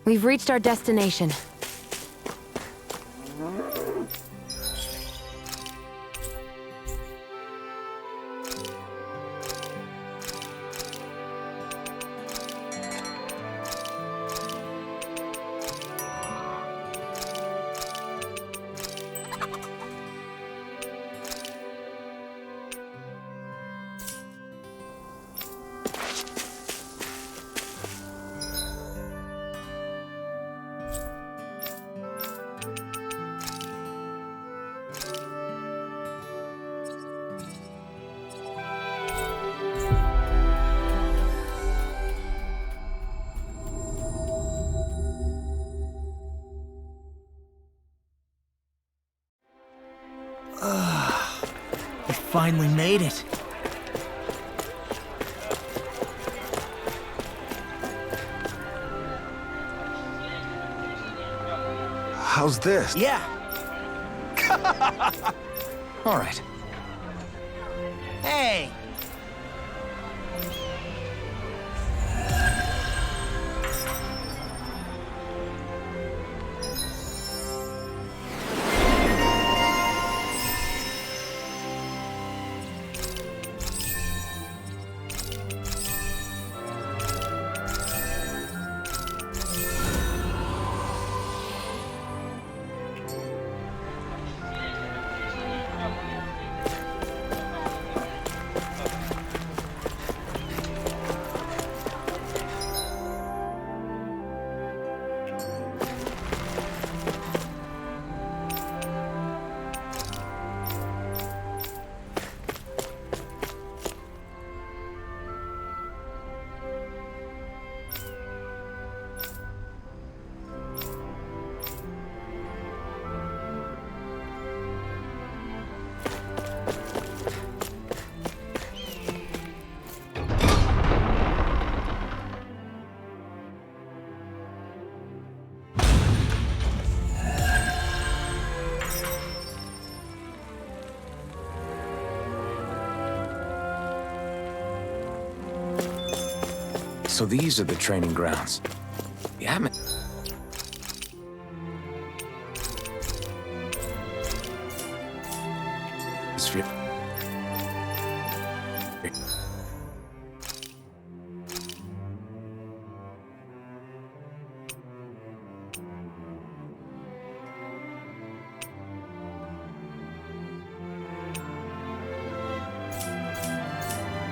We've reached our destination. We finally made it. How's this? Yeah. All right. Hey. So these are the training grounds. The atmosphere.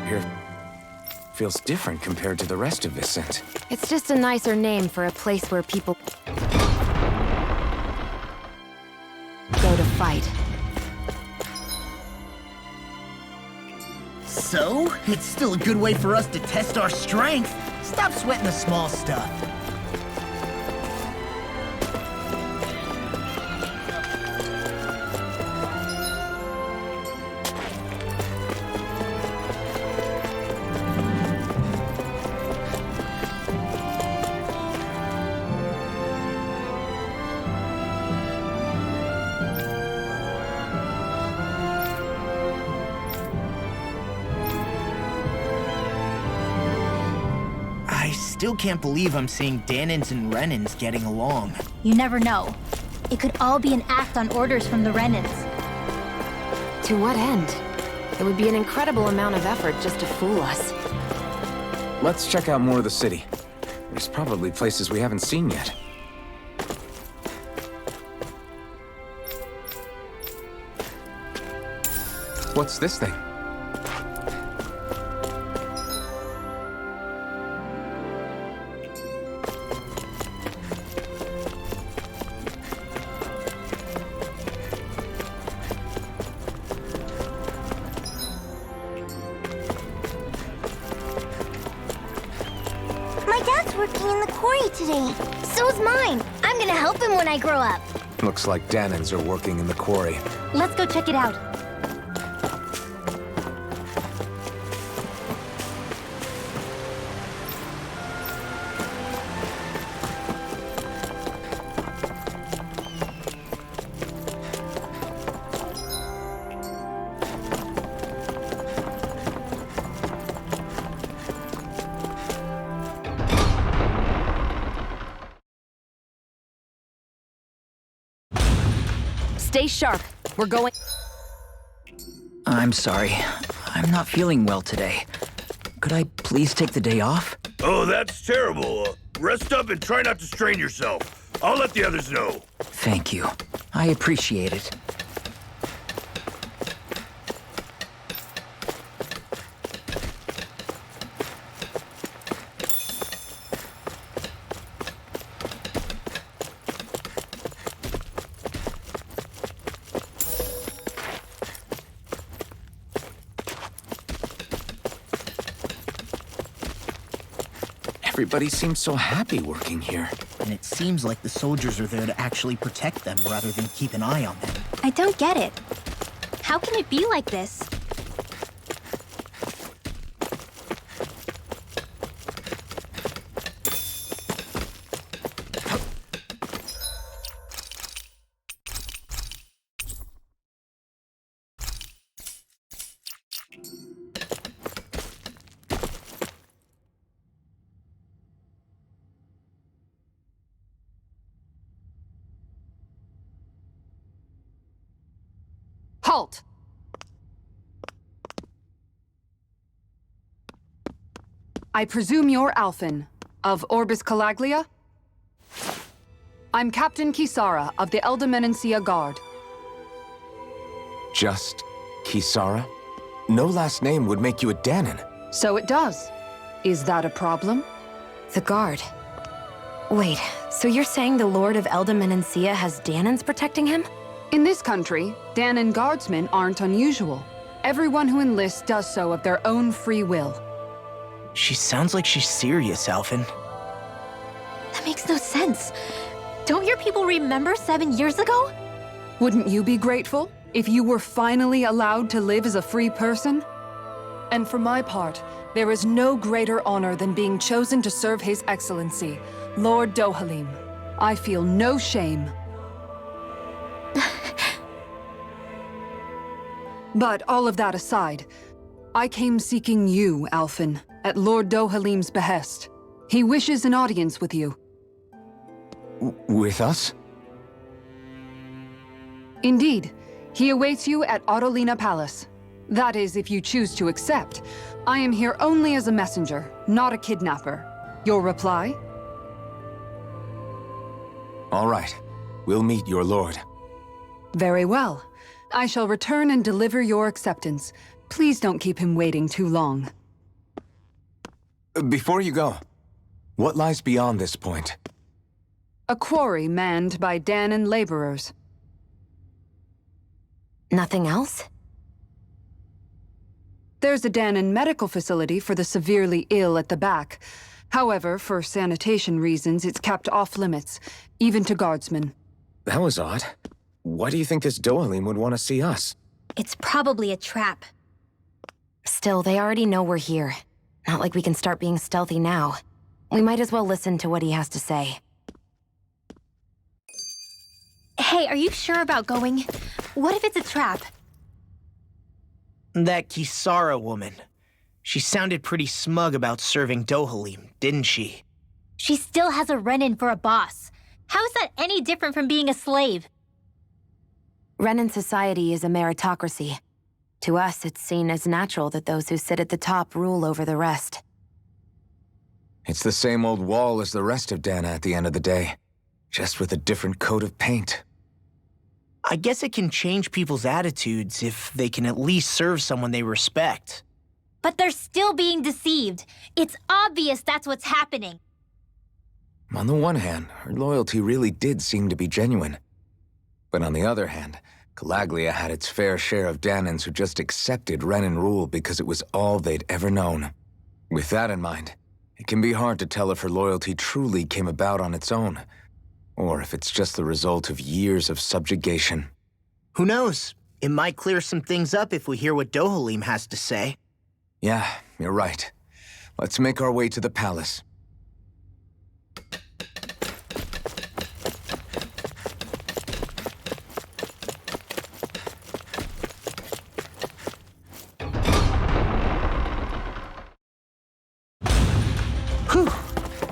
Here feels different compared to the rest of Vicent. It's just a nicer name for a place where people go to fight. So, it's still a good way for us to test our strength. Stop sweating the small stuff. Still can't believe I'm seeing Danins and Renins getting along. You never know. It could all be an act on orders from the Renins. To what end? It would be an incredible amount of effort just to fool us. Let's check out more of the city. There's probably places we haven't seen yet. What's this thing? My dad's working in the quarry today. So's mine. I'm gonna help him when I grow up. Looks like Danins are working in the quarry. Let's go check it out. Stay sharp. We're going... I'm sorry. I'm not feeling well today. Could I please take the day off? Oh, that's terrible. Rest up and try not to strain yourself. I'll let the others know. Thank you. I appreciate it. Everybody seems so happy working here. And it seems like the soldiers are there to actually protect them rather than keep an eye on them. I don't get it. How can it be like this? Halt! I presume you're Alphen, of Orbis Calaglia? I'm Captain Kisara of the Elder Guard. Just Kisara? No last name would make you a Danon. So it does. Is that a problem? The guard. Wait, so you're saying the Lord of Elda Menancia has Danons protecting him? In this country, Danon guardsmen aren't unusual. Everyone who enlists does so of their own free will. She sounds like she's serious, Alphen. That makes no sense. Don't your people remember 7 years ago? Wouldn't you be grateful if you were finally allowed to live as a free person? And for my part, there is no greater honor than being chosen to serve His Excellency, Lord Dohalim. I feel no shame. But all of that aside, I came seeking you, Alphen, at Lord Dohalim's behest. He wishes an audience with you. With us? Indeed. He awaits you at Autolina Palace. That is, if you choose to accept. I am here only as a messenger, not a kidnapper. Your reply? All right. We'll meet your lord. Very well. I shall return and deliver your acceptance. Please don't keep him waiting too long. Before you go, what lies beyond this point? A quarry manned by Danon laborers. Nothing else? There's a Danon medical facility for the severely ill at the back. However, for sanitation reasons, it's kept off limits, even to guardsmen. That was odd. Why do you think this Dohalim would want to see us? It's probably a trap. Still, they already know we're here. Not like we can start being stealthy now. We might as well listen to what he has to say. Hey, are you sure about going? What if it's a trap? That Kisara woman. She sounded pretty smug about serving Dohalim, didn't she? She still has a run-in for a boss. How is that any different from being a slave? Renan society is a meritocracy. To us, it's seen as natural that those who sit at the top rule over the rest. It's the same old wall as the rest of Dana at the end of the day, just with a different coat of paint. I guess it can change people's attitudes if they can at least serve someone they respect. But they're still being deceived. It's obvious that's what's happening. On the one hand, her loyalty really did seem to be genuine. But on the other hand, Calaglia had its fair share of Danons who just accepted Renan rule because it was all they'd ever known. With that in mind, it can be hard to tell if her loyalty truly came about on its own, or if it's just the result of years of subjugation. Who knows? It might clear some things up if we hear what Dohalim has to say. Yeah, you're right. Let's make our way to the palace. Whew!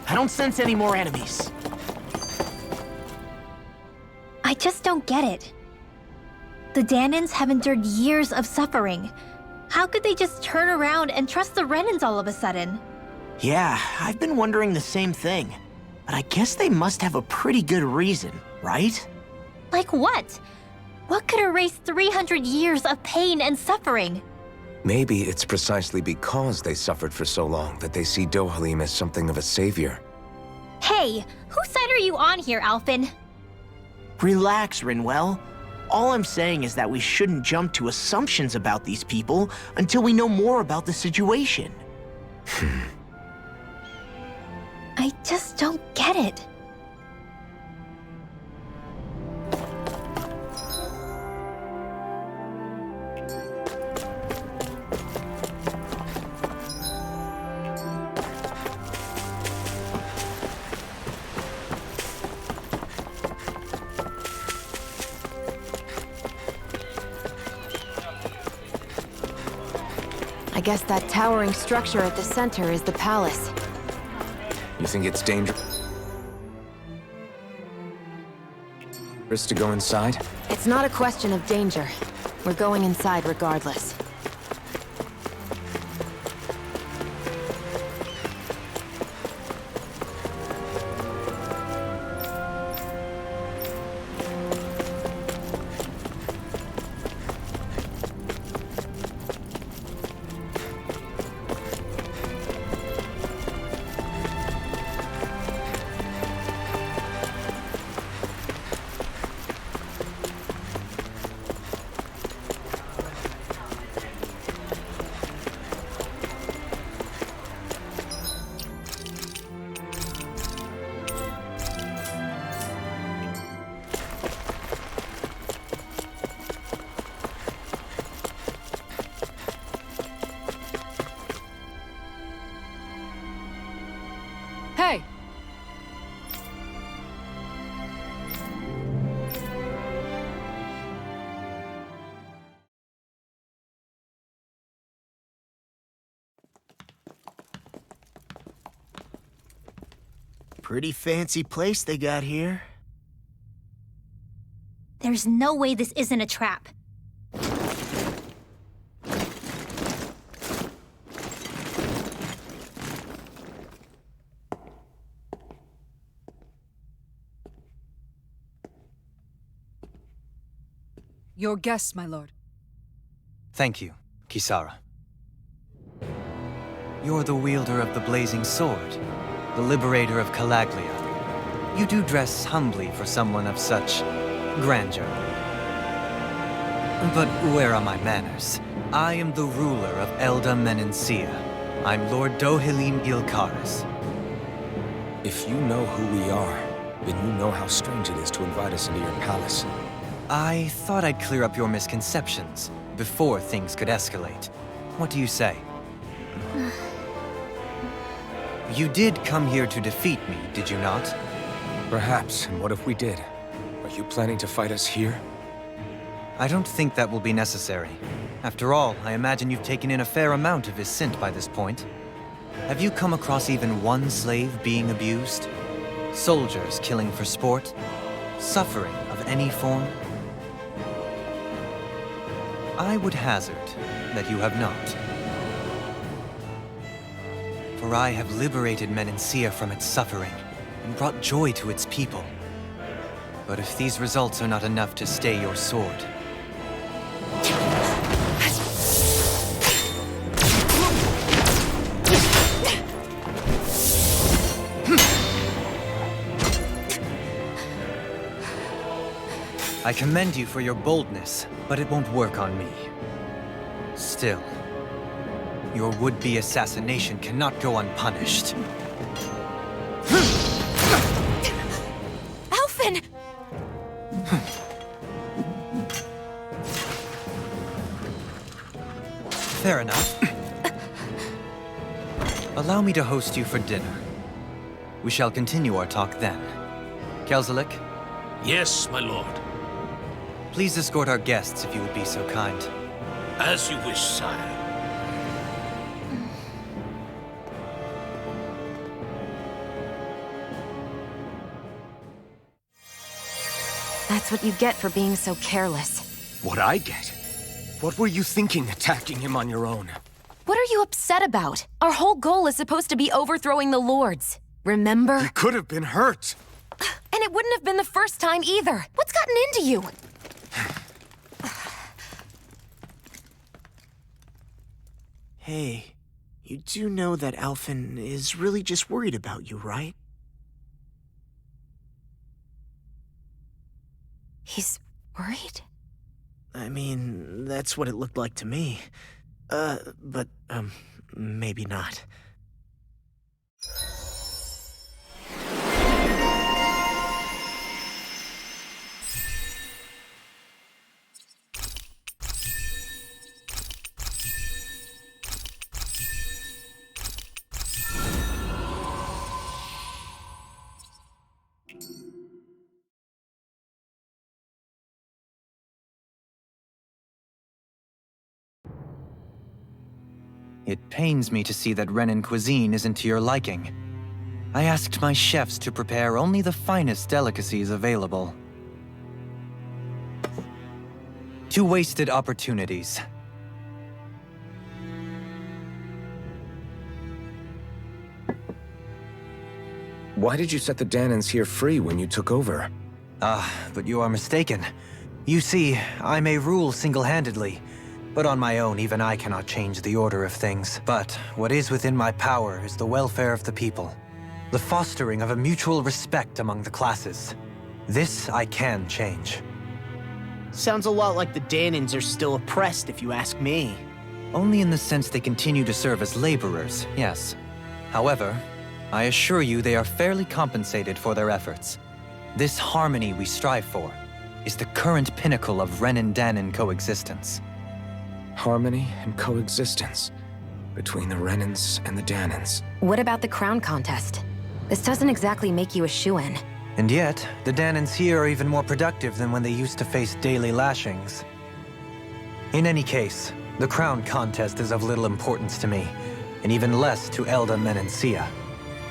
I don't sense any more enemies. I just don't get it. The Danans have endured years of suffering. How could they just turn around and trust the Renans all of a sudden? Yeah, I've been wondering the same thing. But I guess they must have a pretty good reason, right? Like what? What could erase 300 years of pain and suffering? Maybe it's precisely because they suffered for so long that they see Dohalim as something of a savior. Hey, whose side are you on here, Alphen? Relax, Rinwell. All I'm saying is that we shouldn't jump to assumptions about these people until we know more about the situation. I just don't get it. I guess that towering structure at the center is the palace. You think it's dangerous to go inside? It's not a question of danger. We're going inside regardless. Hey! Pretty fancy place they got here. There's no way this isn't a trap. Your guests, my lord. Thank you, Kisara. You're the wielder of the blazing sword, the liberator of Calaglia. You do dress humbly for someone of such grandeur. But where are my manners? I am the ruler of Elda Menencia. I'm Lord Dohalim Ilkaris. If you know who we are, then you know how strange it is to invite us into your palace. I thought I'd clear up your misconceptions before things could escalate. What do you say? You did come here to defeat me, did you not? Perhaps, and what if we did? Are you planning to fight us here? I don't think that will be necessary. After all, I imagine you've taken in a fair amount of his scent by this point. Have you come across even one slave being abused? Soldiers killing for sport? Suffering of any form? I would hazard that you have not. For I have liberated Menencia from its suffering and brought joy to its people. But if these results are not enough to stay your sword, I commend you for your boldness, but it won't work on me. Still, your would-be assassination cannot go unpunished. Alphen! Fair enough. Allow me to host you for dinner. We shall continue our talk then. Kelzelik, Yes, my lord. please escort our guests if you would be so kind. As you wish, sire. That's what you get for being so careless. What I get? What were you thinking attacking him on your own? What are you upset about? Our whole goal is supposed to be overthrowing the Lords. Remember? He could have been hurt. And it wouldn't have been the first time either. What's gotten into you? Hey, you do know that Alphen is really just worried about you, right? He's worried? I mean, that's what it looked like to me. But maybe not. It pains me to see that Renan cuisine isn't to your liking. I asked my chefs to prepare only the finest delicacies available. 2 wasted opportunities. Why did you set the Danans here free when you took over? But you are mistaken. You see, I may rule single-handedly, but on my own, even I cannot change the order of things. But what is within my power is the welfare of the people, the fostering of a mutual respect among the classes. This I can change. Sounds a lot like the Danans are still oppressed, if you ask me. Only in the sense they continue to serve as laborers, yes. However, I assure you they are fairly compensated for their efforts. This harmony we strive for is the current pinnacle of Renan-Danan coexistence. Harmony and coexistence between the Renans and the Danans. What about the crown contest? This doesn't exactly make you a shoo-in. And yet, the Danans here are even more productive than when they used to face daily lashings. In any case, the crown contest is of little importance to me, and even less to Elda Menancia.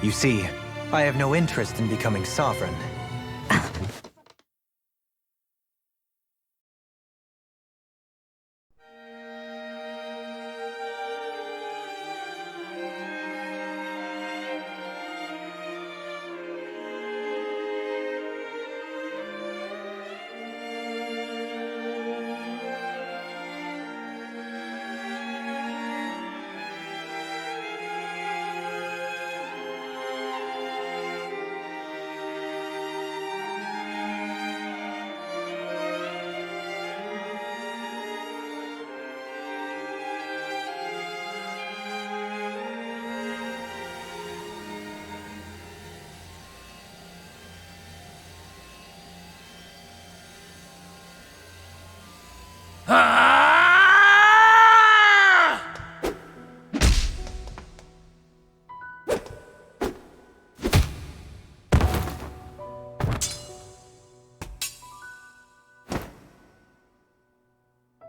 You see, I have no interest in becoming sovereign.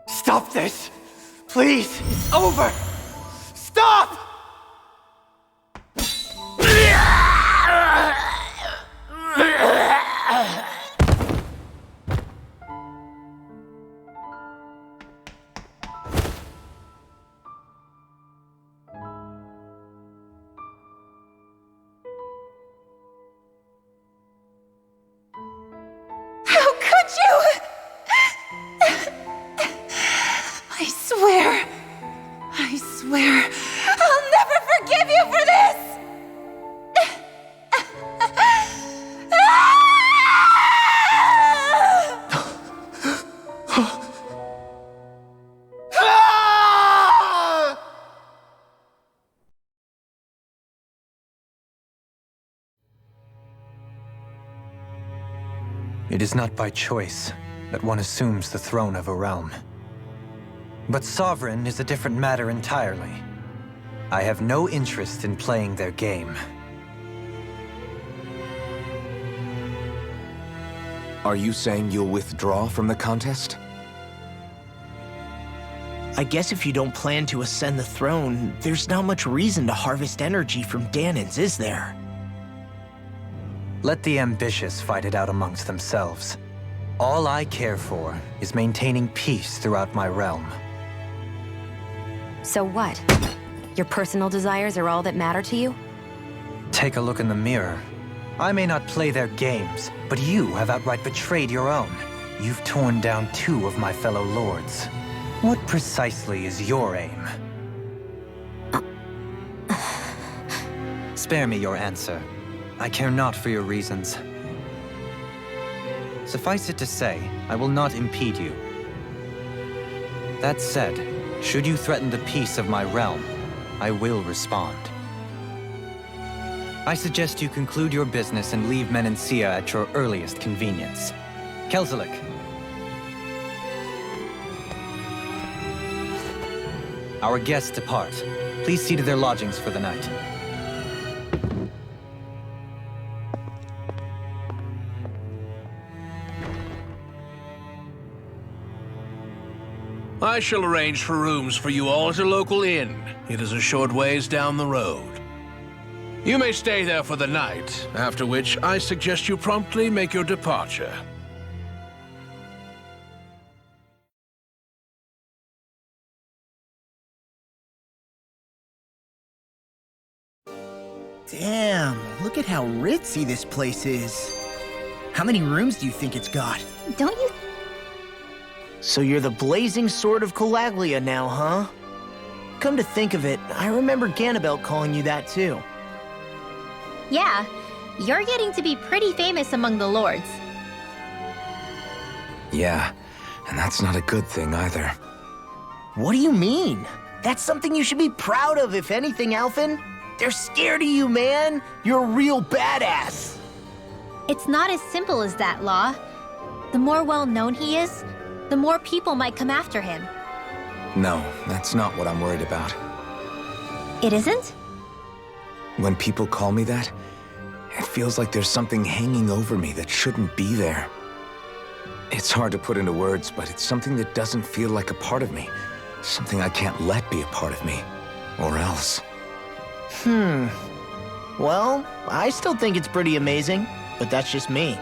Stop this! Please! It's over! Stop! How could you? I swear, I'll never forgive you for this! It is not by choice that one assumes the throne of a realm. But sovereign is a different matter entirely. I have no interest in playing their game. Are you saying you'll withdraw from the contest? I guess if you don't plan to ascend the throne, there's not much reason to harvest energy from Danans, is there? Let the ambitious fight it out amongst themselves. All I care for is maintaining peace throughout my realm. So what? Your personal desires are all that matter to you? Take a look in the mirror. I may not play their games, but you have outright betrayed your own. You've torn down 2 of my fellow lords. What precisely is your aim? Spare me your answer. I care not for your reasons. Suffice it to say, I will not impede you. That said, should you threaten the peace of my realm, I will respond. I suggest you conclude your business and leave Menancia at your earliest convenience. Kelzelik. Our guests depart. Please see to their lodgings for the night. I shall arrange for rooms for you all at a local inn. It is a short ways down the road. You may stay there for the night, after which I suggest you promptly make your departure. Damn, look at how ritzy this place is. How many rooms do you think it's got? Don't you? So you're the blazing sword of Calaglia now, huh? Come to think of it, I remember Ganabelt calling you that too. Yeah, you're getting to be pretty famous among the lords. Yeah, and that's not a good thing either. What do you mean? That's something you should be proud of, if anything, Alphen. They're scared of you, man. You're a real badass. It's not as simple as that, Law. The more well-known he is, the more people might come after him. No, that's not what I'm worried about. It isn't? When people call me that, it feels like there's something hanging over me that shouldn't be there. It's hard to put into words, but it's something that doesn't feel like a part of me. Something I can't let be a part of me. Or else. Well, I still think it's pretty amazing, but that's just me.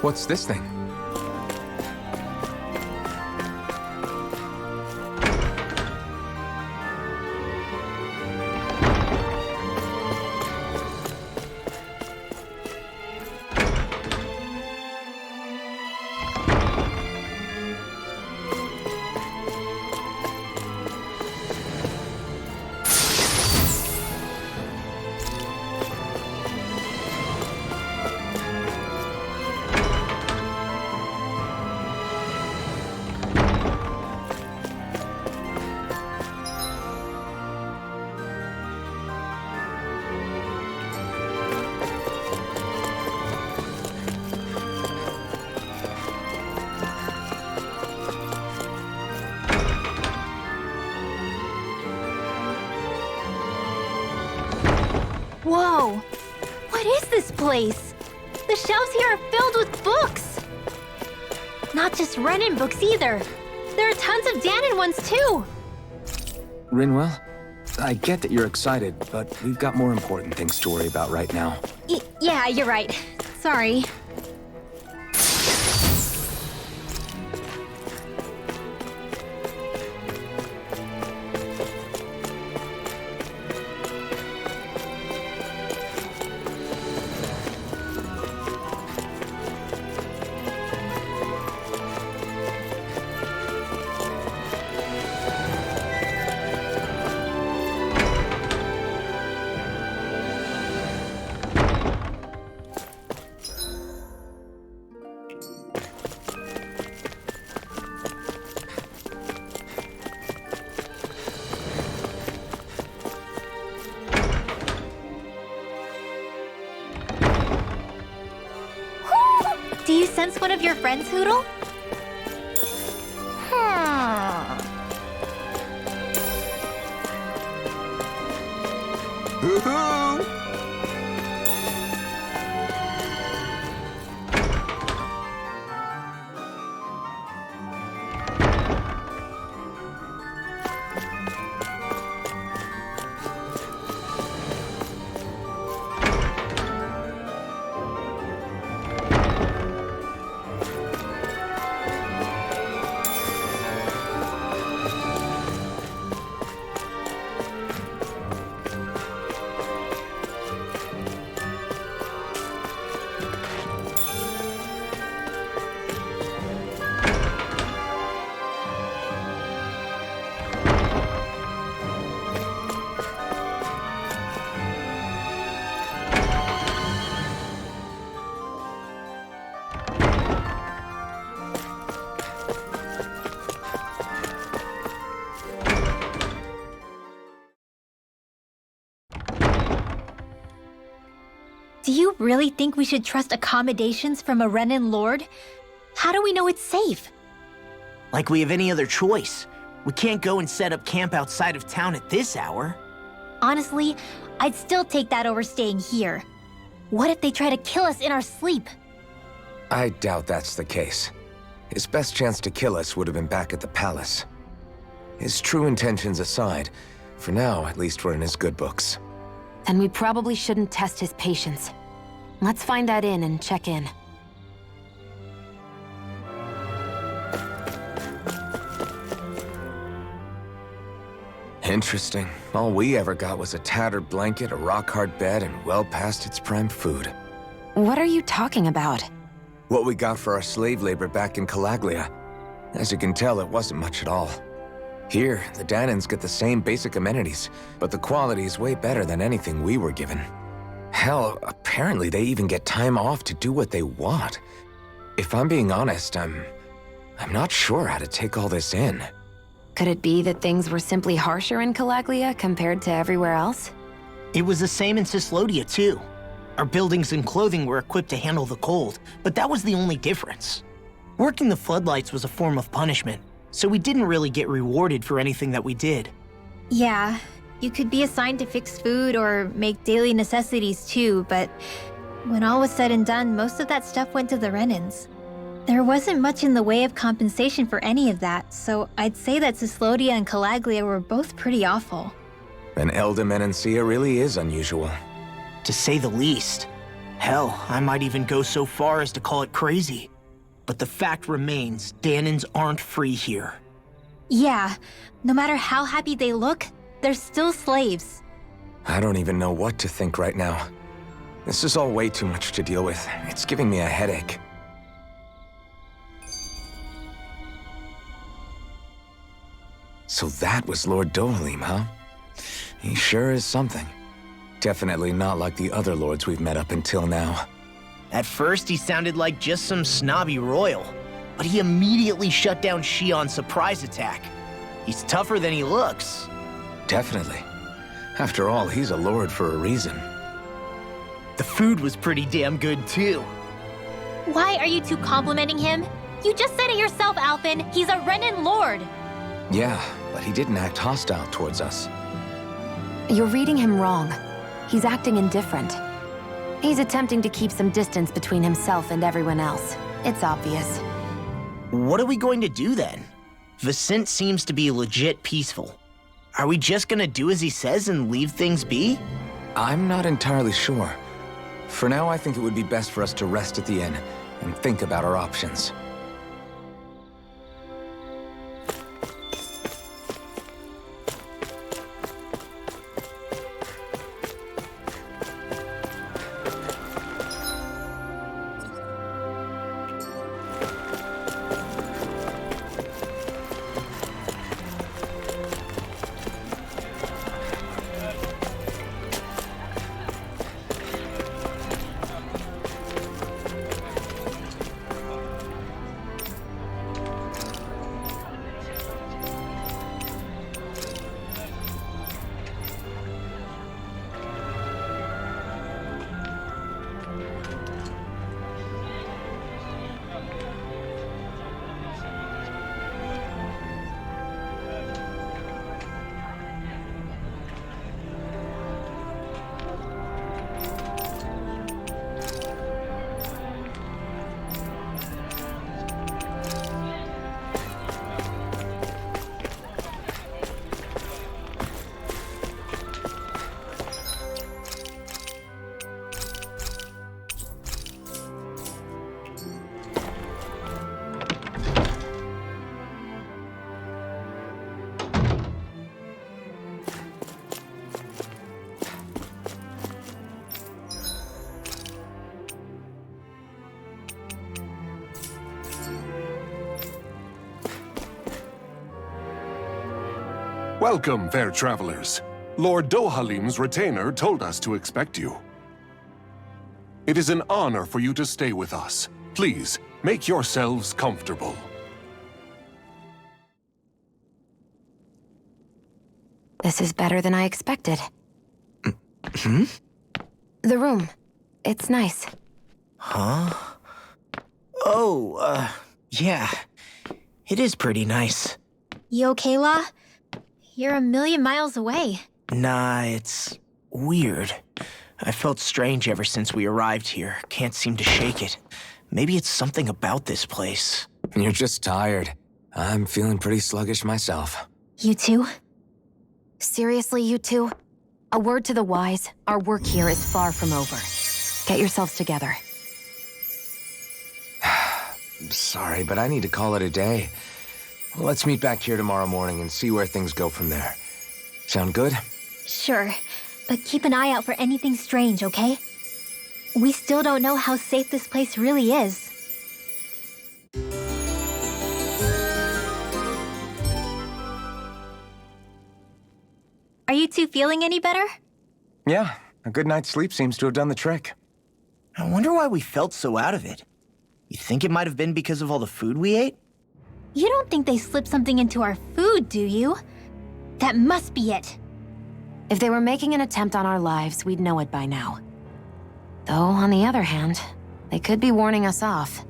What's this thing? Whoa! What is this place? The shelves here are filled with books! Not just Renin books either. There are tons of Danon ones too! Rinwell, I get that you're excited, but we've got more important things to worry about right now. Yeah, you're right. Sorry. Do you sense one of your friends, Hoodle? Hoo-hoo! Do you really think we should trust accommodations from a Renin lord? How do we know it's safe? Like we have any other choice. We can't go and set up camp outside of town at this hour. Honestly, I'd still take that over staying here. What if they try to kill us in our sleep? I doubt that's the case. His best chance to kill us would have been back at the palace. His true intentions aside, for now, at least we're in his good books. Then we probably shouldn't test his patience. Let's find that inn and check in. Interesting. All we ever got was a tattered blanket, a rock-hard bed, and well past its prime food. What are you talking about? What we got for our slave labor back in Calaglia. As you can tell, it wasn't much at all. Here, the Danons get the same basic amenities, but the quality is way better than anything we were given. Hell, apparently they even get time off to do what they want. If I'm being honest, I'm not sure how to take all this in. Could it be that things were simply harsher in Calaglia compared to everywhere else? It was the same in Cislodia, too. Our buildings and clothing were equipped to handle the cold, but that was the only difference. Working the floodlights was a form of punishment, so we didn't really get rewarded for anything that we did. Yeah, you could be assigned to fix food or make daily necessities too, but when all was said and done, most of that stuff went to the Renins. There wasn't much in the way of compensation for any of that, so I'd say that Cislodia and Calaglia were both pretty awful. An Elder Menancia really is unusual. To say the least. Hell, I might even go so far as to call it crazy. But the fact remains, Danans aren't free here. Yeah, no matter how happy they look, they're still slaves. I don't even know what to think right now. This is all way too much to deal with. It's giving me a headache. So that was Lord Dohalim, huh? He sure is something. Definitely not like the other lords we've met up until now. At first, he sounded like just some snobby royal, but he immediately shut down Shion's surprise attack. He's tougher than he looks. Definitely. After all, he's a lord for a reason. The food was pretty damn good, too. Why are you two complimenting him? You just said it yourself, Alphen. He's a Renan lord. Yeah, but he didn't act hostile towards us. You're reading him wrong. He's acting indifferent. He's attempting to keep some distance between himself and everyone else. It's obvious. What are we going to do then? Vicente seems to be legit peaceful. Are we just gonna do as he says and leave things be? I'm not entirely sure. For now, I think it would be best for us to rest at the inn and think about our options. Welcome, fair travelers. Lord Dohalim's retainer told us to expect you. It is an honor for you to stay with us. Please, make yourselves comfortable. This is better than I expected. Hmm? The room. It's nice. Huh? Oh, yeah. It is pretty nice. You okay, La? You're a million miles away. Nah, it's weird. I felt strange ever since we arrived here. Can't seem to shake it. Maybe it's something about this place. You're just tired. I'm feeling pretty sluggish myself. You too? Seriously, you two? A word to the wise, our work here is far from over. Get yourselves together. Sorry, but I need to call it a day. Let's meet back here tomorrow morning and see where things go from there. Sound good? Sure, but keep an eye out for anything strange, okay? We still don't know how safe this place really is. Are you two feeling any better? Yeah, a good night's sleep seems to have done the trick. I wonder why we felt so out of it. You think it might have been because of all the food we ate? You don't think they slipped something into our food, do you? That must be it. If they were making an attempt on our lives, we'd know it by now. Though, on the other hand, they could be warning us off.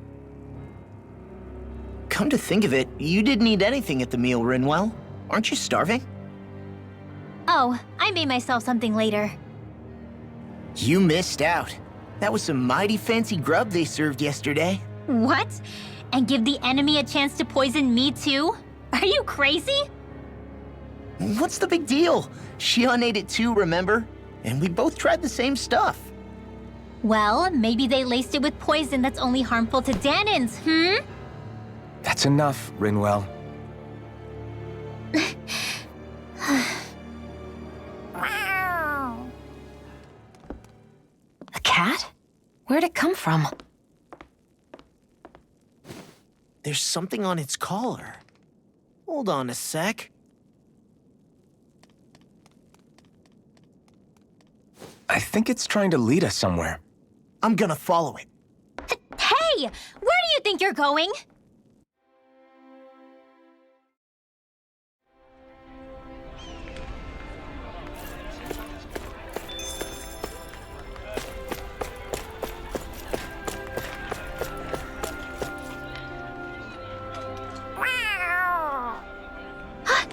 Come to think of it, you didn't eat anything at the meal, Rinwell. Aren't you starving? Oh, I made myself something later. You missed out. That was some mighty fancy grub they served yesterday. What? And give the enemy a chance to poison me too? Are you crazy? What's the big deal? Shion ate it too, remember? And we both tried the same stuff. Well, maybe they laced it with poison that's only harmful to Danins, That's enough, Rinwell. A cat? Where'd it come from? There's something on its collar. Hold on a sec. I think it's trying to lead us somewhere. I'm gonna follow it. Hey! Where do you think you're going?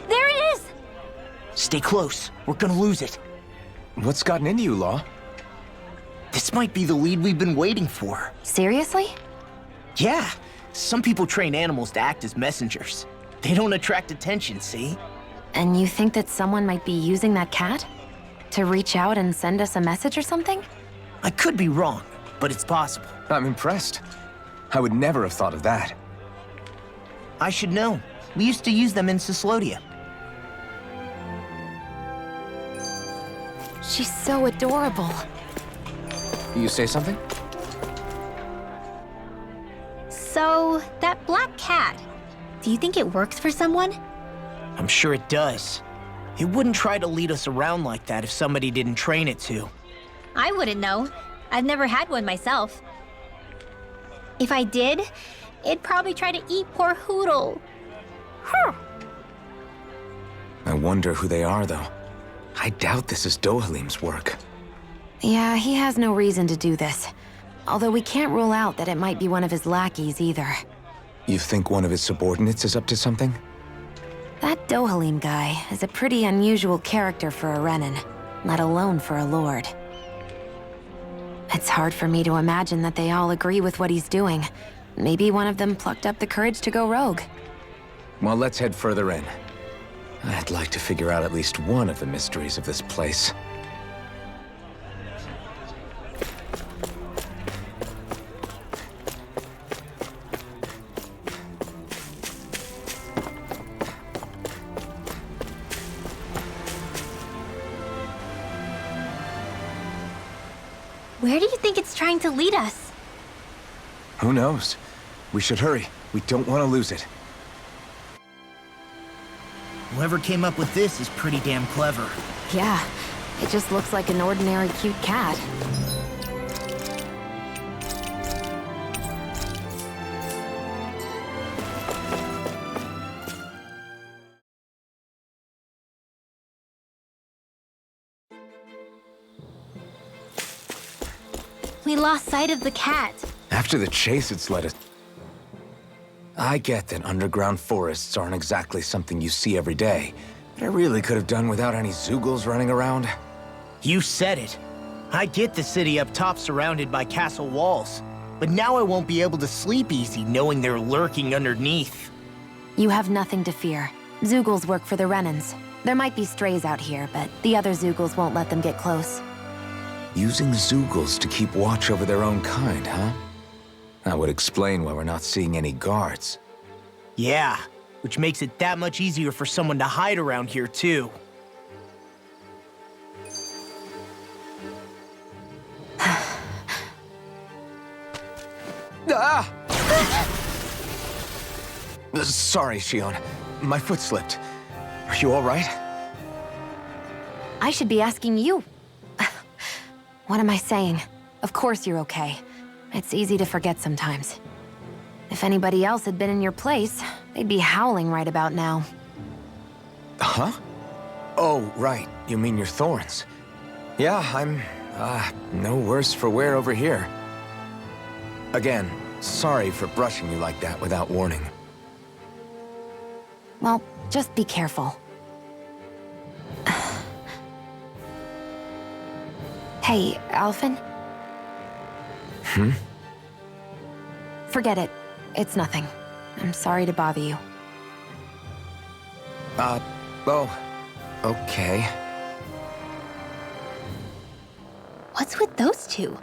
There it is! Stay close. We're gonna lose it. What's gotten into you, Law? This might be the lead we've been waiting for. Seriously? Yeah. Some people train animals to act as messengers. They don't attract attention, see? And you think that someone might be using that cat? To reach out and send us a message or something? I could be wrong, but it's possible. I'm impressed. I would never have thought of that. I should know. We used to use them in Cyslodia. She's so adorable. You say something? So, that black cat, do you think it works for someone? I'm sure it does. It wouldn't try to lead us around like that if somebody didn't train it to. I wouldn't know. I've never had one myself. If I did, it'd probably try to eat poor Hoodle. I wonder who they are, though. I doubt this is Dohalim's work. Yeah, he has no reason to do this. Although we can't rule out that it might be one of his lackeys either. You think one of his subordinates is up to something? That Dohalim guy is a pretty unusual character for a Renin, let alone for a lord. It's hard for me to imagine that they all agree with what he's doing. Maybe one of them plucked up the courage to go rogue. Well, let's head further in. I'd like to figure out at least one of the mysteries of this place. Where do you think it's trying to lead us? Who knows? We should hurry. We don't want to lose it. Whoever came up with this is pretty damn clever. Yeah, it just looks like an ordinary cute cat. We lost sight of the cat. After the chase it's led us... I get that underground forests aren't exactly something you see every day, but I really could have done without any Zeugles running around. You said it. I get the city up top surrounded by castle walls, but now I won't be able to sleep easy knowing they're lurking underneath. You have nothing to fear. Zeugles work for the Renins. There might be strays out here, but the other Zeugles won't let them get close. Using Zeugles to keep watch over their own kind, huh? That would explain why we're not seeing any guards. Yeah, which makes it that much easier for someone to hide around here, too. Ah! Sorry, Shion. My foot slipped. Are you all right? I should be asking you. What am I saying? Of course you're okay. It's easy to forget sometimes. If anybody else had been in your place, they'd be howling right about now. Huh? Oh, right. You mean your thorns. Yeah, I'm, no worse for wear over here. Again, sorry for brushing you like that without warning. Well, just be careful. Hey, Alphen? Hmm? Forget it. It's nothing. I'm sorry to bother you. Oh, okay. What's with those two?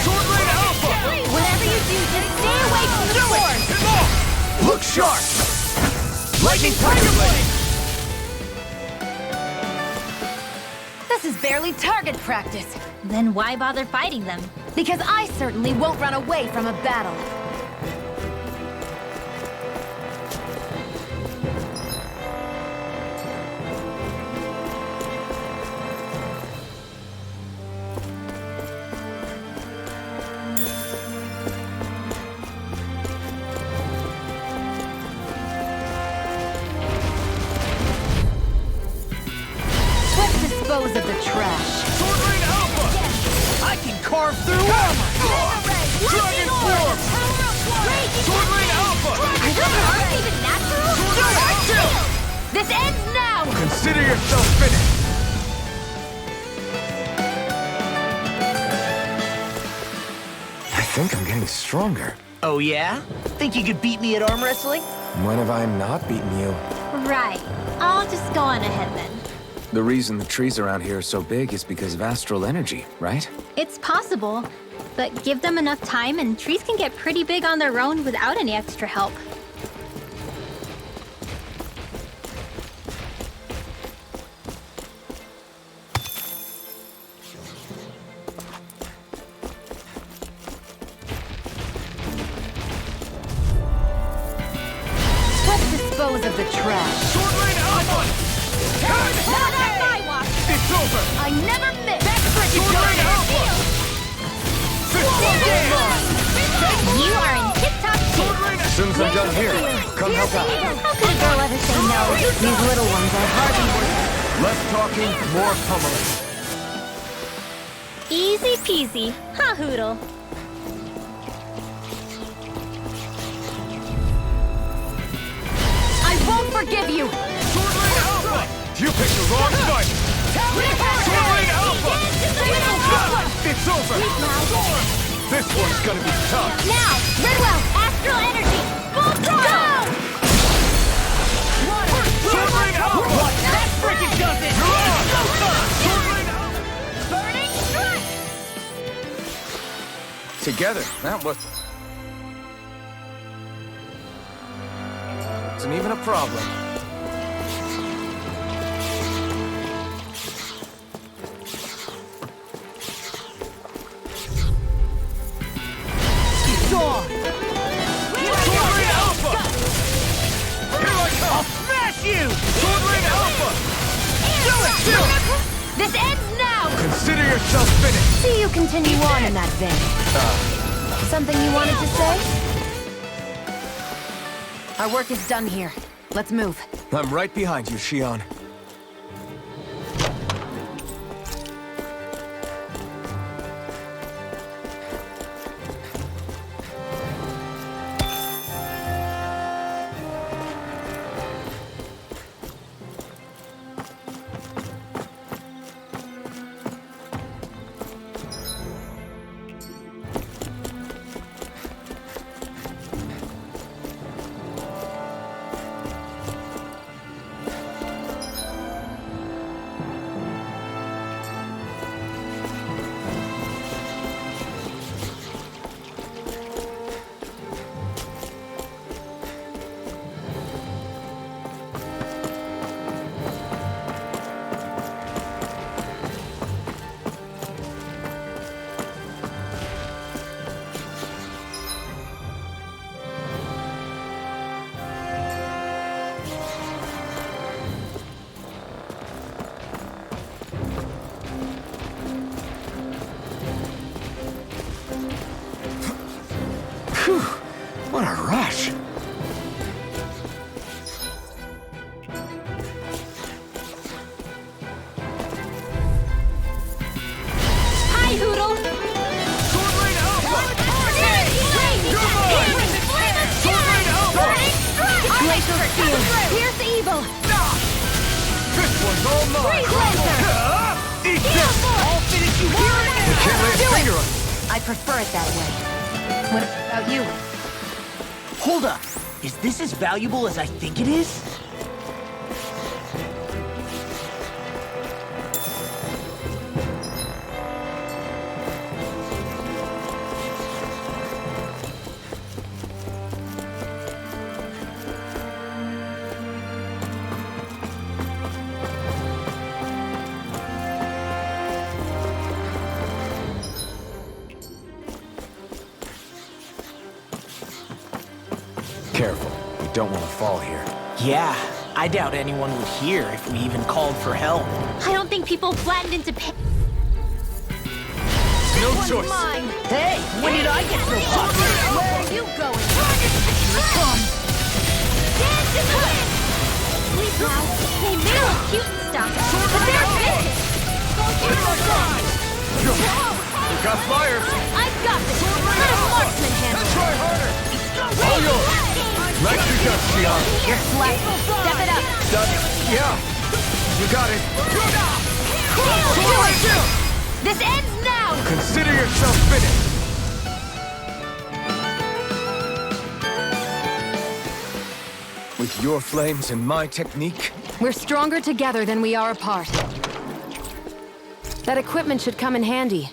Sword Rain Alpha! Whatever you do, just stay away from the sword! Look sharp! Lightning Tiger Blade! This is barely target practice. Then why bother fighting them? Because I certainly won't run away from a battle. Dispose of the trash. Sword Rain Alpha! I can carve through armor! Dragon Form! Sword Rain Alpha! Are those arms even natural? This ends now! Consider yourself finished! I think I'm getting stronger. Oh yeah? Think you could beat me at arm wrestling? When have I not beaten you? Right. I'll just go on ahead then. The reason the trees around here are so big is because of astral energy, right? It's possible, but give them enough time and trees can get pretty big on their own without any extra help. Let's dispose of the trash. Sword Rain Alpha! Not on my watch! It's over! I never miss! That's freaking Sword Rain Alpha! You are in tip-top shape. As soon as I'm done here, come help out. How could a girl ever say no? These little ones are hardly worth it. Less talking, more pummeling. Easy peasy, huh, Hoodle? I won't forgive you! Sword Rain Alpha! You picked the wrong fight! Sword Rain Alpha! It's over! This one's gonna be tough! Now, Redwell, astral energy, full throttle! Sword Rain Alpha! That freaking does it! You're on! Sword Rain Alpha! Burning strike! Together, that wasn't even a problem. Sword Rain Alpha! Here I come! I'll smash you! Sword Rain Alpha! Do it! This ends now! Consider yourself finished! See you continue on in that vein. Something you wanted to say? Our work is done here. Let's move. I'm right behind you, Shion. What a rush! Hi, Hoodle! Sword Rain Alpha! Glacial Steel! Pierce evil! This one's all mine! Eat this! I'll finish you here! You can't lay a finger on it! I prefer it that way. What about you? Hold up. Is this as valuable as I think it is? careful. We don't want to fall here. Yeah, I doubt anyone would hear if we even called for help. I don't think people flattened into pain. No choice. Mine. Hey, when did I get so popular? Where are you going? Here it comes. Dance in the wind. Please now. They may look cute and stuff, but they're vicious. You got fire. I've got this. Let a marksman handle it. Try harder. All yours. Let's you go, Kisara. You're flat. Step it up. Yeah. You got it. Do it. This ends now. Consider yourself finished. With your flames and my technique? We're stronger together than we are apart. That equipment should come in handy.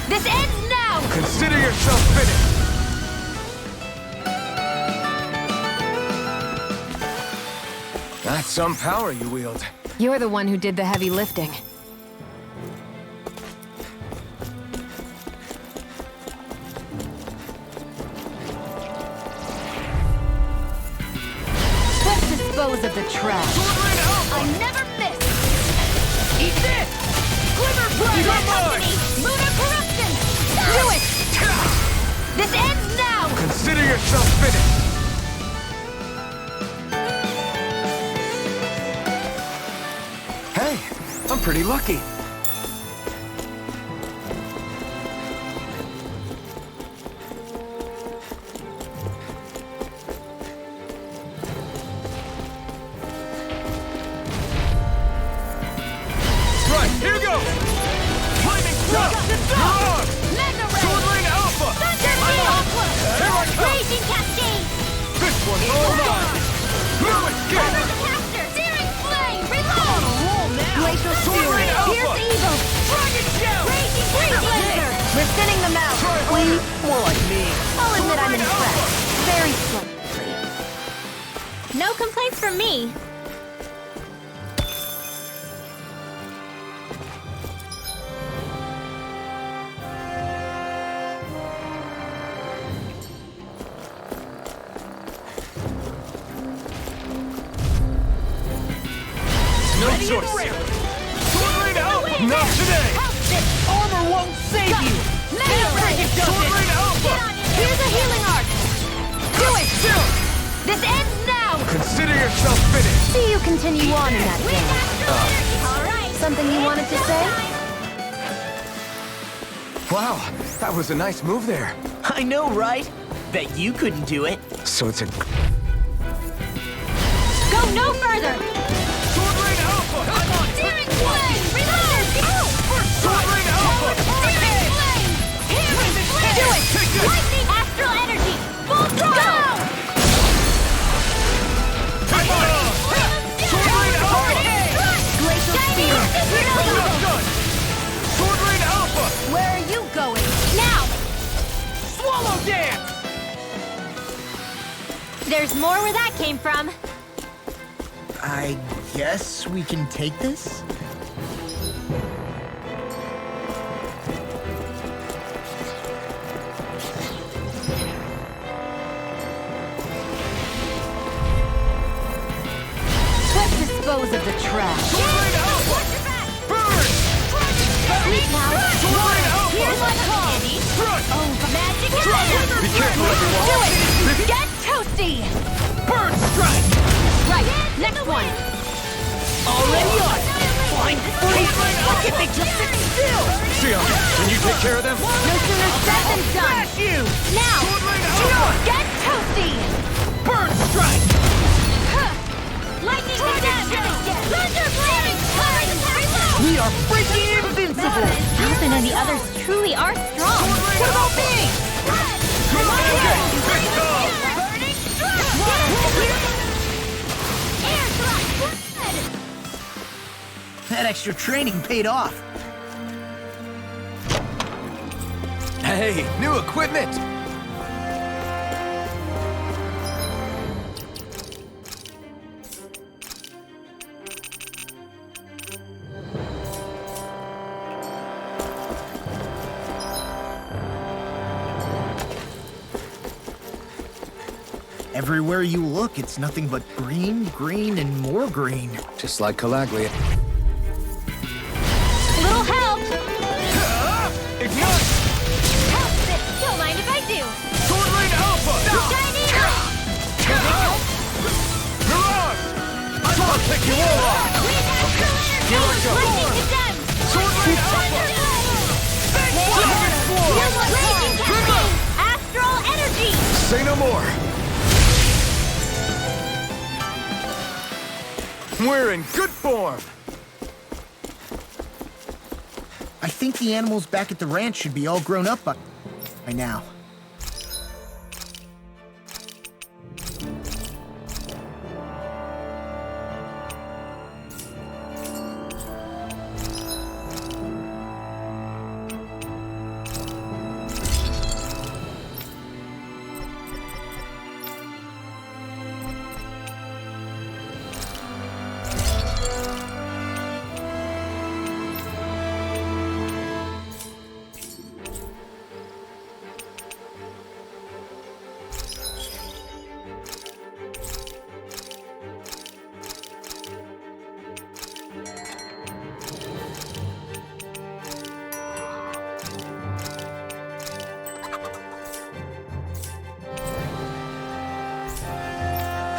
This ends now! Consider yourself finished! That's some power you wield. You're the one who did the heavy lifting. Let's dispose of the trash. I never miss! Eat this! Glimmer Blood! Lunar Corruption! Do it! This ends now! Consider yourself finished! Hey, I'm pretty lucky. Right, here goes! Flaming Thrust! You're on! Mega Ray! Sword Rain Alpha! Thunder I'm on! Here I come! Raging Cascade! This one's all mine! Move it, get Cover it! the caster! Searing Flame! Reload! Glacial Sword Fury! Rain Alpha! Here's Evil! Dragon Shell! Raging Laser! We're thinning them out. Try harder! More like me. I'll admit I'm impressed. Very slightly. No complaints from me. No choice! Sword Rain Alpha! Not today! Armor won't save you! Mega Ray! Sword Rain Alpha! Here's a healing art! Do it! This ends now! Consider yourself finished! See you continue on in that vein. All right. Something you wanted to say? Wow, that was a nice move there. I know, right? Bet you couldn't do it. So it's a... Go no further! Sword Rain Alpha! Searing Flame! Reload! Sword Rain Alpha! Searing Flame! Healing Flame! Do it! Lightning Astral Energy! Full throttle! Come on! Sword Rain Alpha! Glacial Spear! Done! Sword Rain Alpha! Where are you going? Now! Swallow dance! There's more where that came from. I guess we can take this? Let's dispose of the trash. Sword Rain Alpha! Burn! Here's my call. Magic is Be careful, everyone! Do it! Get toasty! Bird strike! Right, next one. Already on! Flying free! Look at me just sit still! Sia, can you take care of them? No sooner said than done. Smash you! Now, get toasty! Bird strike! Lightning again! Thunder blade! We are freaking invincible! Ethan and the others truly are strong. What about me? Burning Air thrust! That extra training paid off. Hey, new equipment! Everywhere you look, it's nothing but green, green, and more green. Just like Calaglia. Little help! Ignite! Don't mind if I do. Sword Rain Alpha! Shiny! Mirage! I'll take you all on! Here I go! Lightning condemned! Sword Rain Alpha! Dragon Swarm! Raging cascade! Astral energy! Say no more! We're in good form! I think the animals back at the ranch should be all grown up by now.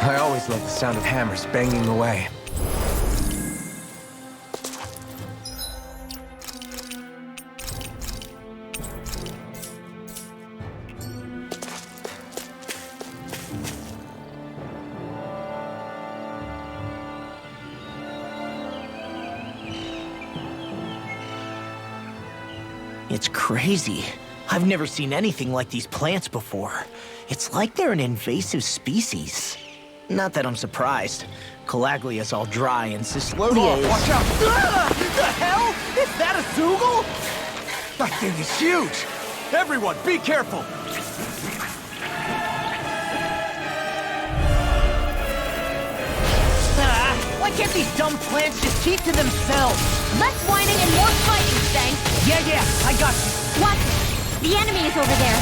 I always love the sound of hammers banging away. It's crazy. I've never seen anything like these plants before. It's like they're an invasive species. Not that I'm surprised. Calaglia's all dry and Cislodia is... Watch out! The hell? Is that a Zoogle? That thing is huge! Everyone, be careful! Why can't these dumb plants just keep to themselves? Less whining and more fighting, thanks! Yeah, I got you. What? The enemy is over there!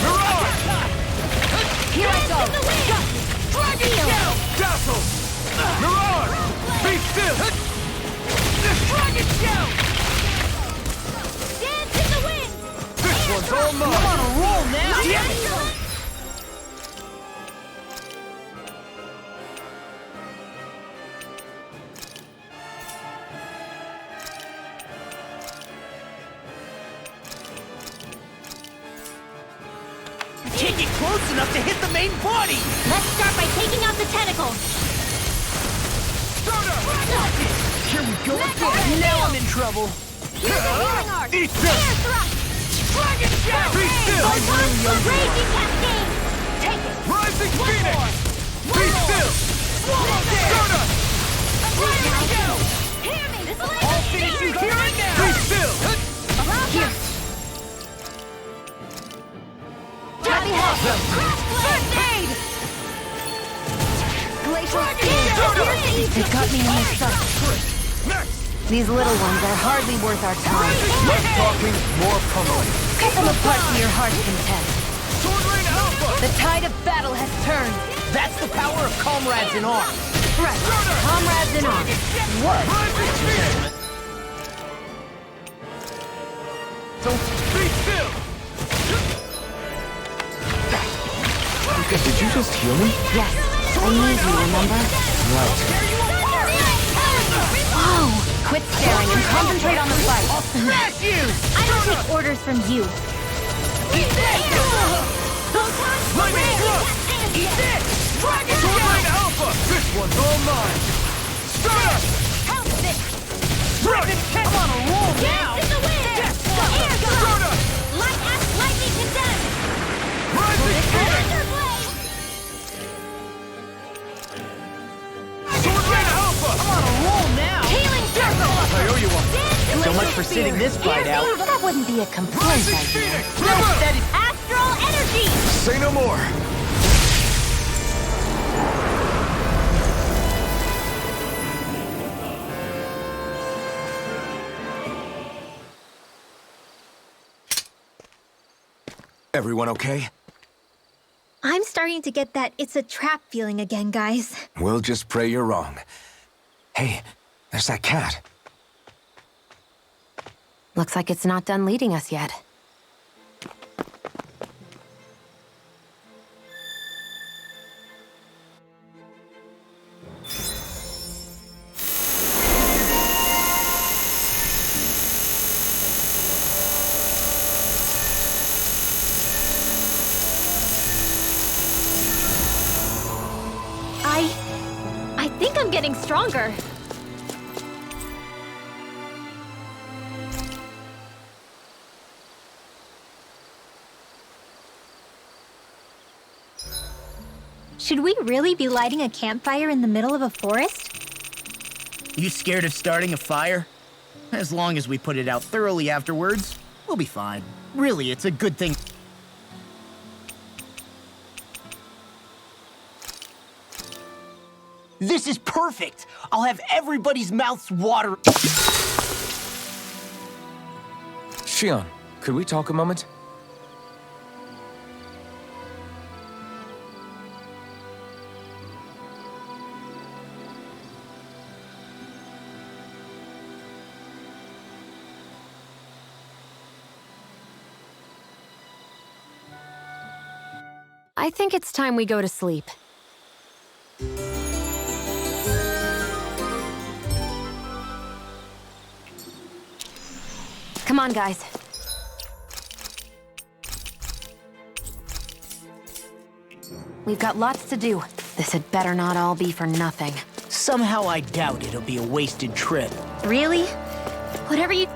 Mirage! Here I go! Dragon Shell! Dazzle! Mirage! Be still! Dragon Shell! Dance in the wind! This one's all mine! I'm on a roll now! Can't get close enough to hit the main body! Let's start by taking out the tentacles! Here we go again! Now I'm in trouble! Here's a healing art! Eat this! Air thrust! Dragon Shell! Be still! Raging cascade! Take it! Rising One Phoenix! more! Be still! Swallow this! Stardust! Dragon Shell! Hear me! This will I'll finish you here and now! Be still! Here! Happy Head! Crash Blast! Aid! Glacial Steel! It got me in my stuff. Next! These little ones are hardly worth our time. Less talking, more pummeling. Cut them apart to your heart's content. Sword Rain Alpha! The tide of battle has turned. That's the power of comrades in arms! Right. Comrades in arms. What? Rising Phoenix! Did you just heal me? Yes, I need you, remember? Right. Whoa! Quit staring and concentrate on the fight. I'll smash you! I don't take orders from you. Eat this! Lightning thrust! Eat this! Dragon Sword Rain Alpha! This one's all mine! Start! Help this! Dragon Kick! I'm on a roll now! Dance in the wind! Death Air Start! gun! Light as lightning condemned! Rising Phoenix! Thunderblade! Sword Rain Alpha! I'm on a roll now! Healing circle! I owe you one. So much for sitting this fight out. That wouldn't be a complaint, Rising I think. Phoenix! That is astral energy! Say no more. Everyone okay? I'm starting to get that it's a trap feeling again, guys. We'll just pray you're wrong. Hey, there's that cat. Looks like it's not done leading us yet. I think I'm getting stronger. Should we really be lighting a campfire in the middle of a forest? You scared of starting a fire? As long as we put it out thoroughly afterwards, we'll be fine. Really, it's a good thing. This is perfect! I'll have everybody's mouths water. Shion, could we talk a moment? I think it's time we go to sleep. Come on, guys. We've got lots to do. This had better not all be for nothing. Somehow I doubt it'll be a wasted trip. Really? Whatever you...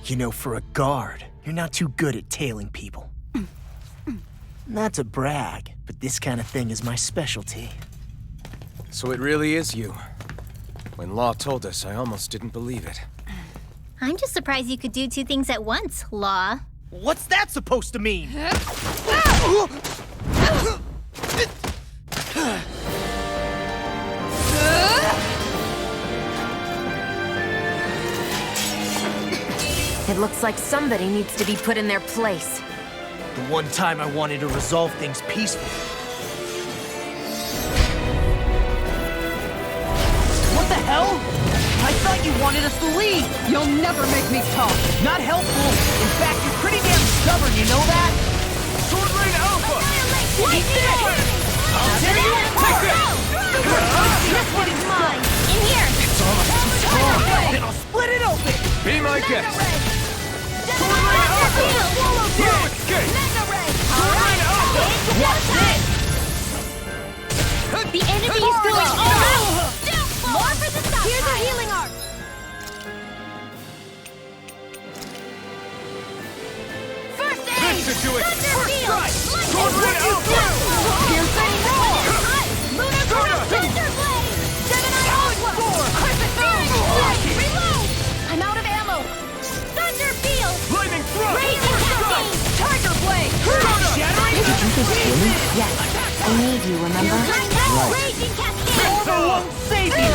You know, for a guard, you're not too good at tailing people. Not to brag, but this kind of thing is my specialty. So it really is you. When Law told us, I almost didn't believe it. I'm just surprised you could do two things at once, Law. What's that supposed to mean? It looks like somebody needs to be put in their place. The one time I wanted to resolve things peacefully. What the hell? I thought you wanted us to leave! You'll never make me talk. Not helpful! In fact, you're pretty damn stubborn, you know that? Sword Rain Alpha! Eat this! I'll tear you apart! This one is mine! In here! It's almost too strong! Then I'll split it open! Be my guest! Sword Rain Alpha! No escape! Sword Rain Alpha! What's this? The enemy is going all out! More for the stop! Here's a healing arc! First aid! This should do it! Thunder First field! strike! Sword Rain Alpha! Piercing roll! Lunar Crown! Thunderblade! Gemini Aqua! Crescent Moon! Reload! I'm out of ammo! Thunder field! Lightning thrust! Raging Cascade! Tiger Blade! Shattering! Did you just heal me? Yes. I need you, remember? Raging Cascade! Order won't save you!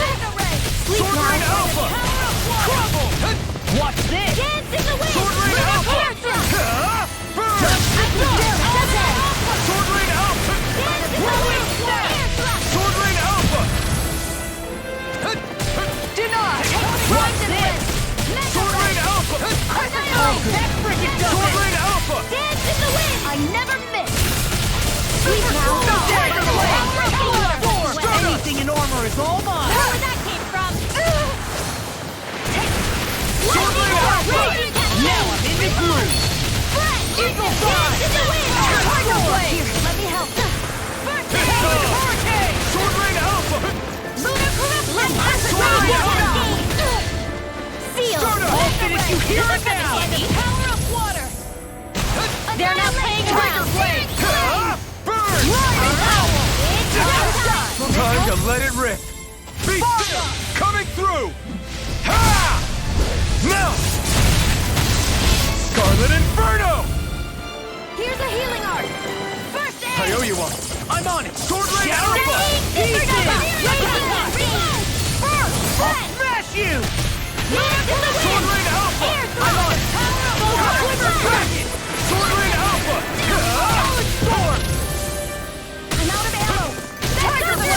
Sleep Sword Rain now! Alpha! Crumble! What's this? Dance in the wind! Sword Rain Lunar Alpha! Piercer! Sword Rain Alpha! Sword Rain Alpha! Denied! Sword Rain Alpha! Sword Rain Alpha! Dance in the wind! I never miss! Anything in armor is all mine! Where that came from? Sword Rain Alpha! Now I'm in the groove! Eagle Fly! Dance in the wind! Tiger Blade! Here, let me help. First Hurricane! Sword Rain Alpha! Lunar Corruption! Let's Sword Rain Alpha! Seal! Finish you here and now! Power of water! They're now paying Tiger Blade! Burn! Time to let it rip! Beast coming through! Ha! Now! Scarlet Inferno! Here's a healing art! First aid! I owe you one! I'm on it! Sword Rain Alpha! Easy! I'll smash you! Sword Rain Alpha! I'm on it! Dragon! Sword Rain Alpha! Storm! I'm out of ammo!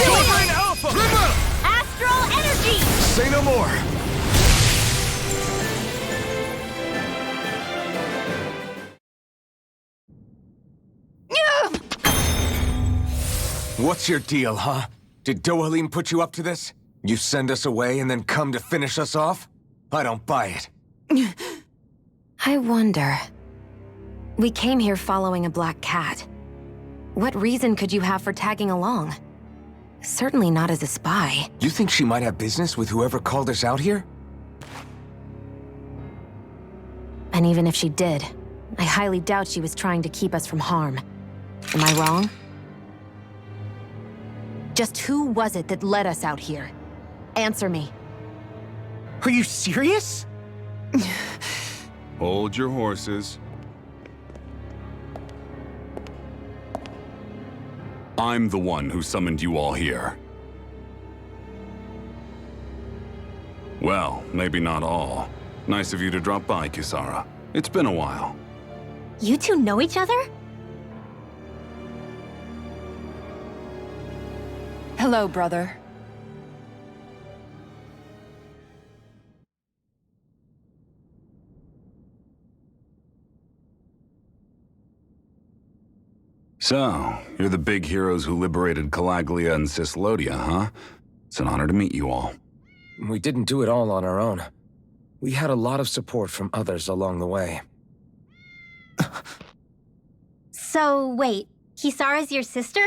Sword Rain Alpha! Astral energy! Say no more! What's your deal, huh? Did Dohalim put you up to this? You send us away and then come to finish us off? I don't buy it. I wonder. We came here following a black cat. What reason could you have for tagging along? Certainly not as a spy. You think she might have business with whoever called us out here? And even if she did, I highly doubt she was trying to keep us from harm. Am I wrong? Just who was it that led us out here? Answer me. Are you serious? Hold your horses. I'm the one who summoned you all here. Well, maybe not all. Nice of you to drop by, Kisara. It's been a while. You two know each other? Hello, brother. So, you're the big heroes who liberated Calaglia and Cislodia, huh? It's an honor to meet you all. We didn't do it all on our own. We had a lot of support from others along the way. So, wait, Kisara's your sister?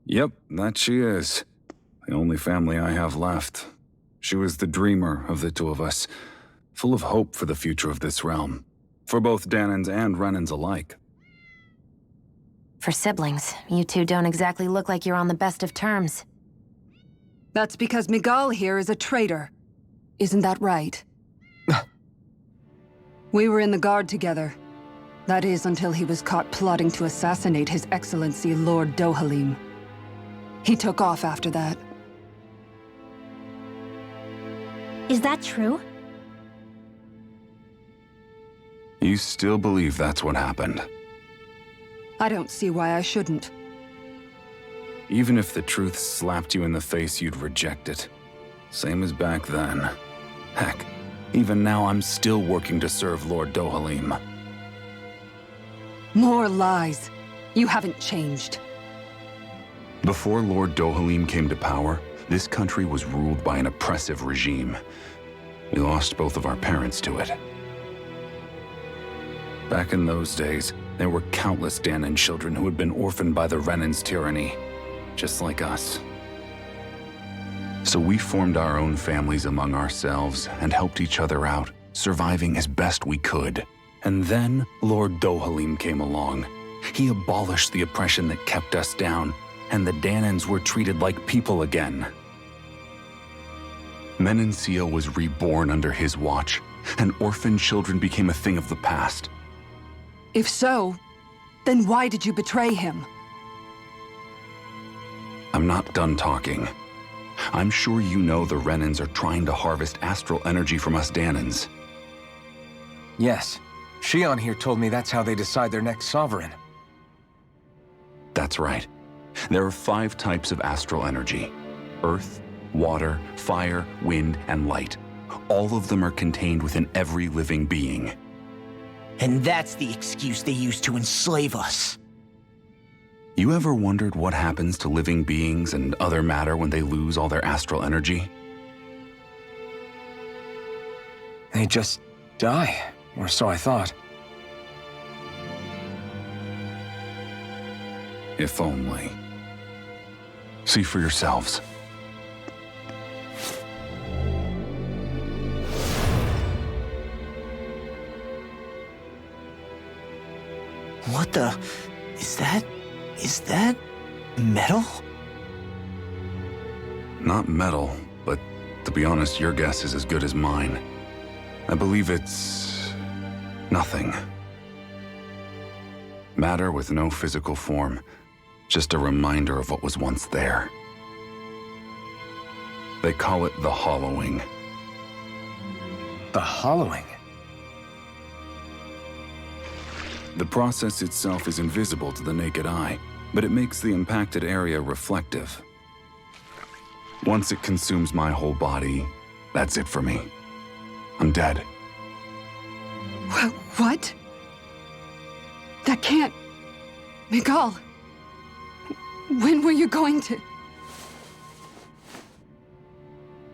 Yep, that she is. The only family I have left. She was the dreamer of the two of us, full of hope for the future of this realm, for both Danans and Renans alike. For siblings, you two don't exactly look like you're on the best of terms. That's because Miguel here is a traitor. Isn't that right? We were in the Guard together. That is, until he was caught plotting to assassinate His Excellency Lord Dohalim. He took off after that. Is that true? You still believe that's what happened? I don't see why I shouldn't. Even if the truth slapped you in the face, you'd reject it. Same as back then. Heck, even now I'm still working to serve Lord Dohalim. More lies. You haven't changed. Before Lord Dohalim came to power, this country was ruled by an oppressive regime. We lost both of our parents to it. Back in those days, there were countless Danan children who had been orphaned by the Renan's tyranny, just like us. So we formed our own families among ourselves and helped each other out, surviving as best we could. And then Lord Dohalim came along. He abolished the oppression that kept us down, and the Danans were treated like people again. Menancia was reborn under his watch, and orphaned children became a thing of the past. If so, then why did you betray him? I'm not done talking. I'm sure you know the Renans are trying to harvest astral energy from us Danans. Yes. Shion here told me that's how they decide their next sovereign. That's right. There are 5 types of astral energy: earth, water, fire, wind, and light. All of them are contained within every living being. And that's the excuse they use to enslave us. You ever wondered what happens to living beings and other matter when they lose all their astral energy? They just die, or so I thought. If only. See for yourselves. What the... Is that metal? Not metal, but to be honest, your guess is as good as mine. I believe it's... nothing. Matter with no physical form. Just a reminder of what was once there. They call it the hollowing. The hollowing? The process itself is invisible to the naked eye, but it makes the impacted area reflective. Once it consumes my whole body, that's it for me. I'm dead. What? That can't... Miguel, when were you going to...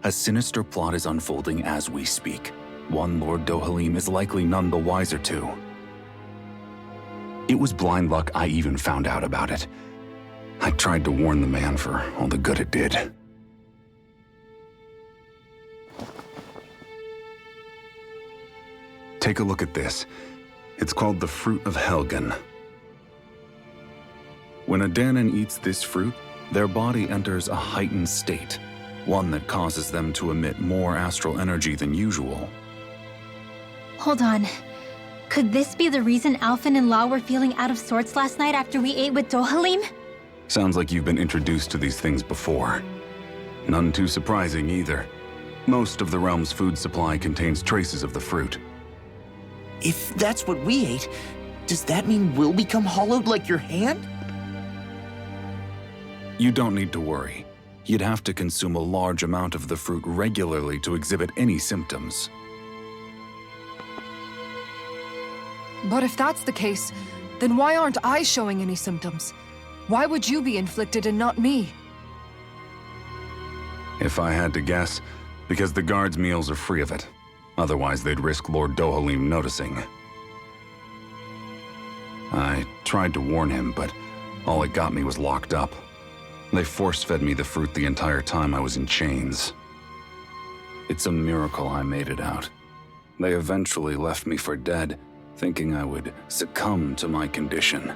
A sinister plot is unfolding as we speak. One Lord Dohalim is likely none the wiser to. It was blind luck I even found out about it. I tried to warn the man for all the good it did. Take a look at this. It's called the Fruit of Helgen. When a Danon eats this fruit, their body enters a heightened state, one that causes them to emit more astral energy than usual. Hold on. Could this be the reason Alphen and Law were feeling out of sorts last night after we ate with Dohalim? Sounds like you've been introduced to these things before. None too surprising either. Most of the realm's food supply contains traces of the fruit. If that's what we ate, does that mean we'll become hollowed like your hand? You don't need to worry. You'd have to consume a large amount of the fruit regularly to exhibit any symptoms. But if that's the case, then why aren't I showing any symptoms? Why would you be inflicted and not me? If I had to guess, because the guards' meals are free of it. Otherwise, they'd risk Lord Dohalim noticing. I tried to warn him, but all it got me was locked up. They force-fed me the fruit the entire time I was in chains. It's a miracle I made it out. They eventually left me for dead, thinking I would succumb to my condition.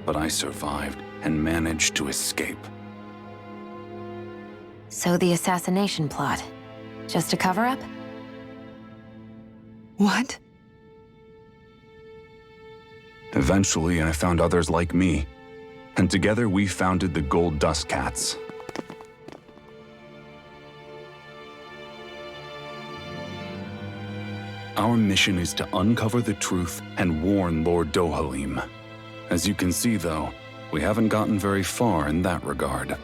But I survived and managed to escape. So the assassination plot, just a cover-up? What? Eventually, I found others like me, and together we founded the Gold Dust Cats. Our mission is to uncover the truth and warn Lord Dohalim. As you can see, though, we haven't gotten very far in that regard.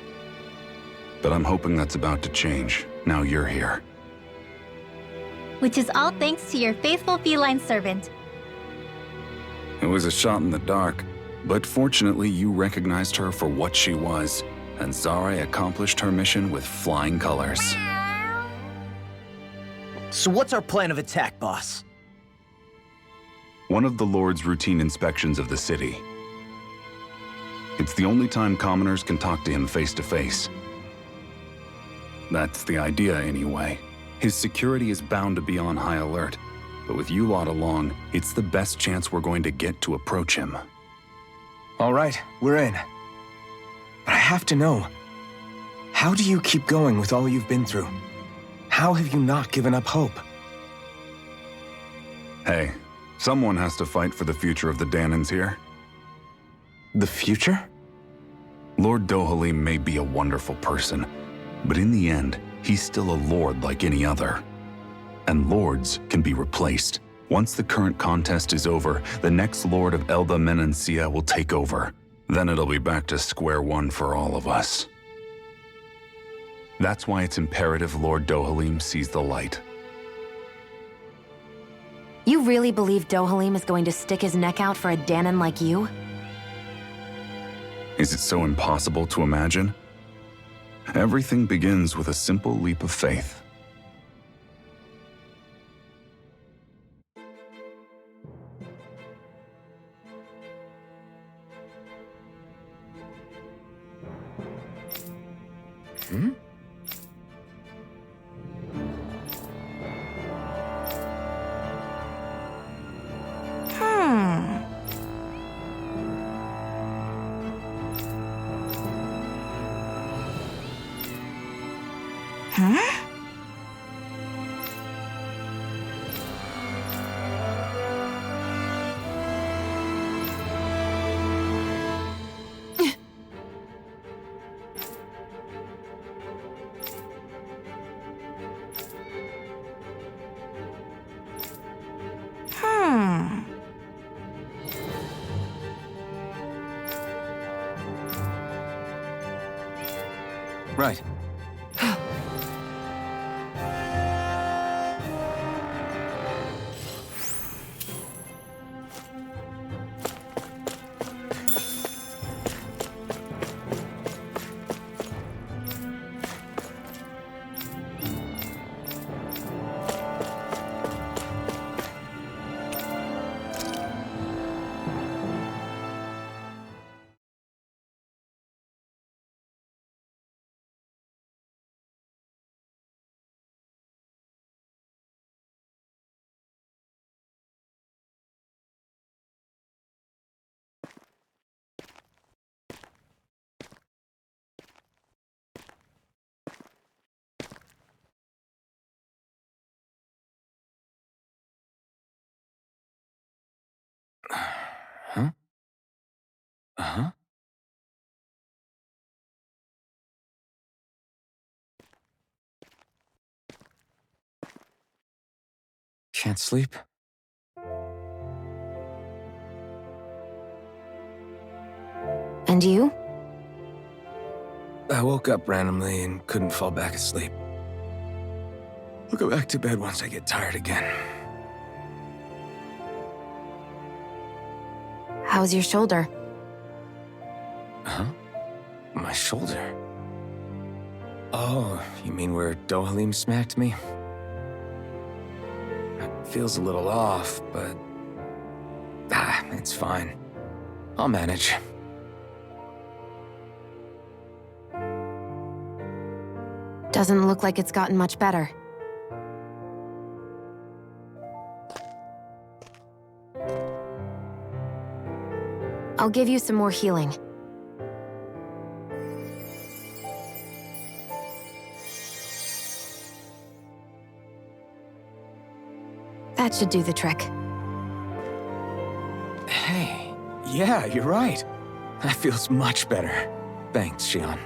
But I'm hoping that's about to change, now you're here. Which is all thanks to your faithful feline servant. It was a shot in the dark, but fortunately you recognized her for what she was, and Zare accomplished her mission with flying colors. So what's our plan of attack, boss? One of the Lord's routine inspections of the city. It's the only time commoners can talk to him face to face. That's the idea, anyway. His security is bound to be on high alert, but with you lot along, it's the best chance we're going to get to approach him. All right, we're in. But I have to know, how do you keep going with all you've been through? How have you not given up hope? Hey, someone has to fight for the future of the Danons here. The future? Lord Dohalim may be a wonderful person, but in the end, he's still a lord like any other. And lords can be replaced, Once the current contest is over, the next Lord of Elda Menancia will take over. Then it'll be back to square one for all of us. That's why it's imperative Lord Dohalim sees the light. You really believe Dohalim is going to stick his neck out for a Danon like you? Is it so impossible to imagine? Everything begins with a simple leap of faith. Hmm? Right. Huh? Uh-huh. Can't sleep? And you? I woke up randomly and couldn't fall back asleep. I'll go back to bed once I get tired again. How's your shoulder? Huh? My shoulder? Oh, you mean where Dohalim smacked me? It feels a little off, but... it's fine. I'll manage. Doesn't look like it's gotten much better. I'll give you some more healing. That should do the trick. Hey, yeah, you're right. That feels much better. Thanks, Xion.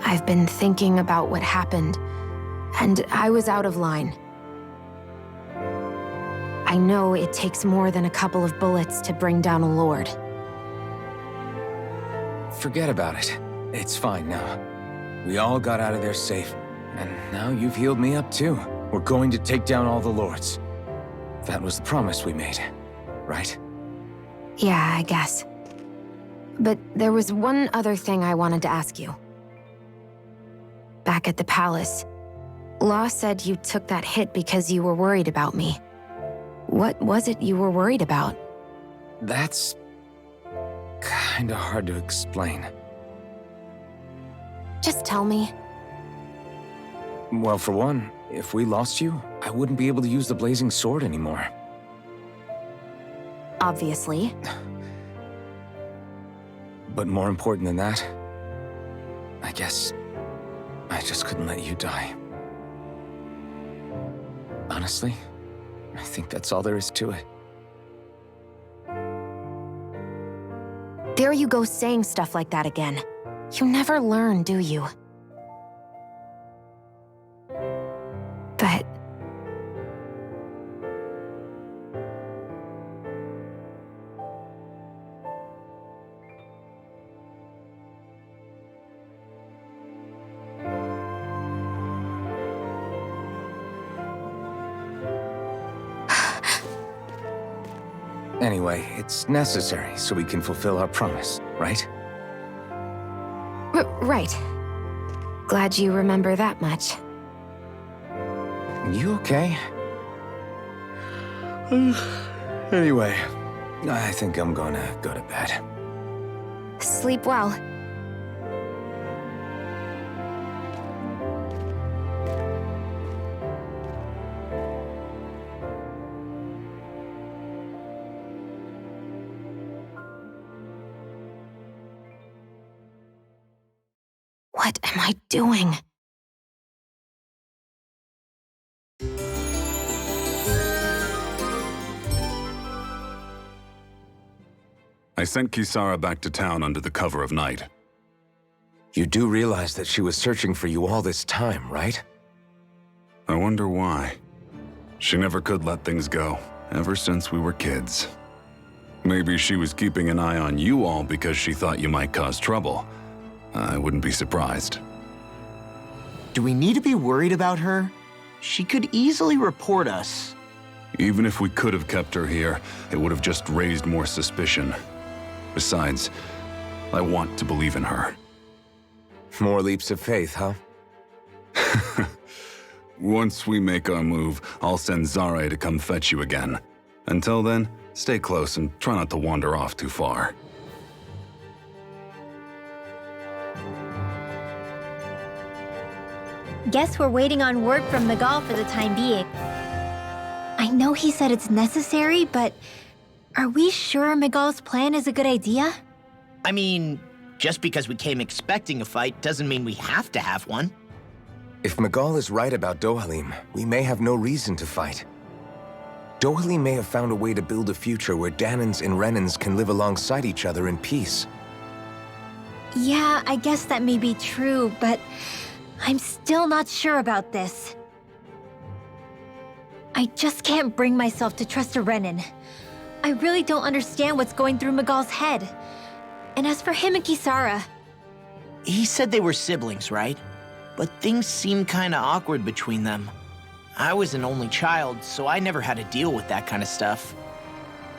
I've been thinking about what happened, and I was out of line. I know it takes more than a couple of bullets to bring down a lord. Forget about it. It's fine now. We all got out of there safe, and now you've healed me up too. We're going to take down all the lords. That was the promise we made, right? Yeah, I guess. But there was one other thing I wanted to ask you. Back at the palace, Law said you took that hit because you were worried about me. What was it you were worried about? That's... kinda hard to explain. Just tell me. Well, for one, if we lost you, I wouldn't be able to use the blazing sword anymore. Obviously. But more important than that, I guess I just couldn't let you die. Honestly, I think that's all there is to it. There you go saying stuff like that again. You never learn, do you? But Anyway, it's necessary so we can fulfill our promise, right? Right. Glad you remember that much. You okay? Anyway, I think I'm gonna go to bed. Sleep well. What am I doing? I sent Kisara back to town under the cover of night. You do realize that she was searching for you all this time, right? I wonder why. She never could let things go, ever since we were kids. Maybe she was keeping an eye on you all because she thought you might cause trouble. I wouldn't be surprised. Do we need to be worried about her? She could easily report us. Even if we could have kept her here, it would have just raised more suspicion. Besides, I want to believe in her. More leaps of faith, huh? Once we make our move, I'll send Zare to come fetch you again. Until then, stay close and try not to wander off too far. Guess we're waiting on word from Miguel for the time being. I know he said it's necessary, but are we sure Miguel's plan is a good idea? I mean, just because we came expecting a fight doesn't mean we have to have one. If Miguel is right about Dohalim, we may have no reason to fight. Dohalim may have found a way to build a future where Danans and Renans can live alongside each other in peace. Yeah, I guess that may be true, but I'm still not sure about this. I just can't bring myself to trust a Renan. I really don't understand what's going through Miguel's head. And as for him and Kisara... He said they were siblings, right? But things seemed kinda awkward between them. I was an only child, so I never had to deal with that kind of stuff.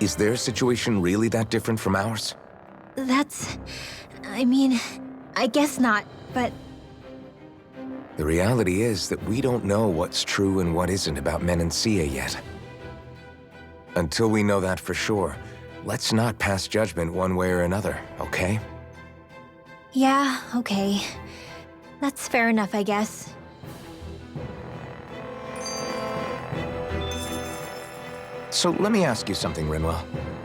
Is their situation really that different from ours? I mean, I guess not, but... The reality is that we don't know what's true and what isn't about Menancia yet. Until we know that for sure, let's not pass judgment one way or another, okay? Yeah, okay. That's fair enough, I guess. So let me ask you something, Rinwell.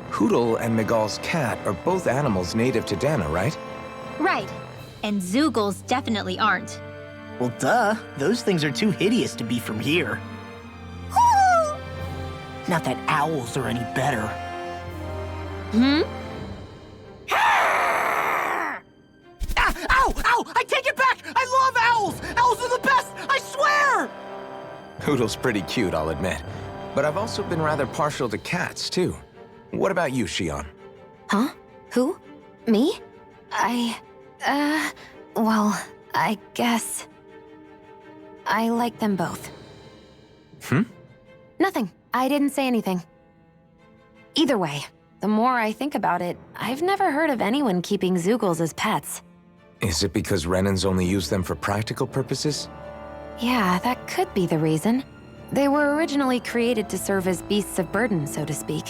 Hootle and Miguel's cat are both animals native to Dana, right? Right. And Zoogles definitely aren't. Well, duh. Those things are too hideous to be from here. Not that owls are any better. Ow! Ow! I take it back! I love owls! Owls are the best! I swear! Hootle's pretty cute, I'll admit. But I've also been rather partial to cats, too. What about you, Shion? Huh? Who? Me? Well, I guess... I like them both. Nothing. I didn't say anything. Either way, the more I think about it, I've never heard of anyone keeping Zoogles as pets. Is it because Renans only use them for practical purposes? Yeah, that could be the reason. They were originally created to serve as beasts of burden, so to speak.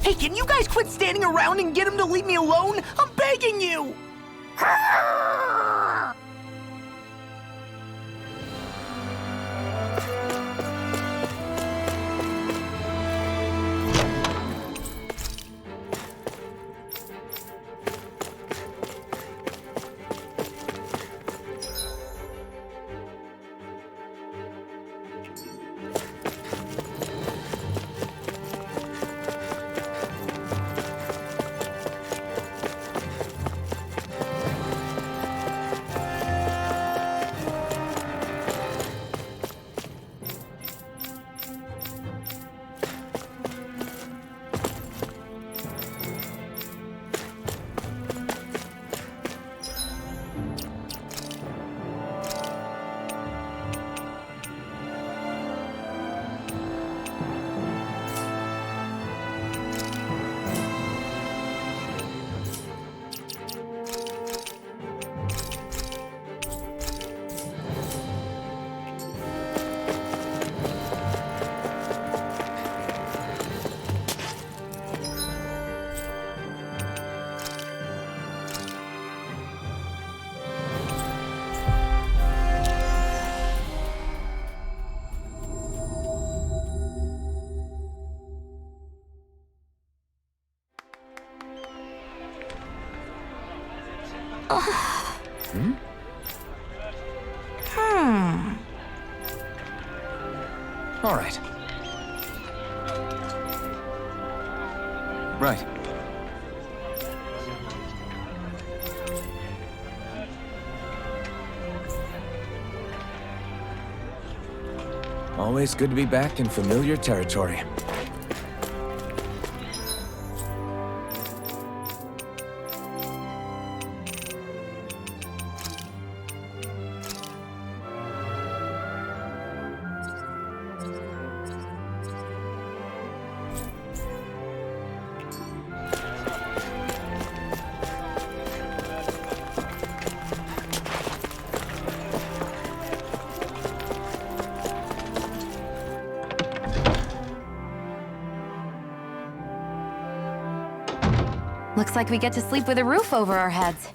Hey, can you guys quit standing around and get him to leave me alone? I'm begging you! All right. Right. Always good to be back in familiar territory. Looks like we get to sleep with a roof over our heads.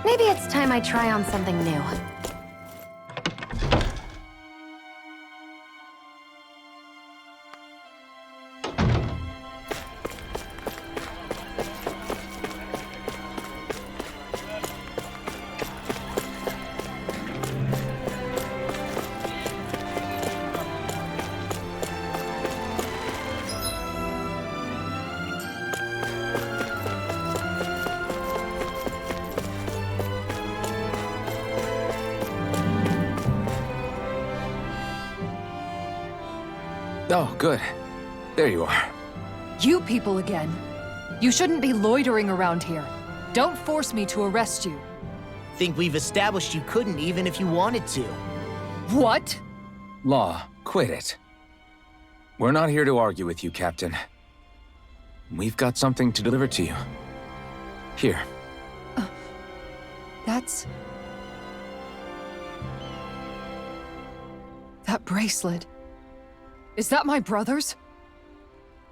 Maybe it's time I try on something new. Oh, good. There you are. You people again. You shouldn't be loitering around here. Don't force me to arrest you. Think we've established you couldn't even if you wanted to. What? Law, quit it. We're not here to argue with you, Captain. We've got something to deliver to you. Here. That's... That bracelet. Is that my brother's?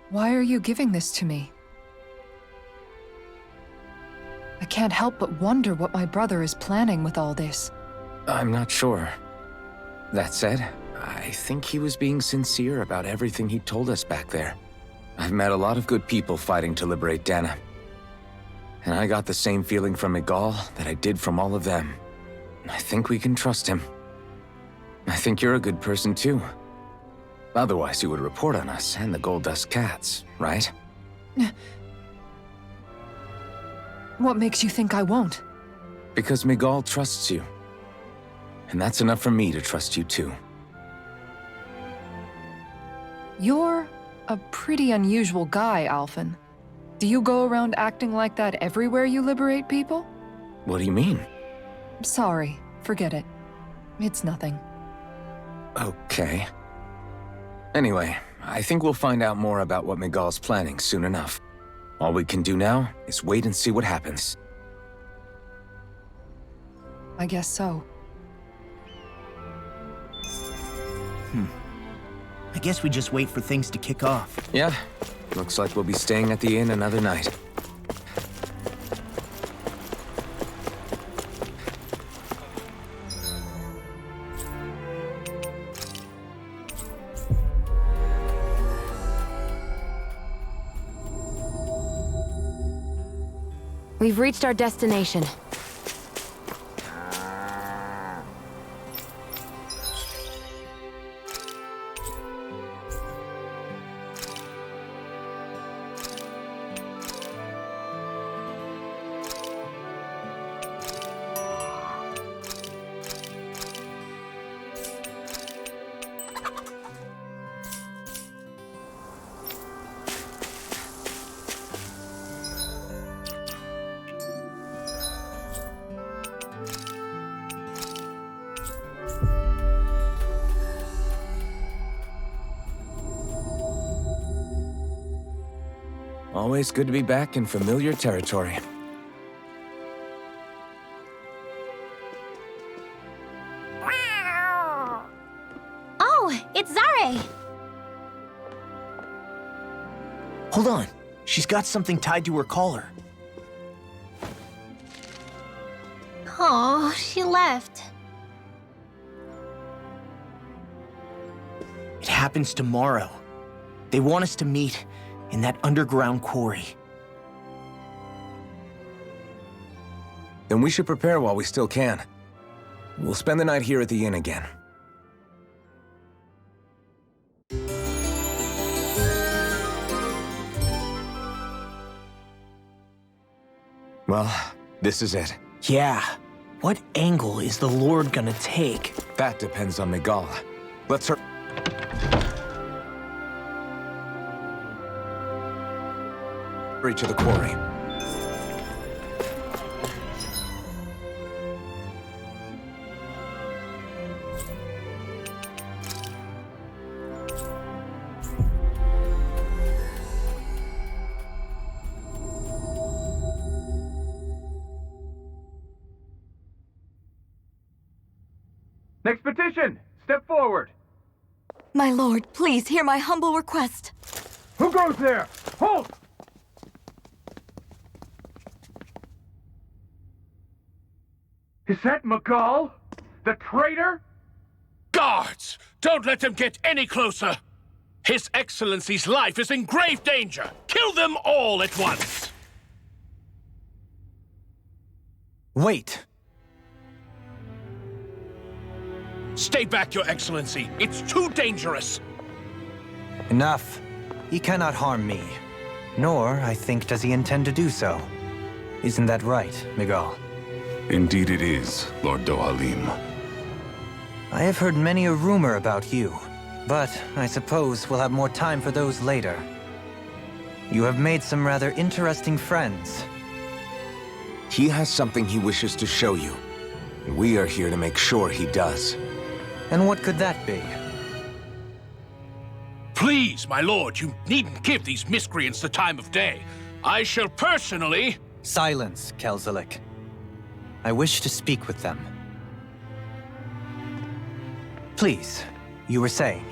Why are you giving this to me? I can't help but wonder what my brother is planning with all this. I'm not sure. That said, I think he was being sincere about everything he told us back there. I've met a lot of good people fighting to liberate Dana. And I got the same feeling from Miguel that I did from all of them. I think we can trust him. I think you're a good person too. Otherwise, you would report on us and the Gold Dust Cats, right? What makes you think I won't? Because Miguel trusts you. And that's enough for me to trust you too. You're a pretty unusual guy, Alphen. Do you go around acting like that everywhere you liberate people? What do you mean? Sorry, forget it. It's nothing. Okay. Anyway, I think we'll find out more about what Miguel's planning soon enough. All we can do now is wait and see what happens. I guess so. I guess we just wait for things to kick off. Yeah, looks like we'll be staying at the inn another night. We've reached our destination. Always good to be back in familiar territory. Oh, it's Zare! Hold on. She's got something tied to her collar. Oh, she left. It happens tomorrow. They want us to meet in that underground quarry. Then we should prepare while we still can. We'll spend the night here at the inn again. Well, this is it. Yeah. What angle is the Lord gonna take? That depends on Miguel. Let's hurry to the quarry. Next petition! Step forward! My lord, please hear my humble request. Who goes there? Halt! Is that Miguel? The traitor? Guards! Don't let them get any closer! His Excellency's life is in grave danger! Kill them all at once! Wait! Stay back, Your Excellency. It's too dangerous. Enough. He cannot harm me. Nor, I think, does he intend to do so. Isn't that right, Miguel? Indeed it is, Lord Dohalim. I have heard many a rumor about you, but I suppose we'll have more time for those later. You have made some rather interesting friends. He has something he wishes to show you, and we are here to make sure he does. And what could that be? Please, my lord, you needn't give these miscreants the time of day. I shall personally... Silence, Kelzelik. I wish to speak with them. Please, you were saying.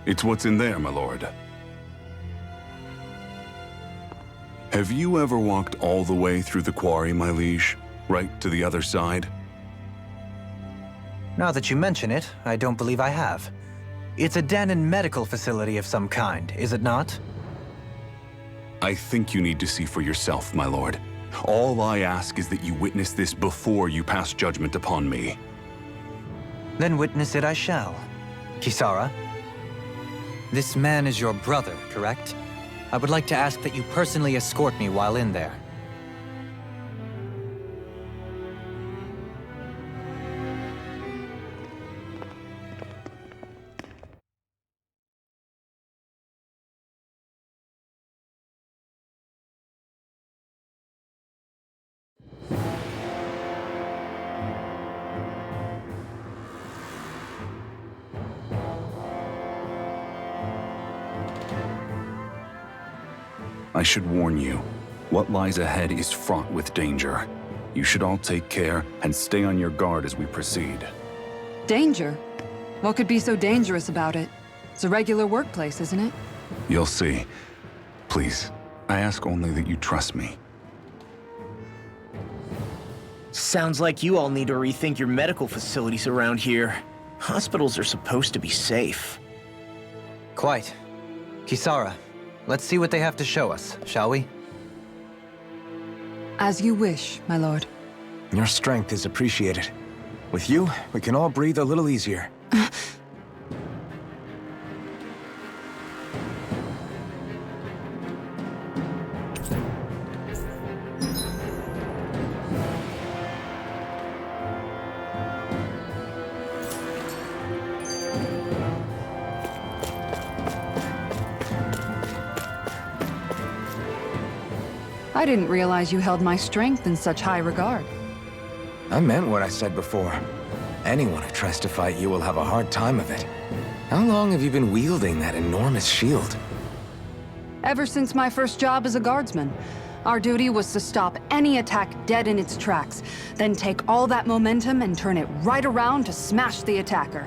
It's what's in there, my lord. Have you ever walked all the way through the quarry, my liege? Right to the other side? Now that you mention it, I don't believe I have. It's a Danon medical facility of some kind, is it not? I think you need to see for yourself, my lord. All I ask is that you witness this before you pass judgment upon me. Then witness it I shall. Kisara, this man is your brother, correct? I would like to ask that you personally escort me while in there. I should warn you, what lies ahead is fraught with danger. You should all take care and stay on your guard as we proceed. Danger? What could be so dangerous about it? It's a regular workplace, isn't it? You'll see. Please, I ask only that you trust me. Sounds like you all need to rethink your medical facilities around here. Hospitals are supposed to be safe. Quite. Kisara, let's see what they have to show us, shall we? As you wish, my lord. Your strength is appreciated. With you, we can all breathe a little easier. I didn't realize you held my strength in such high regard. I meant what I said before. Anyone who tries to fight you will have a hard time of it. How long have you been wielding that enormous shield? Ever since my first job as a guardsman, our duty was to stop any attack dead in its tracks, then take all that momentum and turn it right around to smash the attacker.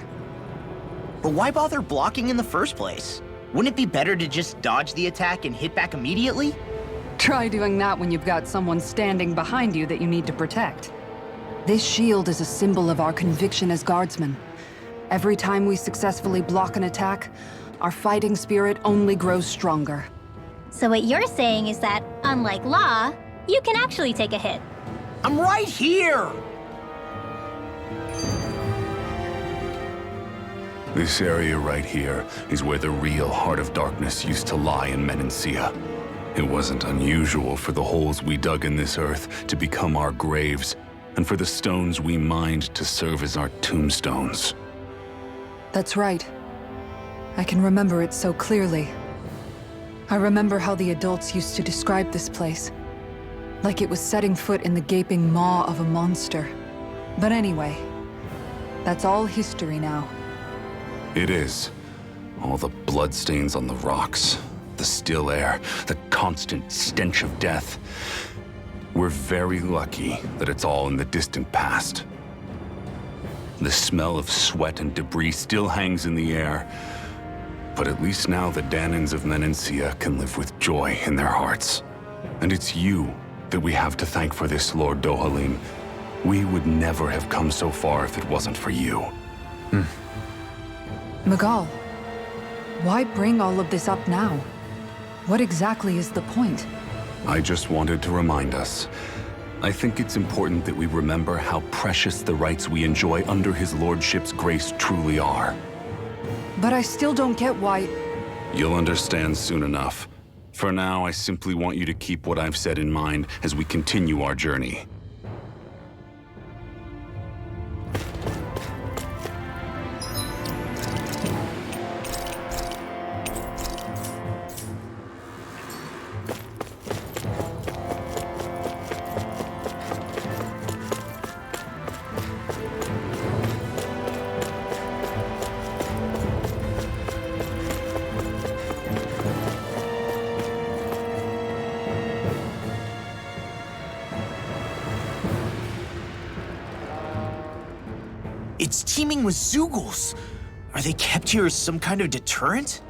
But why bother blocking in the first place? Wouldn't it be better to just dodge the attack and hit back immediately? Try doing that when you've got someone standing behind you that you need to protect. This shield is a symbol of our conviction as guardsmen. Every time we successfully block an attack, our fighting spirit only grows stronger. So what you're saying is that, unlike Law, you can actually take a hit. I'm right here! This area right here is where the real Heart of Darkness used to lie in Menancia. It wasn't unusual for the holes we dug in this earth to become our graves, and for the stones we mined to serve as our tombstones. That's right. I can remember it so clearly. I remember how the adults used to describe this place. Like it was setting foot in the gaping maw of a monster. But anyway, that's all history now. It is. All the bloodstains on the rocks, the still air, the constant stench of death. We're very lucky that it's all in the distant past. The smell of sweat and debris still hangs in the air, but at least now the Danans of Menancia can live with joy in their hearts. And it's you that we have to thank for this, Lord Dohalim. We would never have come so far if it wasn't for you. Miguel, why bring all of this up now? What exactly is the point? I just wanted to remind us. I think it's important that we remember how precious the rights we enjoy under his lordship's grace truly are. But I still don't get why... You'll understand soon enough. For now, I simply want you to keep what I've said in mind as we continue our journey. It's teeming with Zeugles. Are they kept here as some kind of deterrent?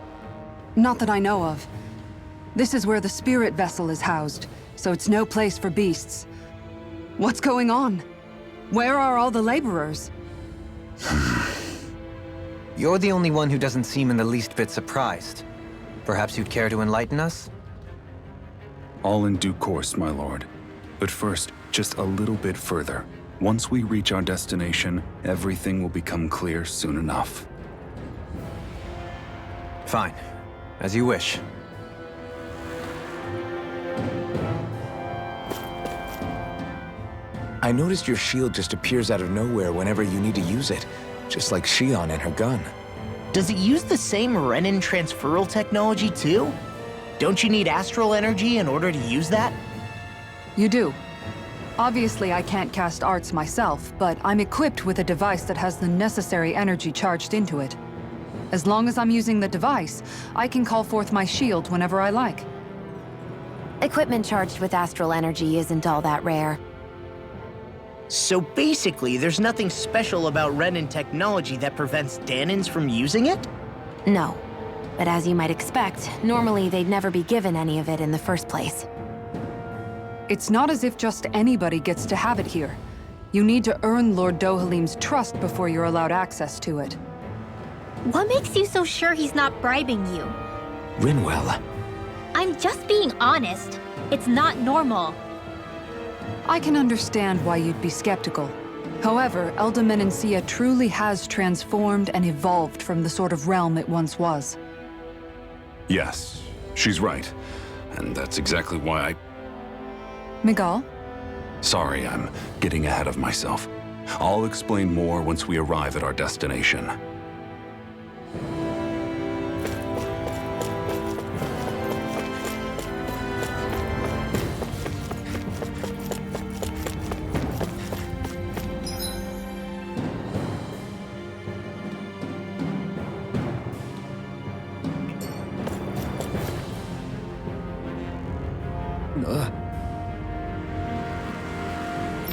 Not that I know of. This is where the spirit vessel is housed, so it's no place for beasts. What's going on? Where are all the laborers? You're the only one who doesn't seem in the least bit surprised. Perhaps you'd care to enlighten us? All in due course, my lord. But first, just a little bit further. Once we reach our destination, everything will become clear soon enough. Fine. As you wish. I noticed your shield just appears out of nowhere whenever you need to use it, just like Shion and her gun. Does it use the same Renin transferal technology too? Don't you need astral energy in order to use that? You do. Obviously, I can't cast arts myself, but I'm equipped with a device that has the necessary energy charged into it. As long as I'm using the device, I can call forth my shield whenever I like. Equipment charged with astral energy isn't all that rare. So basically, there's nothing special about Renin technology that prevents Danans from using it? No. But as you might expect, normally they'd never be given any of it in the first place. It's not as if just anybody gets to have it here. You need to earn Lord Dohalim's trust before you're allowed access to it. What makes you so sure he's not bribing you? Rinwell. I'm just being honest. It's not normal. I can understand why you'd be skeptical. However, Elda Menancia truly has transformed and evolved from the sort of realm it once was. Yes, she's right. And that's exactly why Miguel? Sorry, I'm getting ahead of myself. I'll explain more once we arrive at our destination.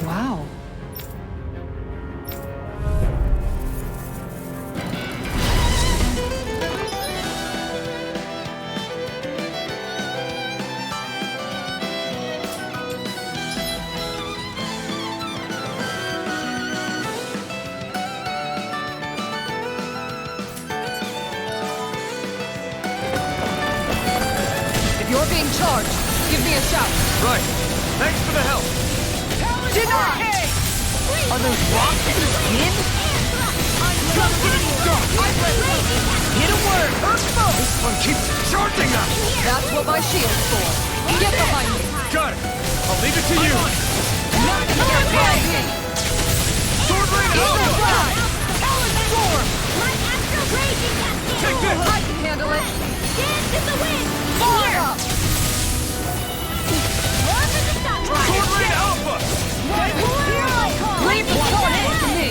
Wow. If you're being charged, give me a shout. Right. Thanks for the help. Deny! Are those rocks in the skin? Get a word! This one keeps charging us! That's what my shield's for. Get behind me. Got it. I'll leave it to you. Nothing gets by me. Sword Rain Alpha! Take this! I can handle it. Dance in the wind! Fire up! Sword Rain Alpha! Leave the tornado to me.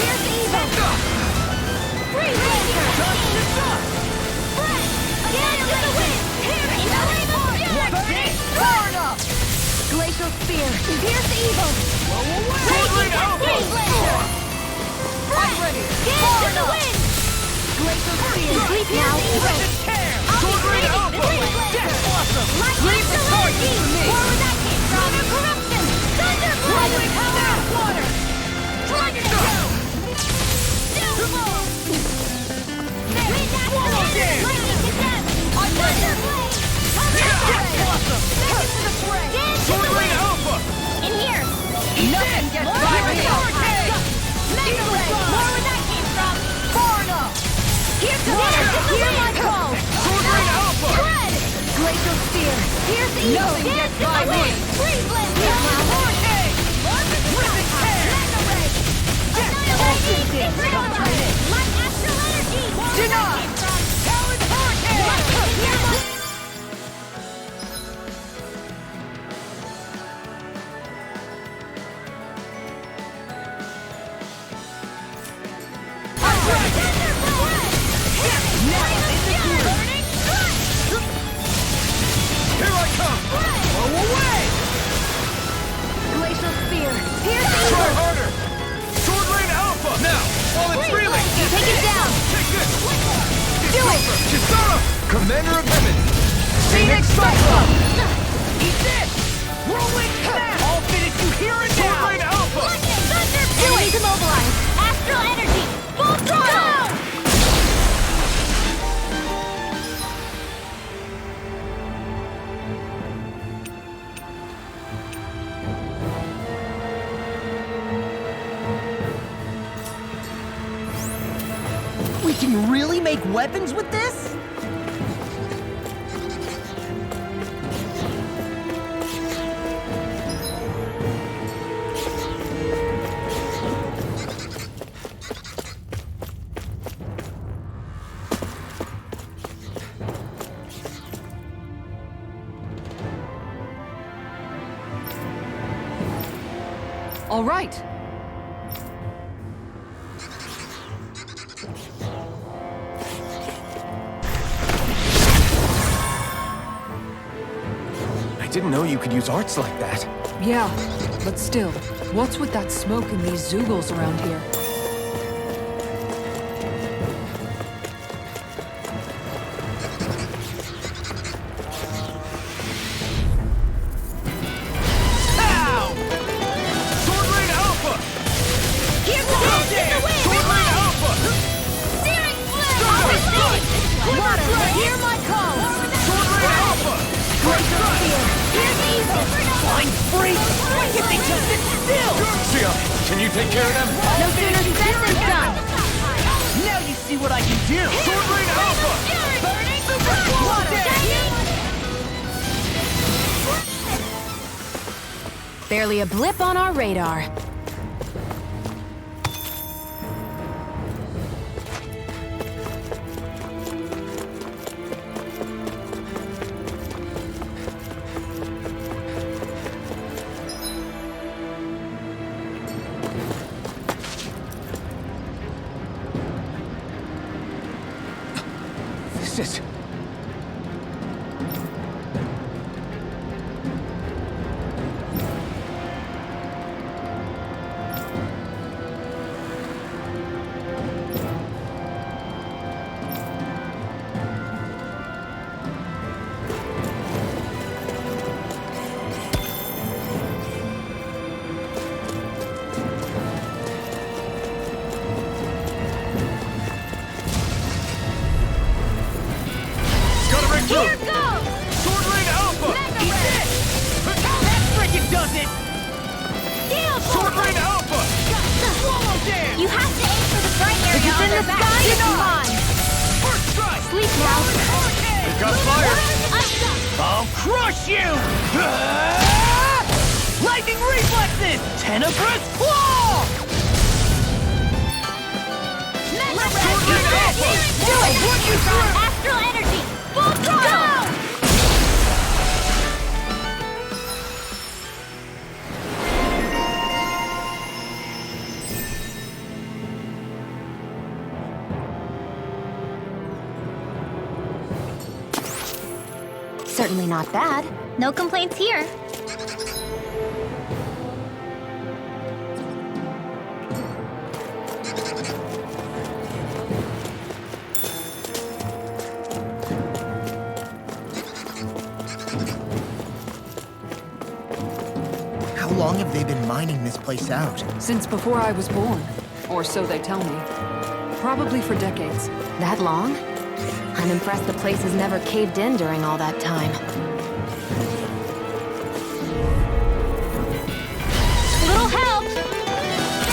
Here's evil! Free Ranger! Dance in the wind! Fire up! Glacial Spear! Here's evil! Sword Rain Alpha! I'm ready. Dance in the wind! Glacial Spear! Now Sword Rain Alpha! Death Blossom! Leave the torch to me! Where was that came from? Corruption! Thunderblade! Power! Water! Dragon Show! Swallow Dance! Lightning Condemned! Thunderblade! Death Blossom! Sword Rain Alpha! In here! Nothing gets by me. Mega Ray! More where that came from! Far enough. Here's the water! Hear my call! Sword Rain Alpha! Red! Glacial Spear! Here's the evil! Nothing gets by me. Freeze Blend! Mega Ray! All systems come to an end. Light Astral Energy! Deny. Talent Hurricane! Here I come! Blow away! Glacial Spear! Here's the Try evil! harder! Sword Rain Alpha! Now, while it's reeling! Take it down! Take this! Do it! Kisara! Commander of Heaven! Phoenix Cyclone! Eat this! Whirlwind Smash! I'll finish you here and now! Sword Rain Alpha! Enemy demobilized! Astral Energy! Full throttle! We can really make weapons with this? All right. I didn't know you could use arts like that. Yeah, but still, what's with that smoke and these Zoogles around here? Ow! Sword Rain Alpha! Here's the dance in the wind! Sword Rain Alpha! Searing Flame! Water! Hear my call! Sword Rain Alpha! Glacial Spear! Here's the evil! Flying freak! Why can't they just sit still? Sia, can you take care of them? No sooner said than done! Now you see what I can do! Sword Rain Alpha! Burning water! Barely a blip on our radar. This is... Here goes! Sword Rain Alpha! Eat this! That frickin' does it! Steel Sword Rain Alpha! Swallow dance! You have to aim for the bright area If it's on in their the back. sky, It's it's mine. First strike! Sleep now. It got fire! I'll crush you! Lightning reflexes! Tenebrous claw! Do it! Astral energy! Full throttle! Certainly not bad. No complaints here. How long have they been mining this place out? Since before I was born. Or so they tell me. Probably for decades. That long? I'm impressed the place has never caved in during all that time. Little help!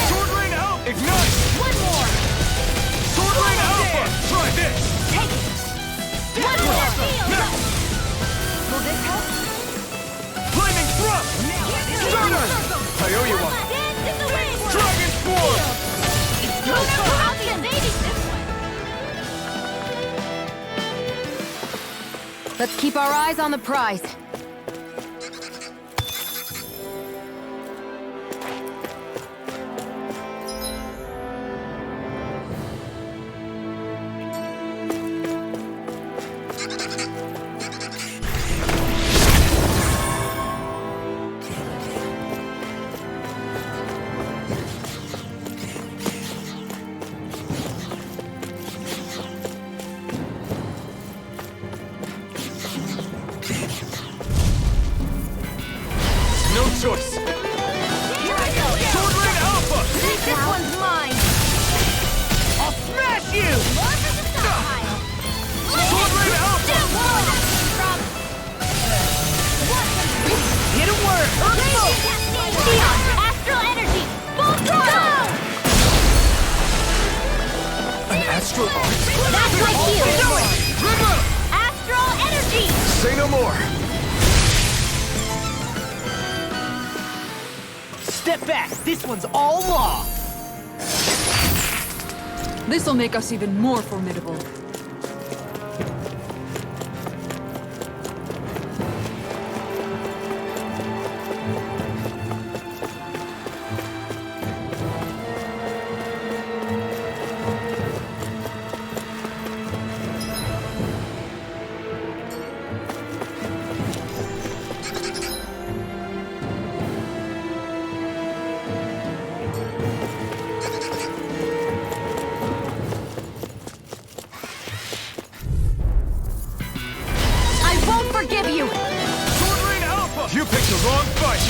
Sword Rain Alpha! Ignite! One more! Sword Rain Alpha! Try this! Take it! One more! Will this help? Flaming Thrust! Stunner! I owe you one! Dance in the wind! Dragon Force! I'll be invading this one! Let's keep our eyes on the prize. No choice! Sword Rain Alpha! This one's mine! I'll smash you! More for the stockpile! Sword Rain Alpha! Hit a word! Neon! Astral energy! Full throttle! An astral art? That's my cue! Do it! River! Astral energy! Say no more! Step back! This one's all law! This'll make us even more formidable. Forgive you! Sword Rain Alpha! You picked the wrong fight!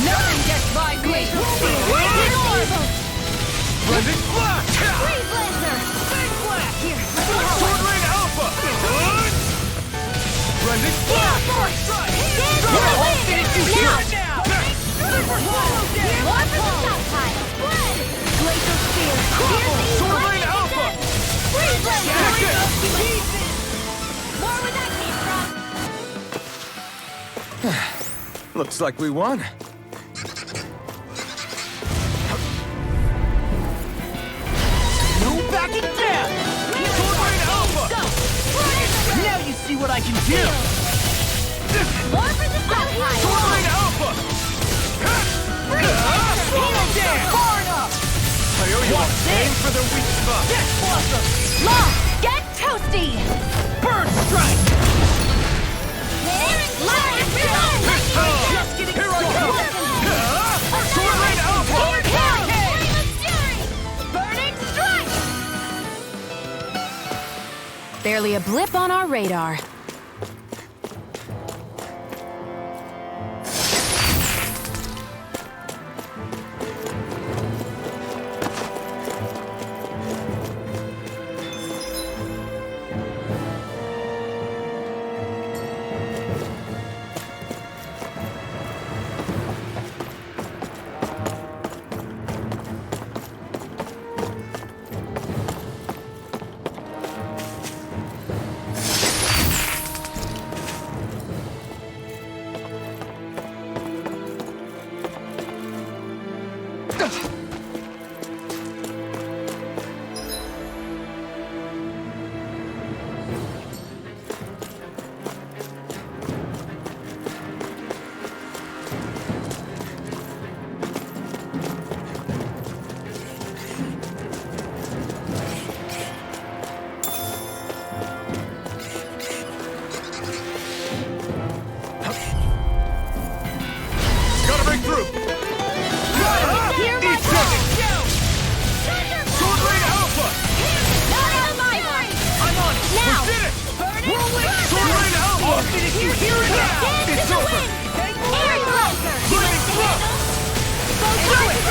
Nothing gets by me! Blended Flash! Freeze Lancer! Big Flash! Here, Sword Rain Alpha! Blended Flash! I'll finish you here! Super Swallow Dance! More for the stockpile! Blood! Glacial Spear! Sword Rain Alpha! Freeze Lancer! More where that came from! Looks like we won. No backing down! Sword Rain Alpha! Now you see what I can do! More for the stockpile! Sword Rain Alpha! Swallow Dance! Far enough! I owe you one. Aim for the weak spot! Get Blossom! Law, get toasty! Bird Strike! Just getting started! Sword Rain Alpha! Burning Strike! Barely a blip on our radar. I'll finish you here and now! It's over! Air blaster! Lightning thrust! Go through it!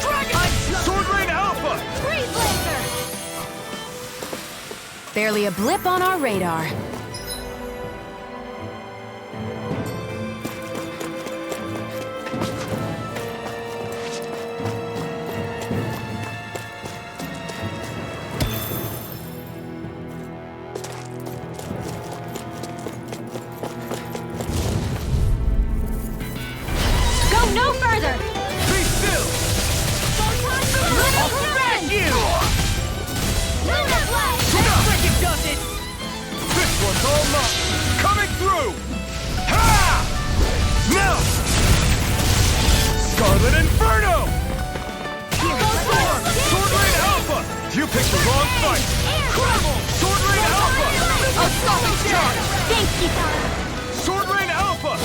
Dragon! Sword Rain Alpha! Freeze laser! Barely a blip on our radar. No further! Be still! I'll smash you! Luna Blast! Freaking does it! This one's all mine! Coming through! Ha! Now! Scarlet Inferno! Sword Rain Alpha! You picked the wrong fight! Incredible! Sword Rain Alpha! A stopping charge! Thanks, Kisara! Sword Rain Alpha!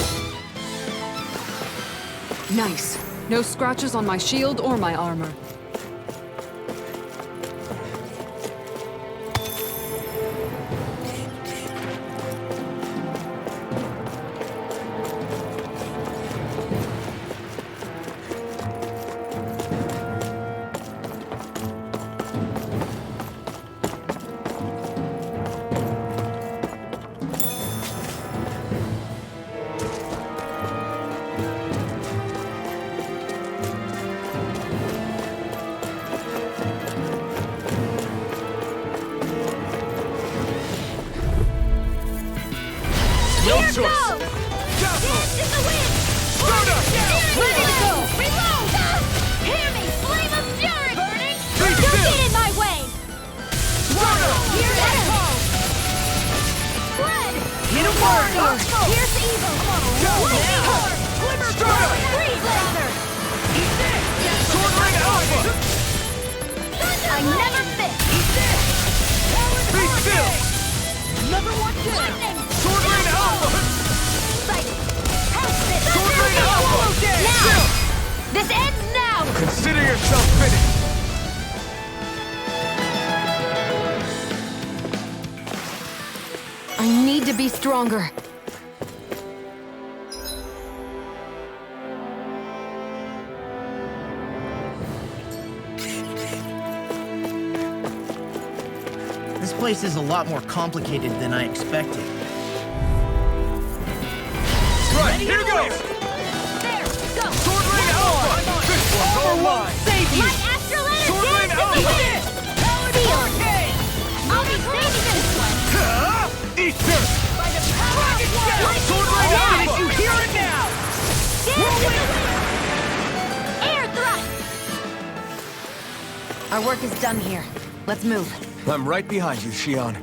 Nice. No scratches on my shield or my armor. No Here choice! goes! Dance in the wind! Soda! Ready to go! Reload! Hear me! Flame of fury! Burning! Be Don't still! get in my way! Soda! Here it goes! Spread! Hit a warrior! Here's evil! Lightning horn! Glimmer Soda! Freeze laser! Eat this! Sword Rain Alpha! I never miss! Be still! Number one kill! Lightning! Sword Rain Alpha! Sword Rain Alpha! Now! This ends now! Consider yourself finished! I need to be stronger. This place is a lot more complicated than I expected. Right, here goes! There! Go! Sword Rain Alpha! This one's all mine! Save you! My Astrolator Sword Rain Alpha! Feel! I'll be saving this one! Eat this! Dragon Shell! Sword Rain Alpha! You hear it now! Air thrust! Our work is done here. Let's move. I'm right behind you, Shion.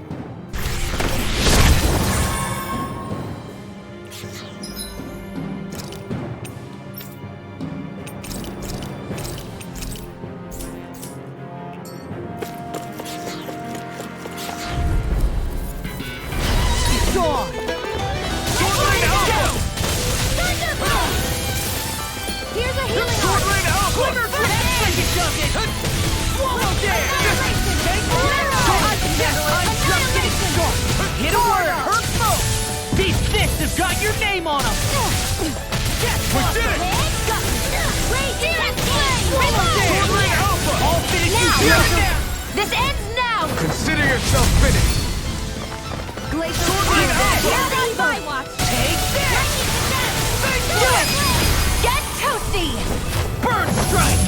Here's a healing Sword Rain Alpha! Glimmer Freaking does it! Swallow dance! I'm just getting started! Hit a word! Hurt smoke! These fists have got your name on them! Yes, we did it! Sword Rain Alpha! I'll finish you here and now! This ends now! Consider yourself finished. Sword Rain Alpha! Now my watch! Take this! Get toasty! Burn strike!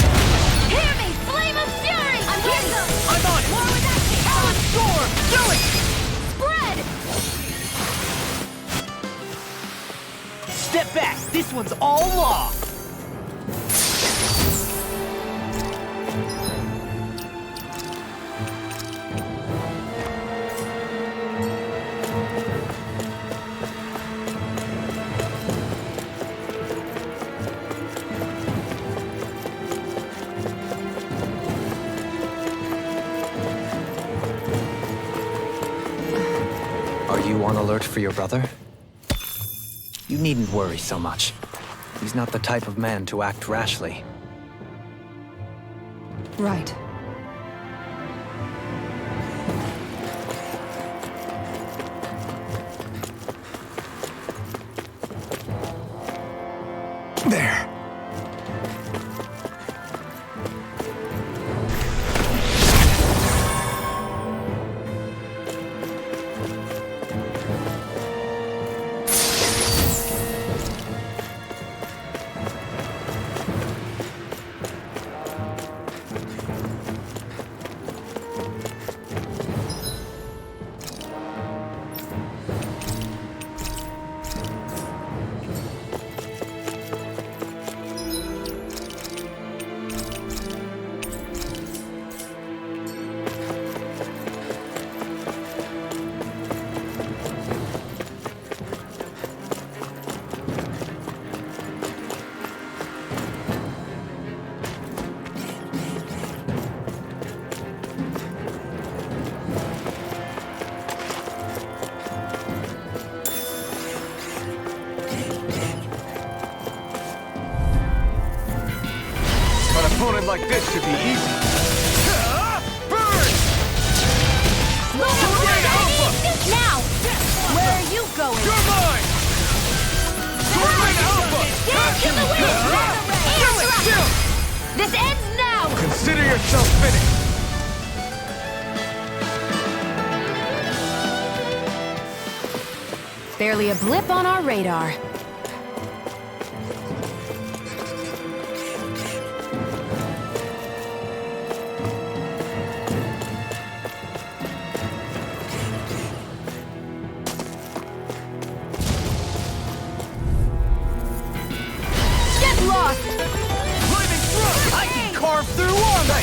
Hear me! Flame of fury! I'm here! I'm on it! More with that! Talon Storm! Do it! Spread! Step back! This one's all law! Are you on alert for your brother? You needn't worry so much. He's not the type of man to act rashly. Right. fight like this should be easy. Burn! Sword Alpha! Now! Where are you going? You're mine! Sword Alpha! Get to the wind! This ends now! Consider yourself finished! Barely a blip on our radar. Get lost! Lightning thrust! I can carve through armor!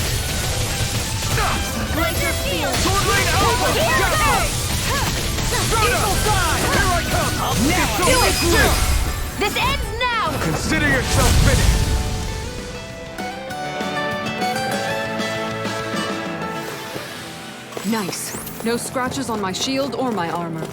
Laser field! Sword Lane Alpha! Careful! Evil side! Here I come! Now do it! This ends now! Consider yourself finished! Nice. No scratches on my shield or my armor.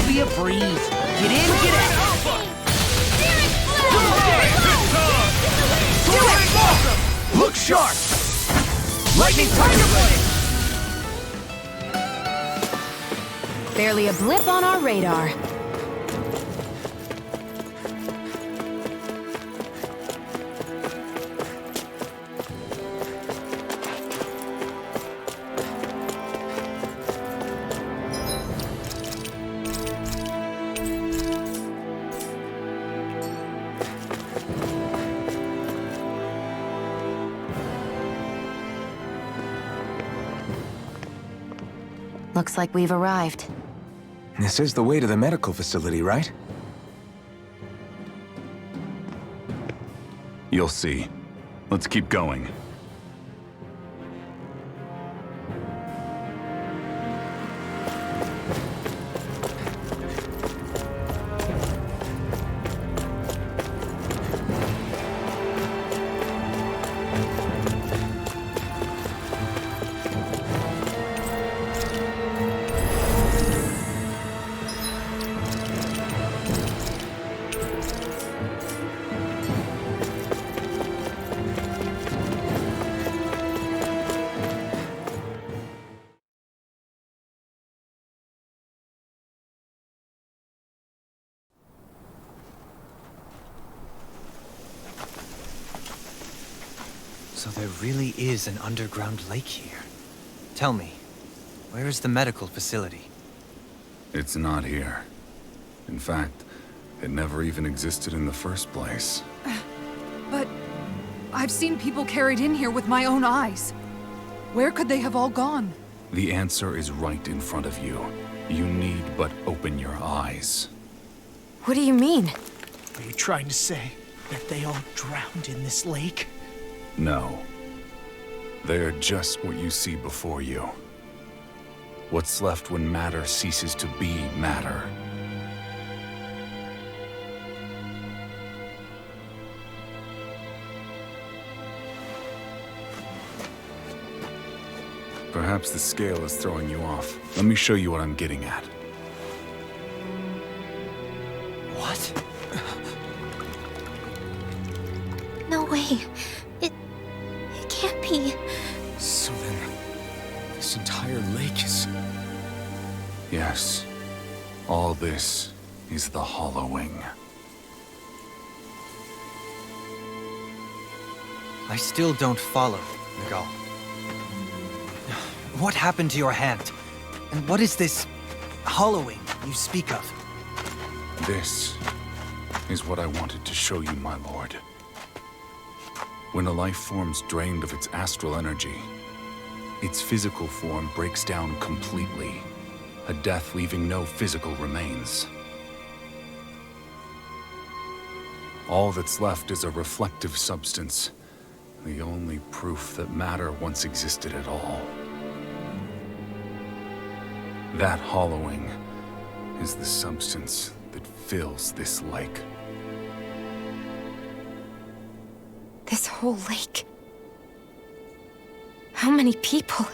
Be a breeze. Get in, get out. Look sharp! Lightning Tiger Blade! Barely a blip on our radar. Looks like we've arrived. This is the way to the medical facility, right? You'll see. Let's keep going. So there really is an underground lake here. Tell me, where is the medical facility? It's not here. In fact, it never even existed in the first place. But I've seen people carried in here with my own eyes. Where could they have all gone? The answer is right in front of you. You need but open your eyes. What do you mean? Are you trying to say that they all drowned in this lake? No. They're just what you see before you. What's left when matter ceases to be matter. Perhaps the scale is throwing you off. Let me show you what I'm getting at. What? No way. It can't be. So then, this entire lake is... Yes. All this is the hollowing. I still don't follow, Miguel. What happened to your hand? And what is this hollowing you speak of? This is what I wanted to show you, my lord. When a life form's drained of its astral energy, its physical form breaks down completely, a death leaving no physical remains. All that's left is a reflective substance. The only proof that matter once existed at all. That hollowing is the substance that fills this lake. This whole lake. How many people?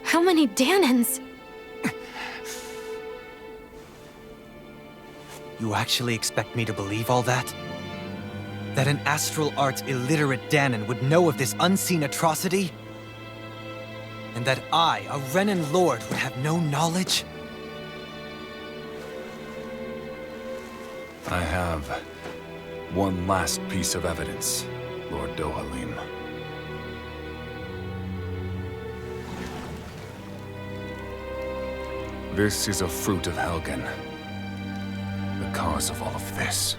How many Danans? You actually expect me to believe all that? That an astral arts illiterate Danan would know of this unseen atrocity? And that I, a Renan lord, would have no knowledge? I have one last piece of evidence, Lord Dohalim. This is a fruit of Helgen, the cause of all of this.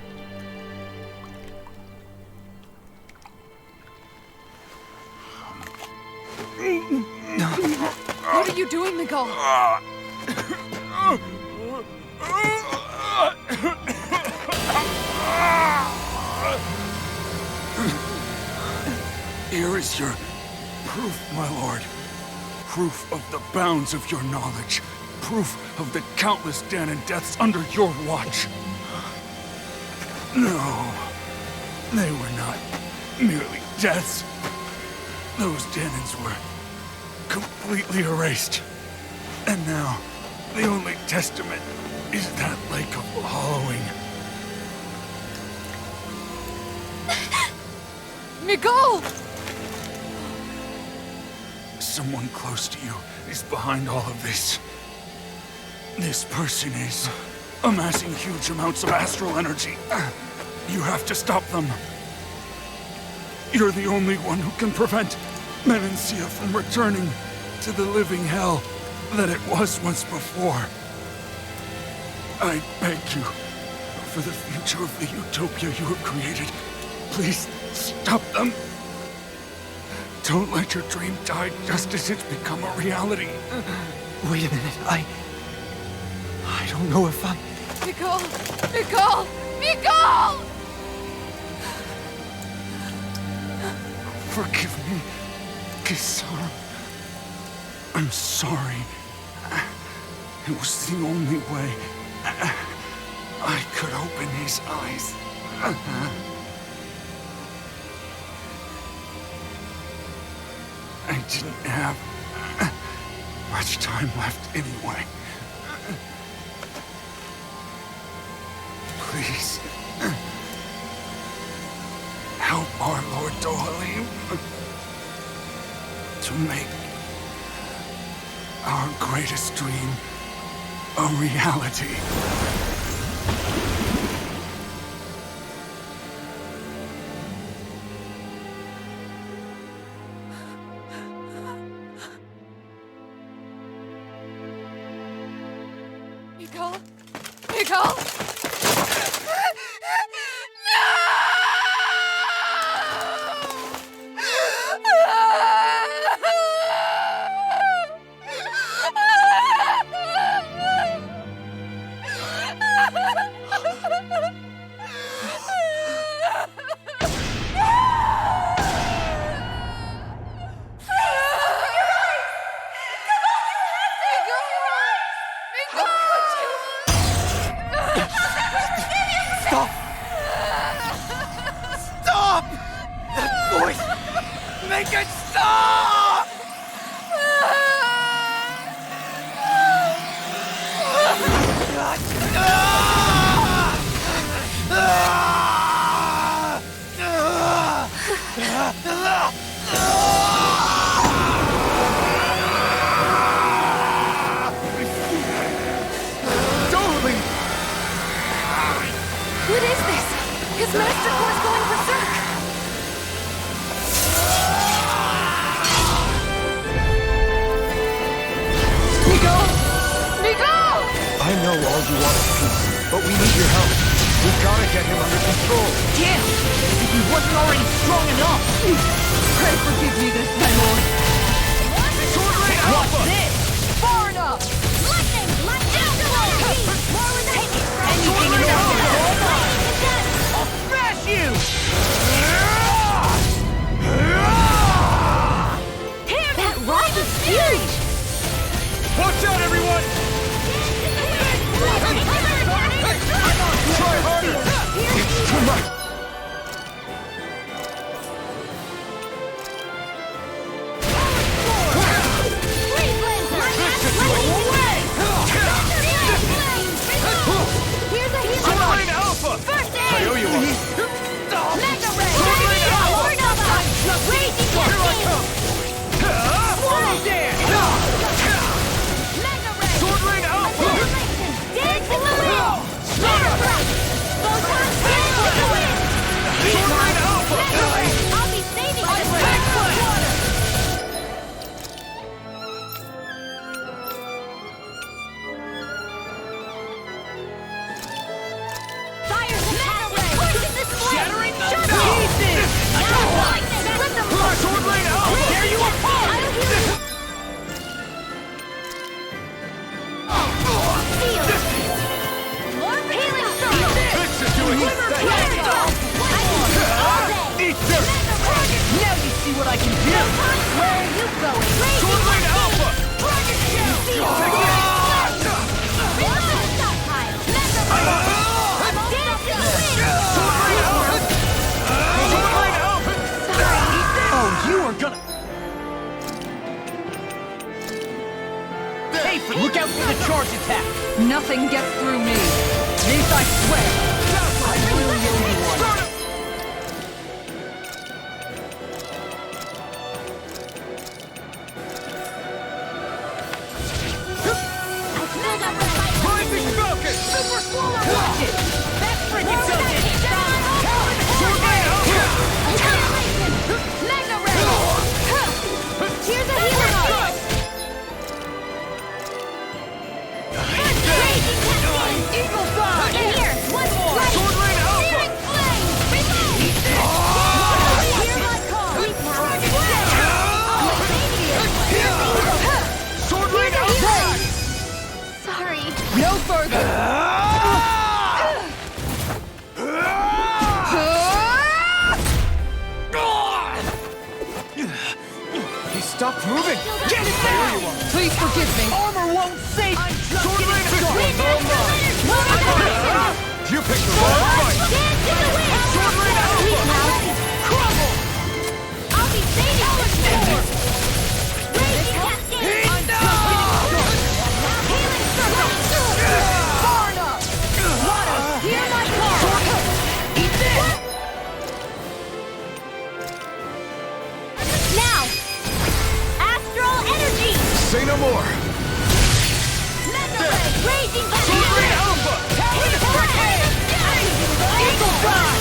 What are you doing, Miguel? Here is your proof, my lord. Proof of the bounds of your knowledge. Proof of the countless Danan deaths under your watch. No, they were not merely deaths. Those Danans were completely erased. And now, the only testament is that lake of hollowing. Miguel! Someone close to you is behind all of this. This person is amassing huge amounts of astral energy. You have to stop them. You're the only one who can prevent Menancia from returning to the living hell that it was once before. I beg you, for the future of the utopia you have created, please stop them. Don't let your dream die just as it's become a reality. Wait a minute, I don't know if I... Miguel! Miguel! Miguel! Forgive me, Kisara. I'm sorry. It was the only way I could open his eyes. I didn't have much time left anyway. Please, help our Lord Dohalim to make our greatest dream a reality. Miguel? Miguel? Stop! That voice! Make it stop! What is this? His master core is going berserk! Miguel! Miguel! I know all you want is peace, but we need your help. We've gotta get him under control. Damn! If he wasn't already strong enough! Pray forgive me this, my lord. What's this? Far enough! Lightning! Lightning! More with the Anything in that! Lightning to death! Watch out, everyone! Try harder! Come on! Here's a healer! Swordblade Alpha! First aid! I owe you one. Mega Ray! Swordblade Alpha! Raging Here I Cascade! come! Swallow Dance! Mega Ray! Swordblade Alpha! Dance in the wind! Mega Thrust! Photon Dance in the wind! Swordblade Alpha! Mega Ray! I'll be saving you! Back water! Fire's Mega Ray! Poison display! Shattering the Sharp dome! pieces! Now lightning! Let them loose! Swordblade Alpha! There you are! I'll heal you! Seal! More healing circle! This is doing it! Eat dirt! Now you see what I can do! Where are you going? Swordblade Alpha! Dragon Shell! Stockpile! Mega Ray! Dance in the wind! Swordblade Alpha! Swordblade Alpha! Oh, you are gonna... Hey, look out for the charge attack! Nothing gets through me. This I swear. I really owe you one. Rising Falcon! Super Swallow Rocket! That's freaking something! Swordblade Alpha! Annihilation! Mega Ray! Here's a healing art! Raging Cascade! Eagle Dawn! And here! One more! Swordblade Alpha! Searing Flame! Reload! Hear my call! Sleep now! Swordblade Alpha! Sorry. No further. He stopped moving! Get it down! Please forgive me. Armor won't save! I'm just getting started! You picked the wrong fight! Dance in the wind! Swordblade Alpha! Crumble! I'll be saving you! Raging Cascade! I'm just getting started! Healing circle! Far enough! Water, hear my call! Eat this! Now! Astral energy! Say no more! Mega Ray! Raging Swordblade Cascade! Alpha! Eagle Dawn!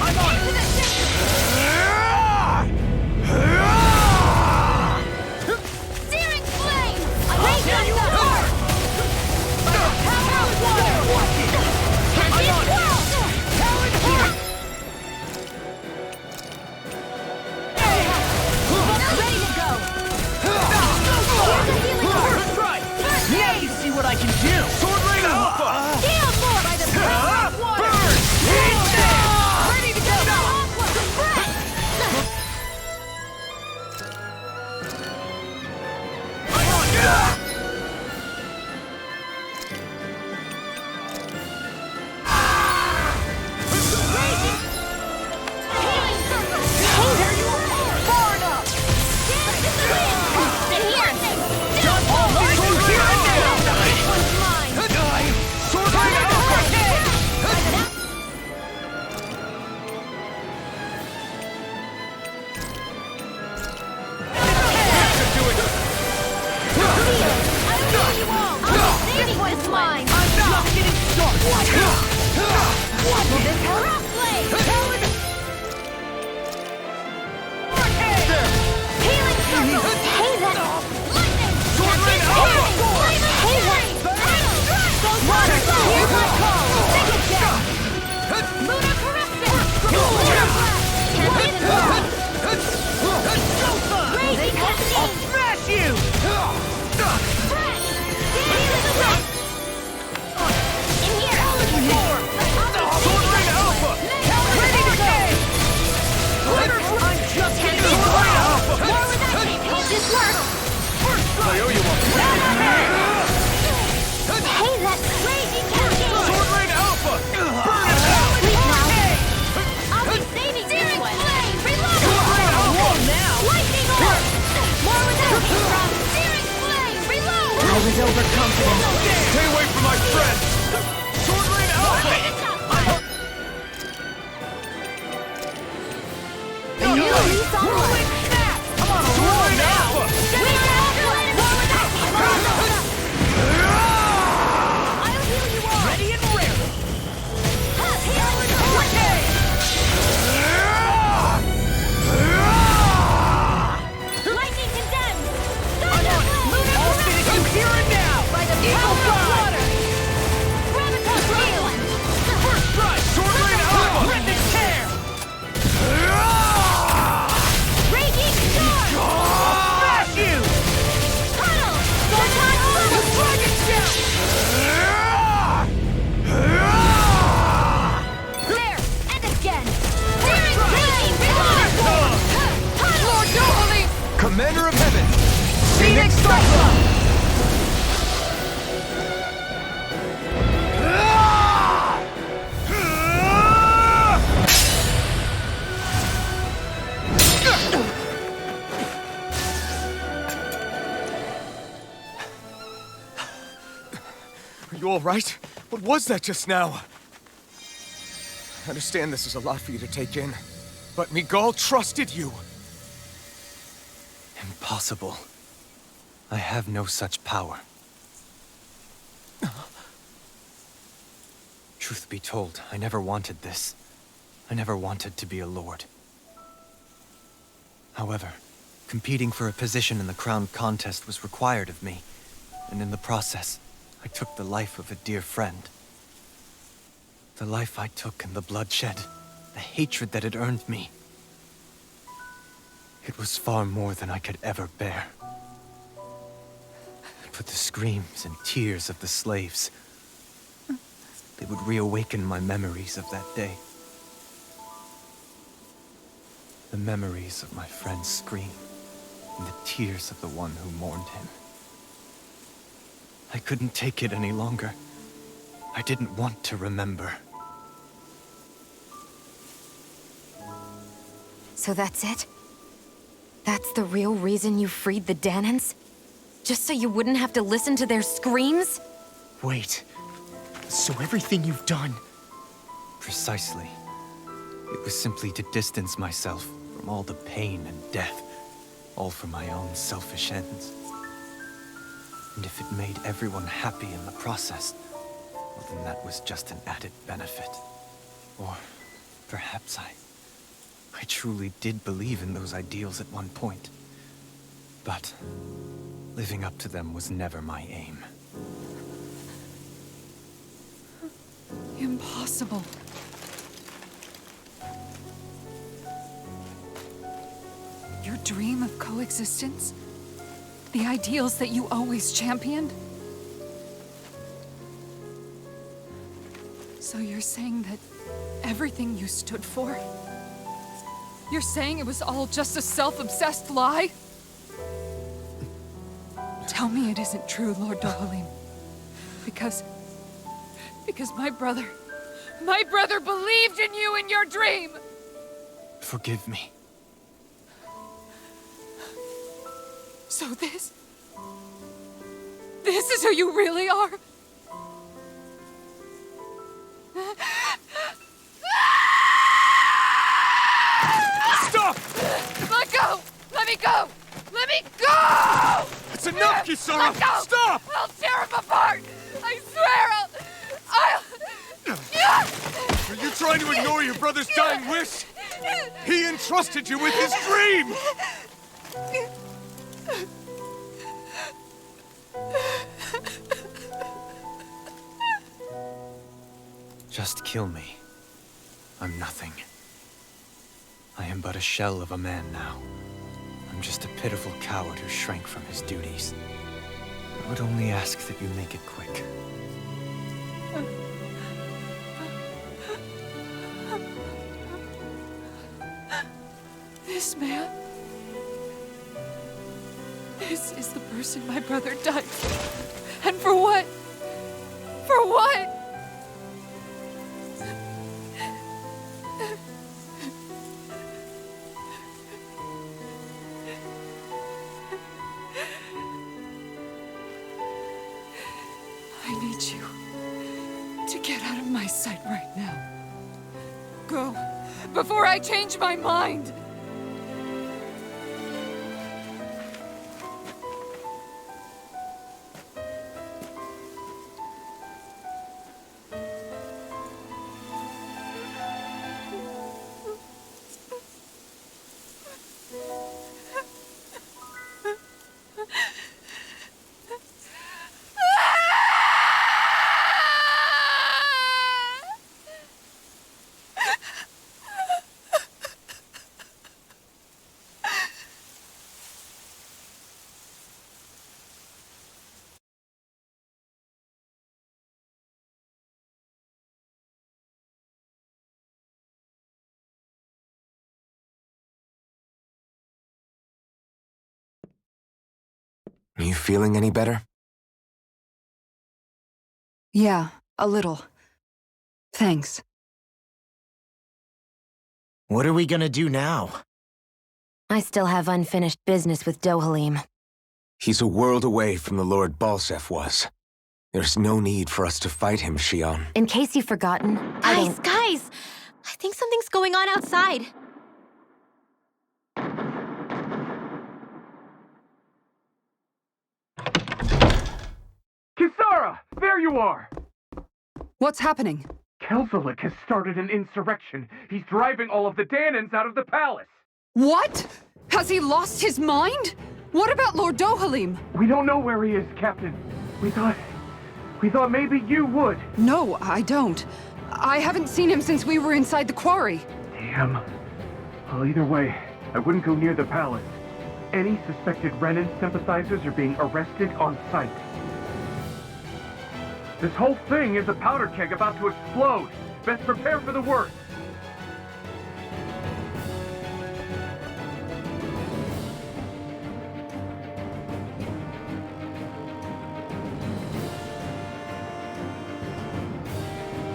I'm on! Searing Flame! Raging the heart! Power of water! I'm on! Ready to go! Here's a healing heart! That's right! First Now aid! you see what I can do! Swordblade Alpha! Heal more by the power of water! Burn! Eat this! Ready to go! Aqua! Spread! I'm on! Healing circle! There you are! Far enough! Dance in the wind! And here! Done all right! So here and now! This one's mine! Swordblade Alpha! This one's mine! I'm just getting started! What will this help? Crossblade! Healing circle! Hazen! Lightning! Swordblade Alpha! Hazen! Water! Here's my call! Take it down! Lunar corruption! Lunar blast! Tempest blast! Raging Cascade! I'll smash you! Fresh! Healing wind! In here! I'll Swordblade Alpha! Commander of Heaven! Phoenix Cyclone! Are you all right? What was that just now? I understand this is a lot for you to take in, but Miguel trusted you. Impossible. I have no such power. Truth be told, I never wanted this. I never wanted to be a lord. However, competing for a position in the crown contest was required of me, and in the process, I took the life of a dear friend. The life I took and the bloodshed, the hatred that it earned me. It was far more than I could ever bear. But the screams and tears of the slaves, they would reawaken my memories of that day. The memories of my friend's scream and the tears of the one who mourned him. I couldn't take it any longer. I didn't want to remember. So that's it? That's the real reason you freed the Danans? Just so you wouldn't have to listen to their screams? Wait. So everything you've done... Precisely. It was simply to distance myself from all the pain and death, all for my own selfish ends. And if it made everyone happy in the process, well then that was just an added benefit. Or perhaps I truly did believe in those ideals at one point. But living up to them was never my aim. Impossible. Your dream of coexistence? The ideals that you always championed? So you're saying that everything you stood for? You're saying it was all just a self-obsessed lie? Tell me it isn't true, Lord Dohalim. Because my brother believed in you in your dream! Forgive me. So this is who you really are? Stop! Let go! Let me go! Let me go! It's enough, Kisara! Let go! Stop! I'll tear him apart! I swear Are you trying to ignore your brother's dying wish? He entrusted you with his dream! Just kill me. I'm nothing. I am but a shell of a man now. I'm just a pitiful coward who shrank from his duties. I would only ask that you make it quick. This man... This is the person my brother died for. And for what? For what? I need you to get out of my sight right now. Go, before I change my mind! Are you feeling any better? Yeah, a little. Thanks. What are we gonna do now? I still have unfinished business with Dohalim. He's a world away from the Lord Balsef was. There's no need for us to fight him, Shion. In case you've forgotten, Guys! I think something's going on outside. Kisara! There you are! What's happening? Kelzelik has started an insurrection. He's driving all of the Danans out of the palace. What? Has he lost his mind? What about Lord Dohalim? We don't know where he is, Captain. We thought maybe you would. No, I don't. I haven't seen him since we were inside the quarry. Damn. Well, either way, I wouldn't go near the palace. Any suspected Renan sympathizers are being arrested on sight. This whole thing is a powder keg about to explode. Best prepare for the worst.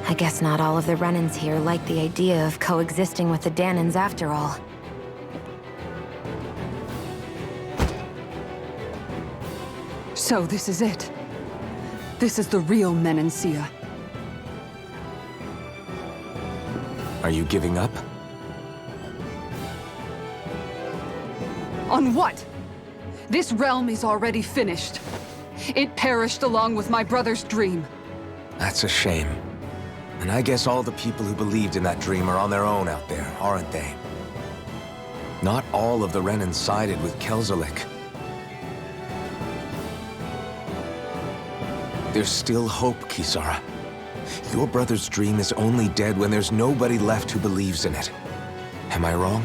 I guess not all of the Renans here like the idea of coexisting with the Danans after all. So this is it. This is the real Menancia. Are you giving up? On what? This realm is already finished. It perished along with my brother's dream. That's a shame. And I guess all the people who believed in that dream are on their own out there, aren't they? Not all of the Renan sided with Kelzelik. There's still hope, Kisara. Your brother's dream is only dead when there's nobody left who believes in it. Am I wrong?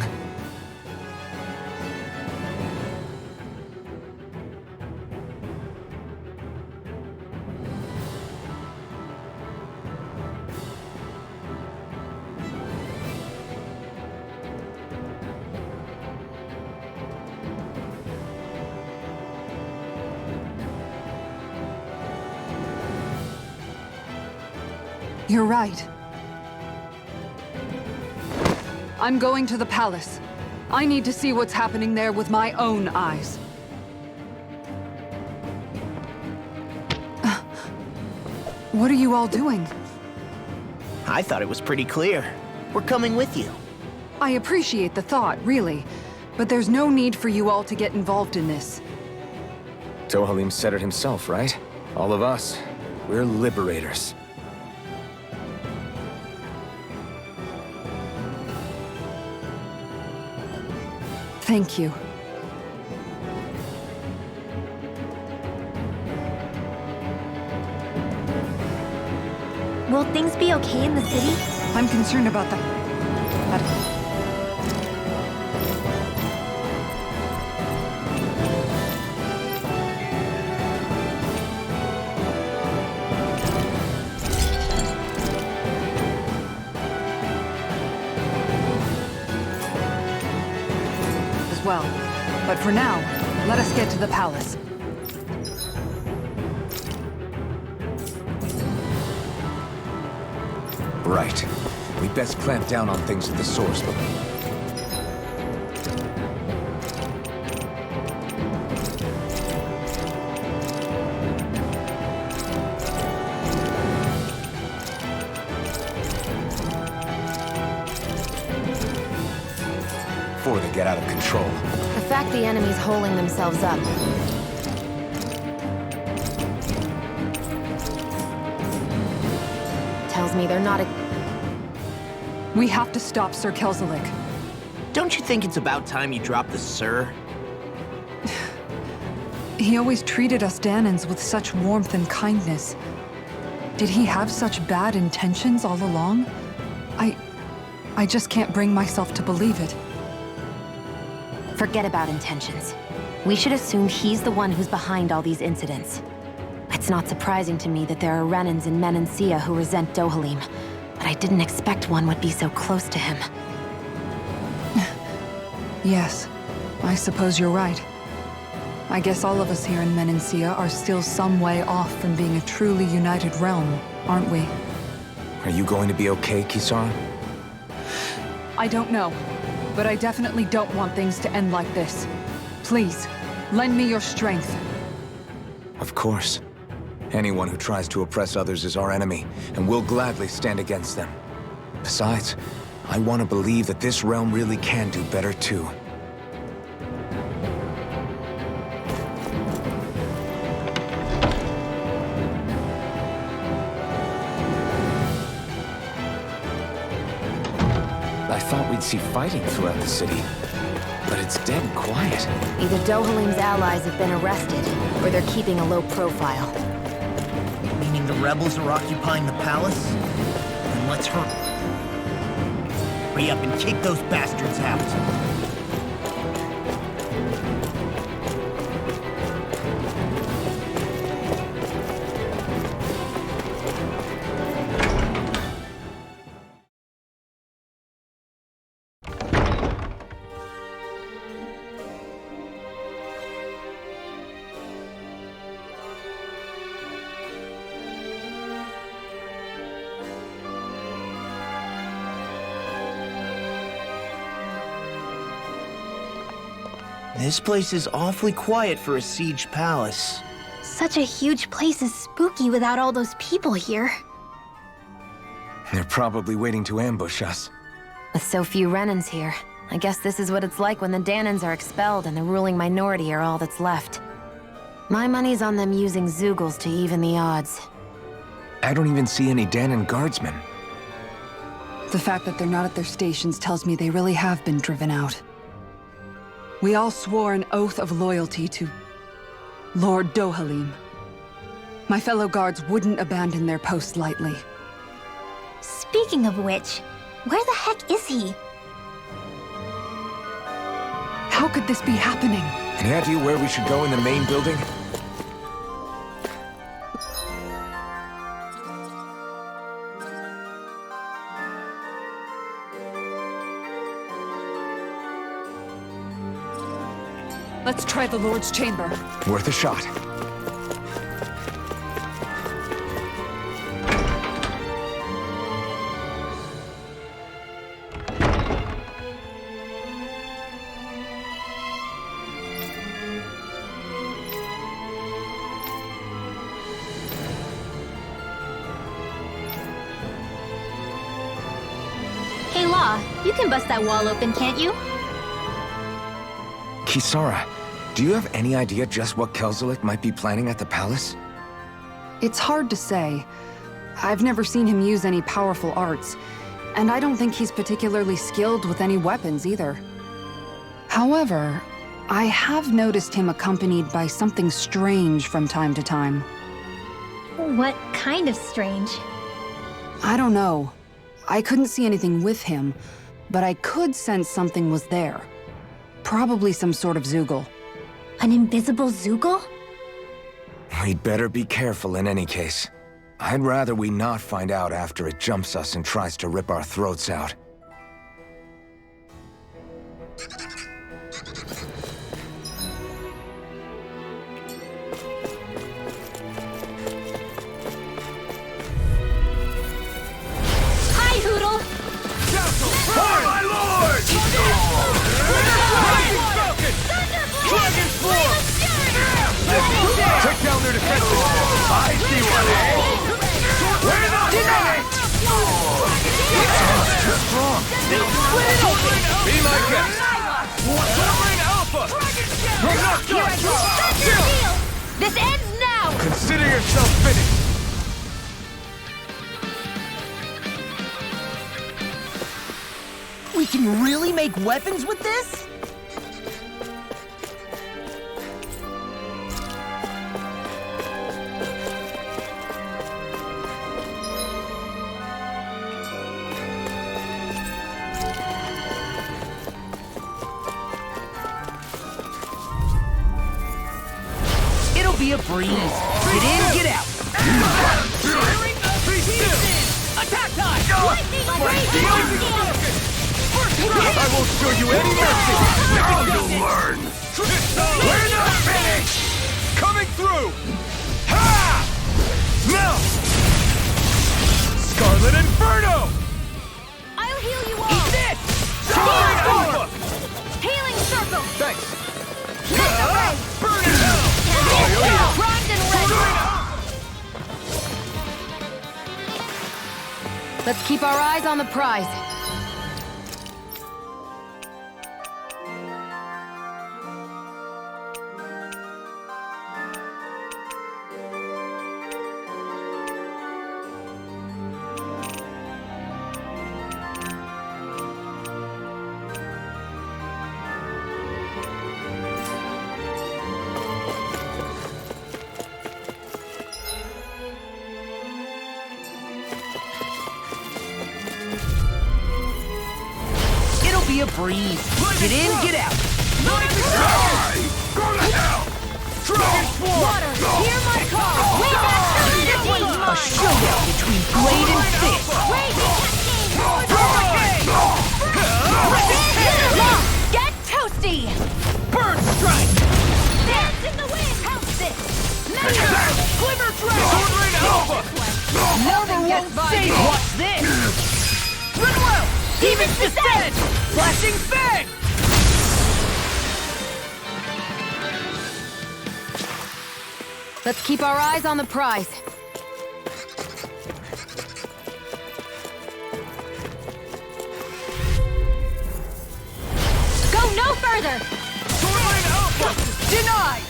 You're right. I'm going to the palace. I need to see what's happening there with my own eyes. What are you all doing? I thought it was pretty clear. We're coming with you. I appreciate the thought, really. But there's no need for you all to get involved in this. Dohalim said it himself, right? All of us. We're liberators. Thank you. Will things be okay in the city? I'm concerned about the... well. But for now, let us get to the palace. Right. We best clamp down on things at the source, but... before they get out of control. The fact the enemy's holding themselves up. Tells me they're not a... We have to stop Sir Kelzelik. Don't you think it's about time you dropped the sir? He always treated us Danans with such warmth and kindness. Did he have such bad intentions all along? I just can't bring myself to believe it. Forget about intentions. We should assume he's the one who's behind all these incidents. It's not surprising to me that there are Renans in Menancia who resent Dohalim, but I didn't expect one would be so close to him. Yes, I suppose you're right. I guess all of us here in Menancia are still some way off from being a truly united realm, aren't we? Are you going to be okay, Kisara? I don't know, but I definitely don't want things to end like this. Please, lend me your strength. Of course. Anyone who tries to oppress others is our enemy, and we'll gladly stand against them. Besides, I want to believe that this realm really can do better too. I thought we'd see fighting throughout the city, but it's dead and quiet. Either Dohalim's allies have been arrested, or they're keeping a low profile. Meaning the rebels are occupying the palace? Then let's hurry. Hurry up and kick those bastards out. This place is awfully quiet for a siege palace. Such a huge place is spooky without all those people here. They're probably waiting to ambush us. With so few Renans here, I guess this is what it's like when the Danans are expelled and the ruling minority are all that's left. My money's on them using Zeugles to even the odds. I don't even see any Danan guardsmen. The fact that they're not at their stations tells me they really have been driven out. We all swore an oath of loyalty to Lord Dohalim. My fellow guards wouldn't abandon their post lightly. Speaking of which, where the heck is he? How could this be happening? Any idea where we should go in the main building? Let's try the Lord's chamber. Worth a shot. Hey, Law, you can bust that wall open, can't you? Kisara, do you have any idea just what Kelzelik might be planning at the palace? It's hard to say. I've never seen him use any powerful arts, and I don't think he's particularly skilled with any weapons either. However, I have noticed him accompanied by something strange from time to time. What kind of strange? I don't know. I couldn't see anything with him, but I could sense something was there. Probably some sort of Zeugle. An invisible Zeugle? We'd better be careful in any case. I'd rather we not find out after it jumps us and tries to rip our throats out. Hi, Hoodle! For my lord! Dragon Flame! Take down their defenses! I see one, eh? We're not finished! Too strong! Be my guest! Sovereign Alpha! This ends now! Consider yourself finished! We can really make weapons with this? It'll be a breeze. Get in, get out. Attack time! Lightning breeze! I won't show you any mercy! Now you'll learn! We're not finished! Let's keep our eyes on the prize. Be a breeze. Get in, get out. Go to hell! Water, hear my call! Way back to energy! A showdown between blade and fist. Get toasty! Bird strike! Dance in the wind! How's this? Glimmer drag! Sword Rain Alpha! Marvel won't save. What's this? Goodwill! Demon's Descent! Flashing Fang! Let's keep our eyes on the prize. Go no further! Swordland Alpha! Denied!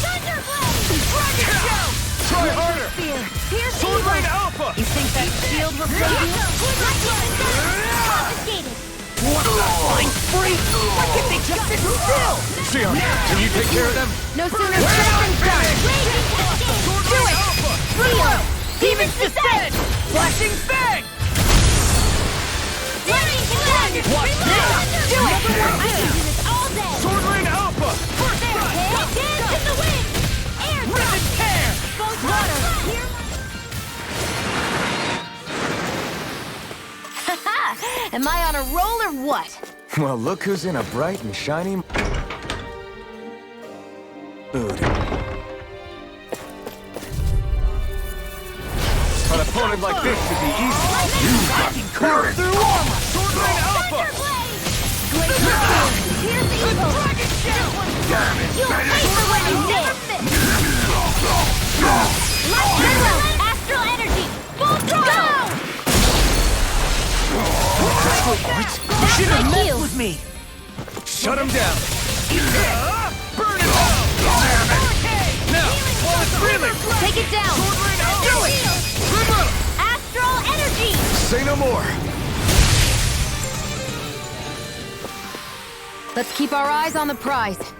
Thunderblade! Dragon Shell! Try harder! Spear! Pierce Swordland Alpha! You think that shield will save you? Confiscated! What the flying spree? Why can't they just sit still? Sion, can you take care of them? No sooner said than done! Do it! Goodwill! Demon's Descent! Flashing Fang! Watch this! Do it! I can do this all day! Sword Rain Alpha! First strike! Dance in the wind! Air Ribbon tear! Both water! Am I on a roll or what? Well, look who's in a bright and shiny mood. An opponent like this should be easy. You've got courage through armor! Sword Rain Alpha! Here's evil! Dragon Shell! Damn it! You'll pay for what you did! Astral energy! Full throttle! You should have messed with me! Shut him down. Burn it out! Now, while it's reeling, Take it down! Do it! Astral energy! say no more. Let's keep our eyes on the prize.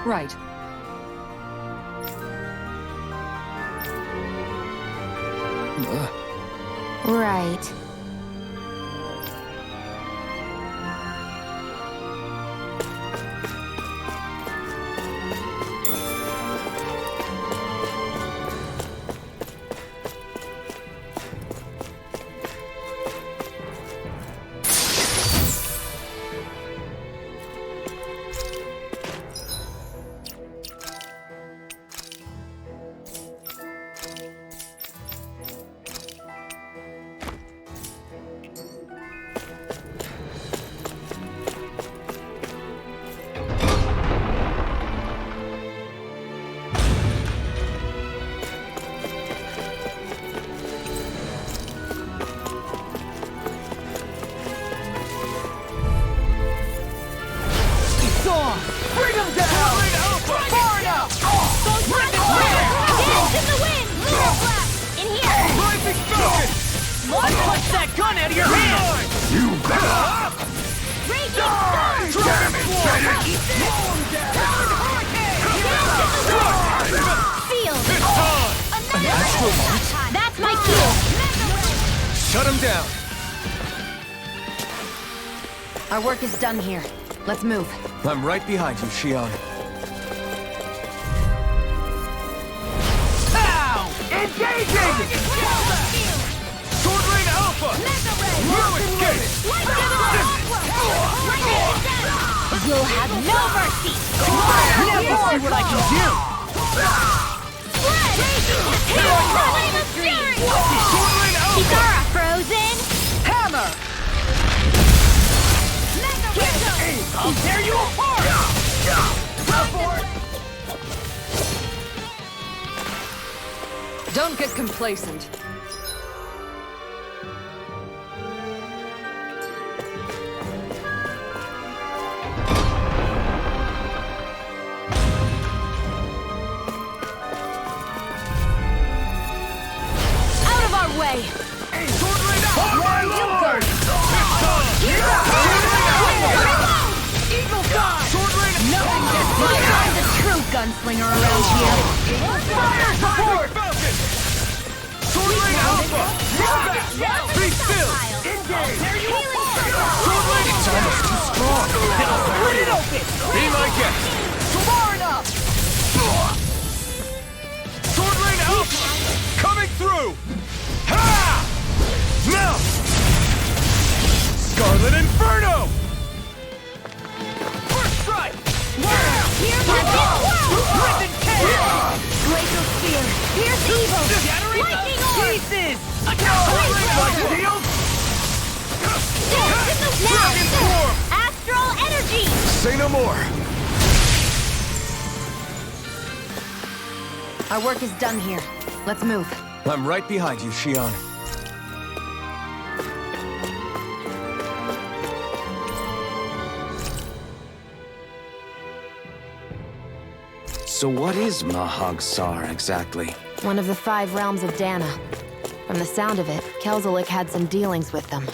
Right. Right. Punch that gun out of your hand! You better! An astral march? That's my cue! Shut him down! Our work is done here. Let's move. I'm right behind you, Shion. Ow! Engaging! Sword Rain Alpha! No escape! You'll have no mercy! Now we'll see what I can do! Kisara frozen! Hammer! I'll tear you apart! Don't get complacent. Out of our way! For my lord! Eagle Star! Nothing gets by. I'm the true gunslinger around here. Fire support! Sword Rain Alpha! Be still! Engage! It's almost too strong. Split it open! Be my guest! Far enough! Sword Rain Alpha! Coming through! Ha! Now! Scarlet Inferno! First strike! Here's my Ripping chaos! Glacial Spear! Here's evil! Lightning Orb! Pieces! Like a deal? Dragon Form! Astral Energy! Say no more! Our work is done here. Let's move. I'm right behind you, Shion. So what is Mahag Sar exactly? One of the 5 realms of Dana. From the sound of it, Kelzelik had some dealings with them.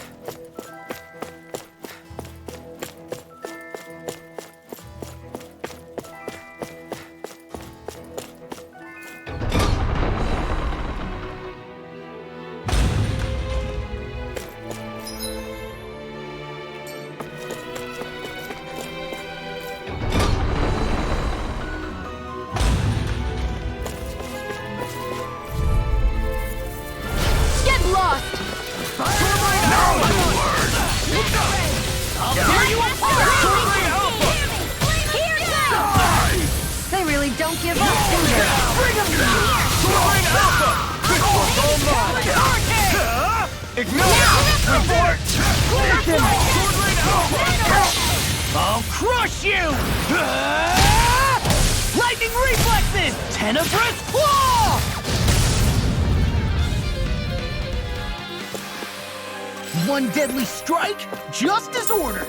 They really don't give up, do they? Bring him down! Sword Rain Alpha! This one's all mine! Ignore! Report! Sword Rain Alpha! I'll crush you! Lightning reflexes! Tenebrous claw! One deadly strike, just as ordered.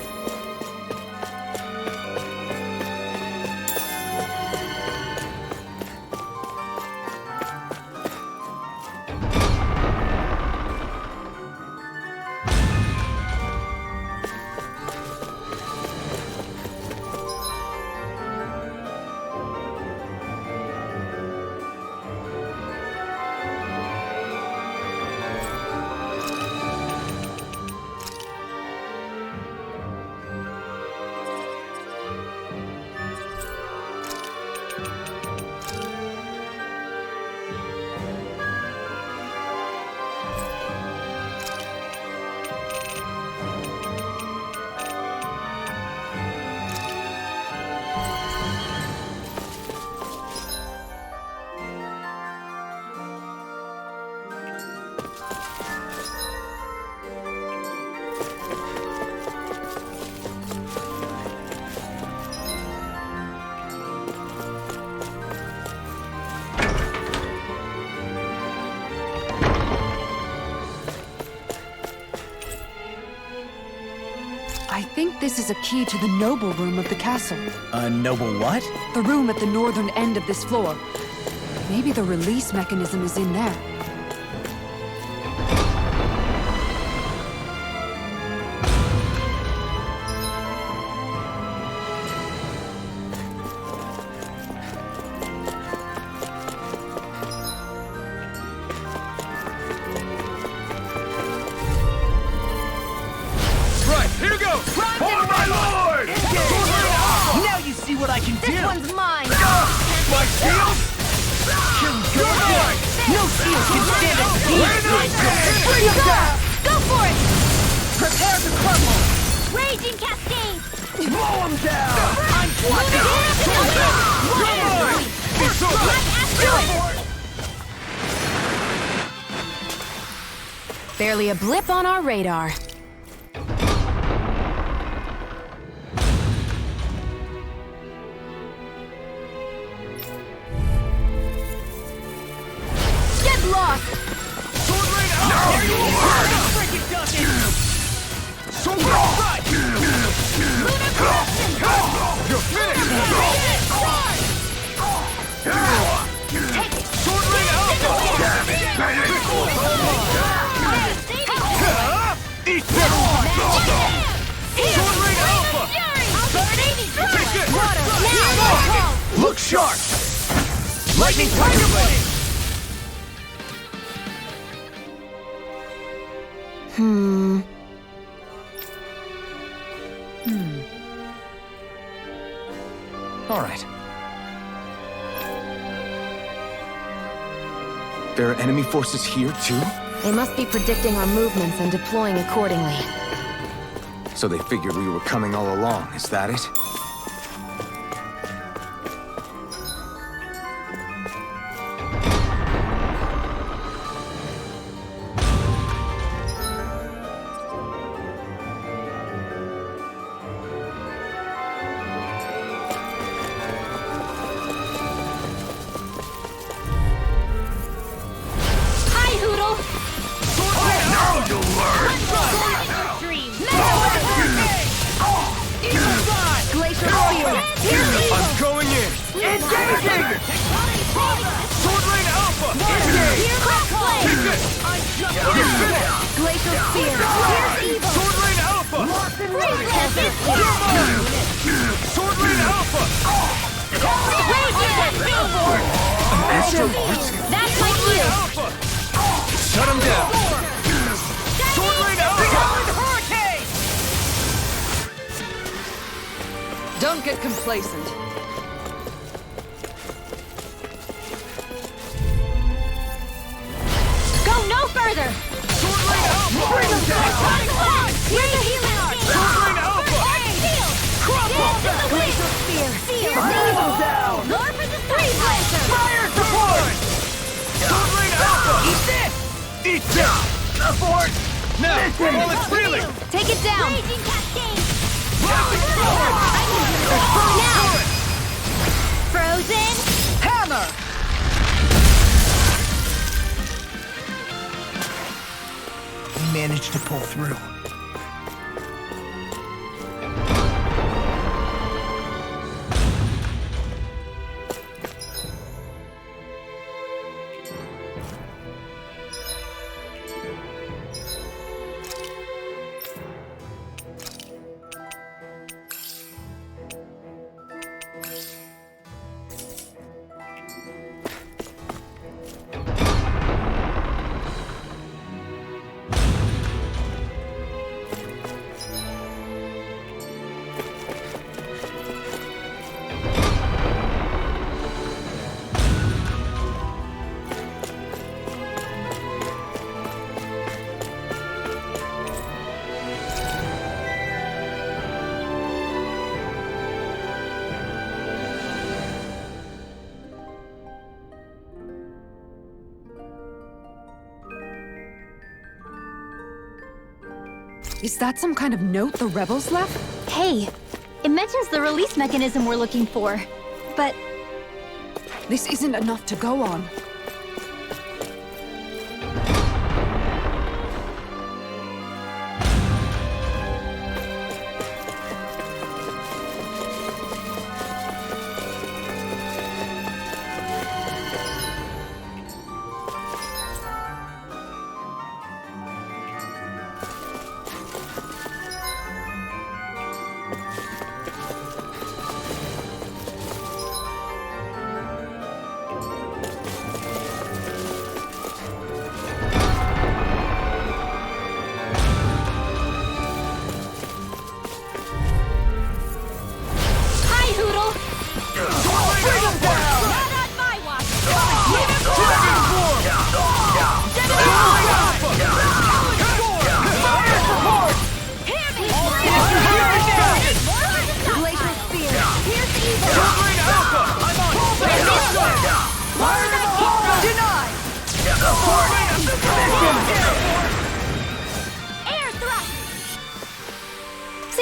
I think this is a key to the noble room of the castle. A noble what? The room at the northern end of this floor. Maybe the release mechanism is in there. For my lord! Now you see what I can do! This one's mine! My shield? No shield can stand a beat! Bring him down! Go for it! Prepare to crumble! Raging cascade! Mow him down! I'm blocking! It's over! Barely a blip on our radar. Get lost! Now you learn! Freaking ducking! So right! Lunar corruption! You're finished! Take it! Sword Rain Alpha! Damn it, eat this! Sword Rain Alpha! Take it! Now! Look sharp! Lightning Tiger Blade! All right. There are enemy forces here, too? They must be predicting our movements and deploying accordingly. So they figured we were coming all along, is that it? I'm going in! Engaging! Sword Rain Alpha! Take it! You're finished! Glacial Spear! Sword Rain Alpha! Sword Rain Alpha! An Astral Art? That's my cue! Alpha! Shut him down! Sword Rain Alpha! Hurricane! Don't get complacent. Go no further! Sword Rain Alpha! Bring him down! Here's the healing art! Sword Rain Alpha! Shield! Crumble! Glacial Spear! Bring him down! Lord for the Three Blazer! Fire support! Sword Rain Alpha! Eat this! Eat this! Abort! Now, while it's reeling! Take it down! Raging Cascade! Now! Frozen! Hammer! We managed to pull through. Is that some kind of note the rebels left? Hey, it mentions the release mechanism we're looking for. But This isn't enough to go on.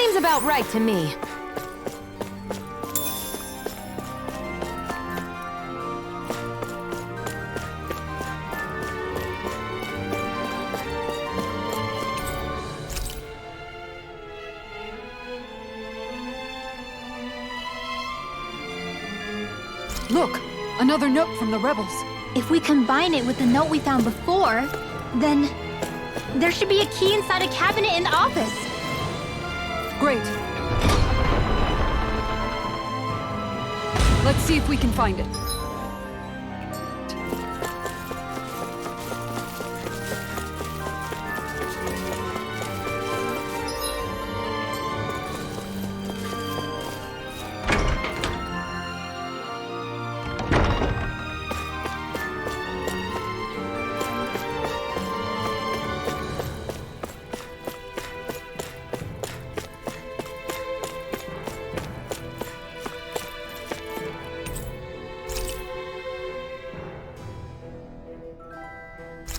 Seems about right to me. Look, another note from the rebels. If we combine it with the note we found before, then there should be a key inside a cabinet in the office. Great. Let's see if we can find it.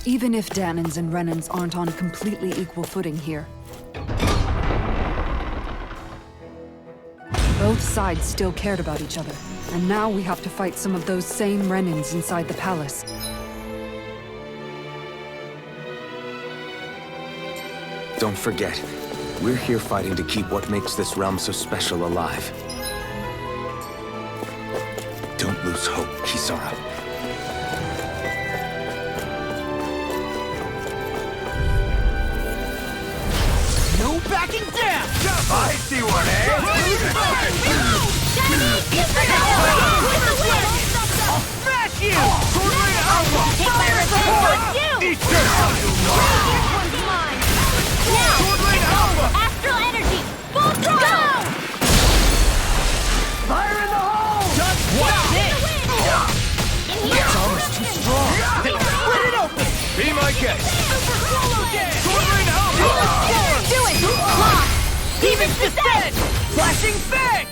Even if Danans and Renans aren't on completely equal footing here, both sides still cared about each other, and now we have to fight some of those same Renans inside the palace. Don't forget, we're here fighting to keep what makes this realm so special alive. Don't lose hope, Kisara. No backing down! I see one, eh? I'll smash you! Tornado Alpha! Take my revenge on you! Eat this! Now! Tornado Alpha! Astral energy! Full throttle! Fire in the hole! Just watch this! In here! It's almost too strong! Split it open! Be my guest! Super swallow dance! Tornado Alpha! Do it! Lock! Demon's Descent! Flashing Fang!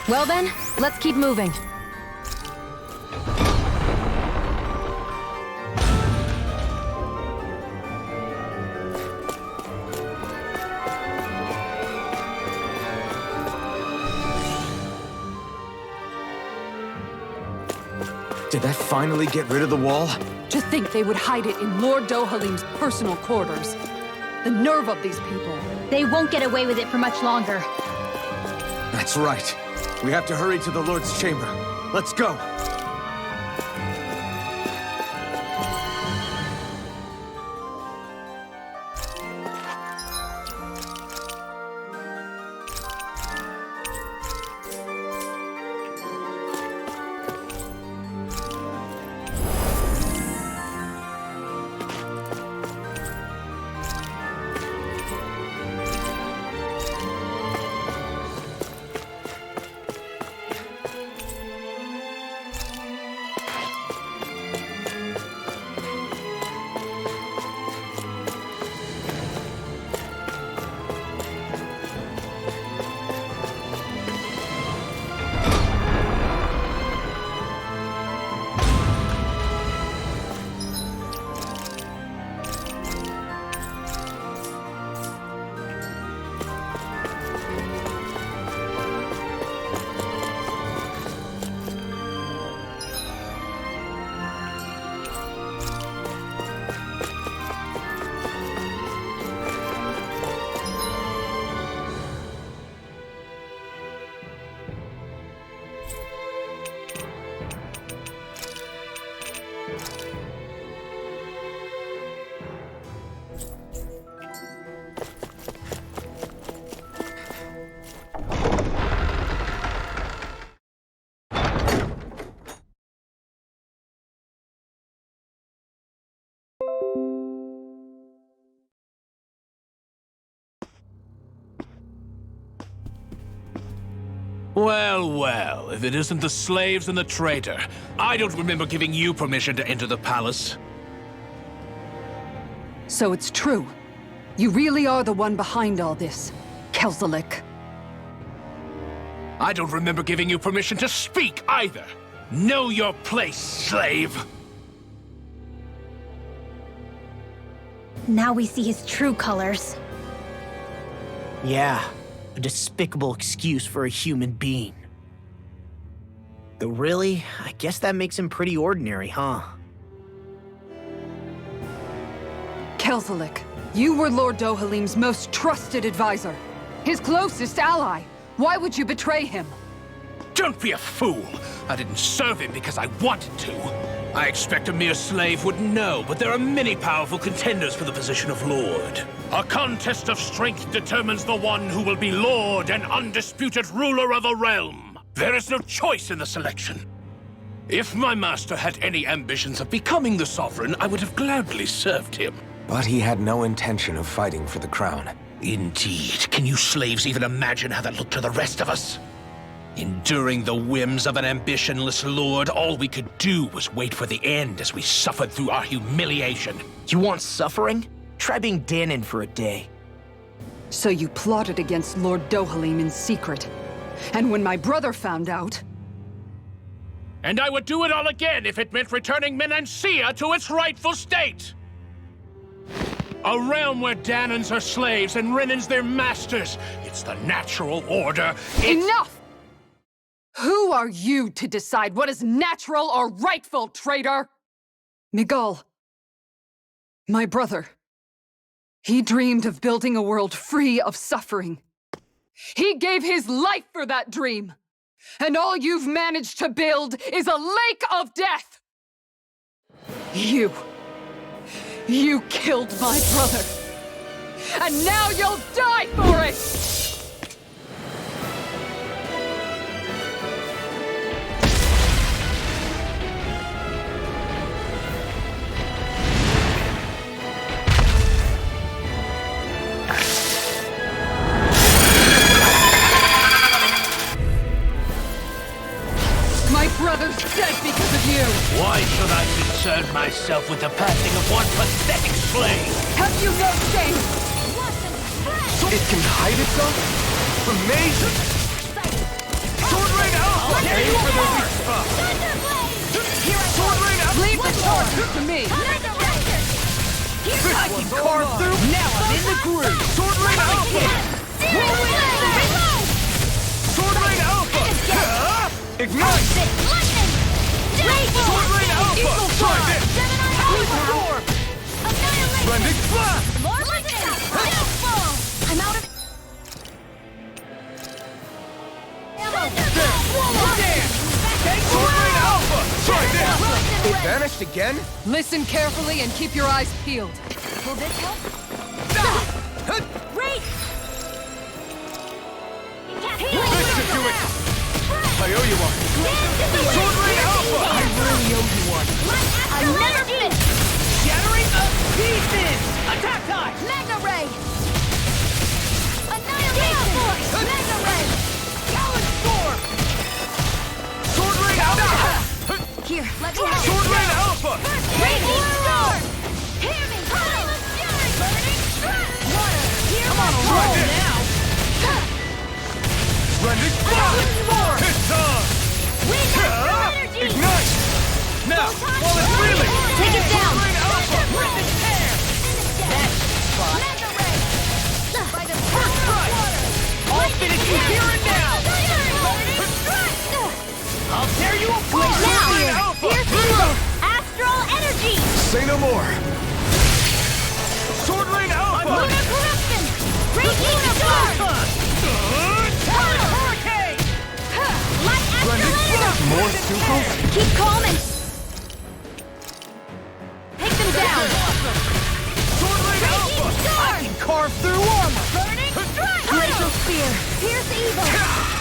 Well then, let's keep moving. Did that finally get rid of the wall? To think they would hide it in Lord Dohalim's personal quarters. The nerve of these people. They won't get away with it for much longer. That's right. We have to hurry to the Lord's chamber. Let's go! Well, well, if it isn't the slaves and the traitor. I don't remember giving you permission to enter the palace. So it's true. You really are the one behind all this, Kelzalik. I don't remember giving you permission to speak either. Know your place, slave! Now we see his true colors. Yeah, a despicable excuse for a human being. Though really, I guess that makes him pretty ordinary, huh? Kelzelik, you were Lord Dohalim's most trusted advisor. His closest ally. Why would you betray him? Don't be a fool! I didn't serve him because I wanted to. I expect a mere slave wouldn't know, but there are many powerful contenders for the position of Lord. A contest of strength determines the one who will be Lord and undisputed ruler of a realm. There is no choice in the selection. If my master had any ambitions of becoming the sovereign, I would have gladly served him. But he had no intention of fighting for the crown. Indeed. Can you slaves even imagine how that looked to the rest of us? Enduring the whims of an ambitionless lord, all we could do was wait for the end as we suffered through our humiliation. You want suffering? Try being Danon for a day. So you plotted against Lord Dohalim in secret. And when my brother found out... And I would do it all again if it meant returning Menancia to its rightful state! A realm where Danons are slaves and Renans their masters. It's the natural order. Enough! Who are you to decide what is natural or rightful, traitor? Miguel, my brother, he dreamed of building a world free of suffering. He gave his life for that dream. And all you've managed to build is a lake of death! You killed my brother! And now you'll die for it! Brother's dead because of you! Why should I concern myself with the passing of one pathetic slave? Have you no shame? It can hide itself? Amazing! Sword Rain Alpha! There you for the are! weak spot! Sword Rain Alpha! Leave the torches to me! I can carve through! Now I'm in the groove! Sword Rain Alpha! Sword Rain Alpha! Ignite! Sword Rain Alpha! Try this! Splendid Blast! More lightning! I'm out of... Sword Rain Alpha! Try this! It vanished again? Listen carefully and keep your eyes peeled. Will this help? Wait! This should do it! I owe you one. Sword Rain Alpha! I really owe you one. I'm never finished! Shattering of pieces! Attack time! Mega Ray! Annihilation! Mega Ray! Talon Storm! Sword Rain Alpha! Here, let me have Sword Rain Alpha! Raging Storm! Hear me! Time of Fury! Burning Strike! Water! Here Come on, roll now! Splendid Blast! It's on! Ignite! Now, while it's reeling! Take it down! Sword Rain Alpha! Rip and tear! That's fun! Mega Ray! By the First strike! I'll finish you here and now! I'll tear you apart! Now! Sword Rain Alpha! Here's evil! Astral Energy! Say no more! Sword Rain Alpha! Lunar Corruption! Raging Storm! Hurricane! Light Astral Energy! More Sukos? Keep calm and... Take them down! Sword Rain Alpha! I can carve through armor! Burning Strike! Glacial Spear! Pierce evil!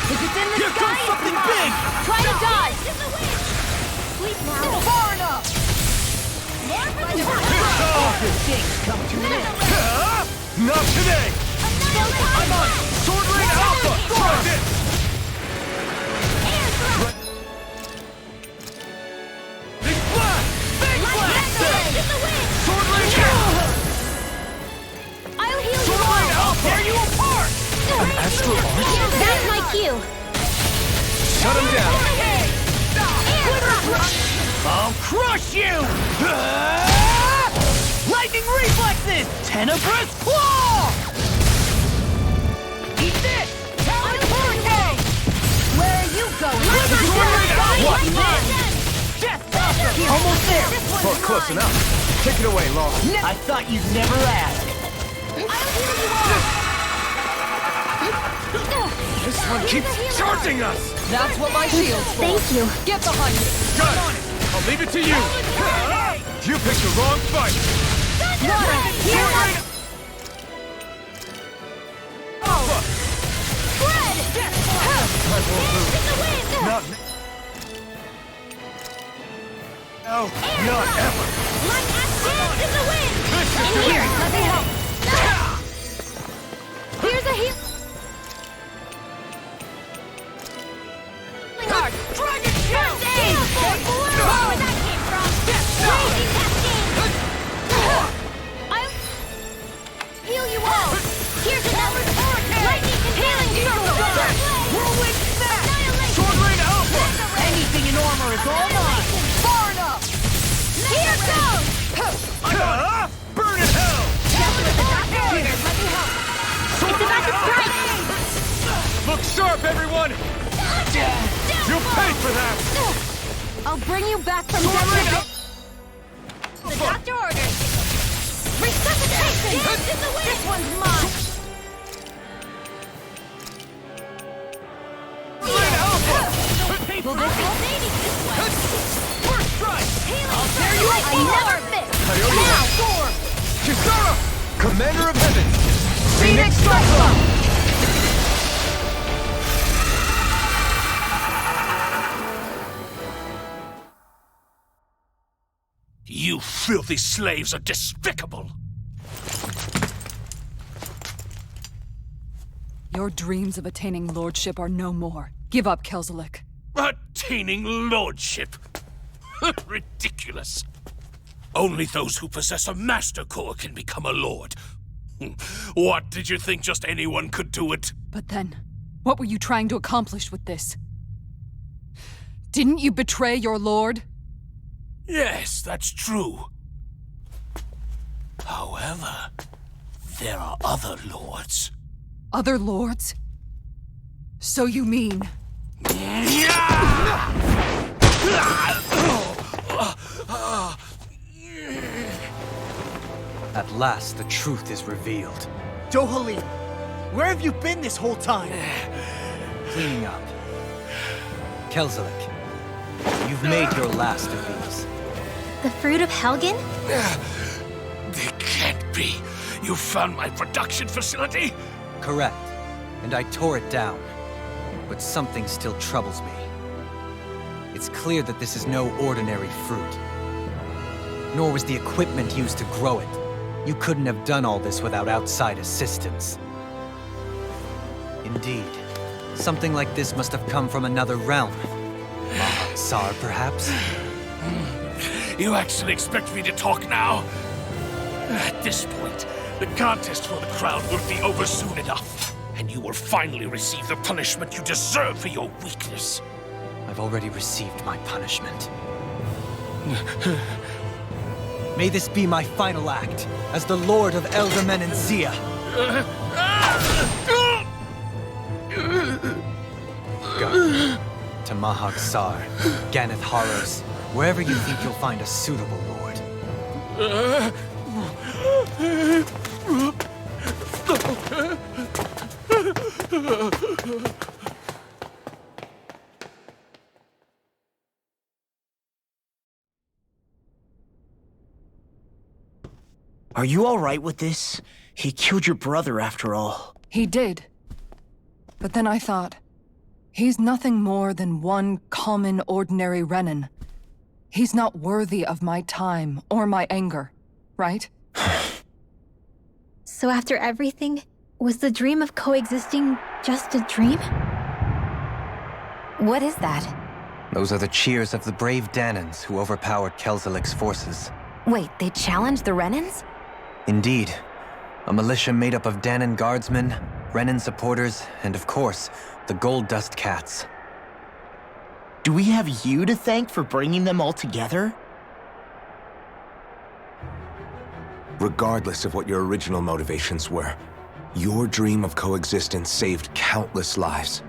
If it's in the Here sky, comes something big! try to dodge! Sleep now! Far enough! All good things come to an end! Not today! I'm on it! Sword Rain Alpha! Try this! Big Blast! Big Blast! Sword Rain Alpha! I'll heal you Sword Rain all! Alpha! Tear you apart! An astral arch? That's my cue! Shut him down! I'll crush you! Lightning reflexes! Tenebrous Claw! Eat this! Talon Hurricane! Where are you going? What? Almost there! Oh, close enough. Take it away, Law. I thought you'd never ask. This one keeps charging us! That's what my shield's for. Thank you. Get behind me. Got it! I'll leave it to you! You picked the wrong fight! Not... No, not ever! Like dance in the wind! This In here, let me help! Here's a heal. Hard. Dragon Shield! Where that came from? Raging Cascade! I'll heal you all! Here's another lightning healing circle! Whirlwind Snap! Annihilation! Sword Rain Alpha! Anything in armor is all mine! Far enough. Here goes! Burn in hell! It's about to strike! Look sharp, everyone! You'll pay for that! I'll bring you back from death. The doctor orders. Resuscitation! Dance in the wind! This one's mine! Will this help? First strike! I'll tear you apart! I never miss! Now, Thor! Kisara! Commander of Heaven! Phoenix Cyclone! You filthy slaves are despicable! Your dreams of attaining lordship are no more. Give up, Kelzelik. Attaining lordship? Ridiculous. Only those who possess a master core can become a lord. What, did you think just anyone could do it? But then, what were you trying to accomplish with this? Didn't you betray your lord? Yes, that's true. However, there are other lords. Other lords? So you mean... At last, the truth is revealed. Dohalim, where have you been this whole time? Cleaning up. Kelzelik, you've made your last of these. The fruit of Helgen? They can't be. You found my production facility? Correct. And I tore it down. But something still troubles me. It's clear that this is no ordinary fruit. Nor was the equipment used to grow it. You couldn't have done all this without outside assistance. Indeed. Something like this must have come from another realm. Tsar, perhaps? You actually expect me to talk now? At this point, the contest for the crown will be over soon enough, and you will finally receive the punishment you deserve for your weakness. I've already received my punishment. May this be my final act as the Lord of Elder Menencia. Go to Mahag Sar, Ganeth Haros, wherever you think you'll find a suitable lord. Are you all right with this? He killed your brother after all. He did. But then I thought, he's nothing more than one common, ordinary Renin. He's not worthy of my time or my anger, right? So after everything, was the dream of coexisting just a dream? What is that? Those are the cheers of the brave Danans who overpowered Kelzelik's forces. Wait, they challenged the Renans? Indeed. A militia made up of Danan guardsmen, Renin supporters, and of course, the Gold Dust Cats. Do we have you to thank for bringing them all together? regardless of what your original motivations were. Your dream of coexistence saved countless lives.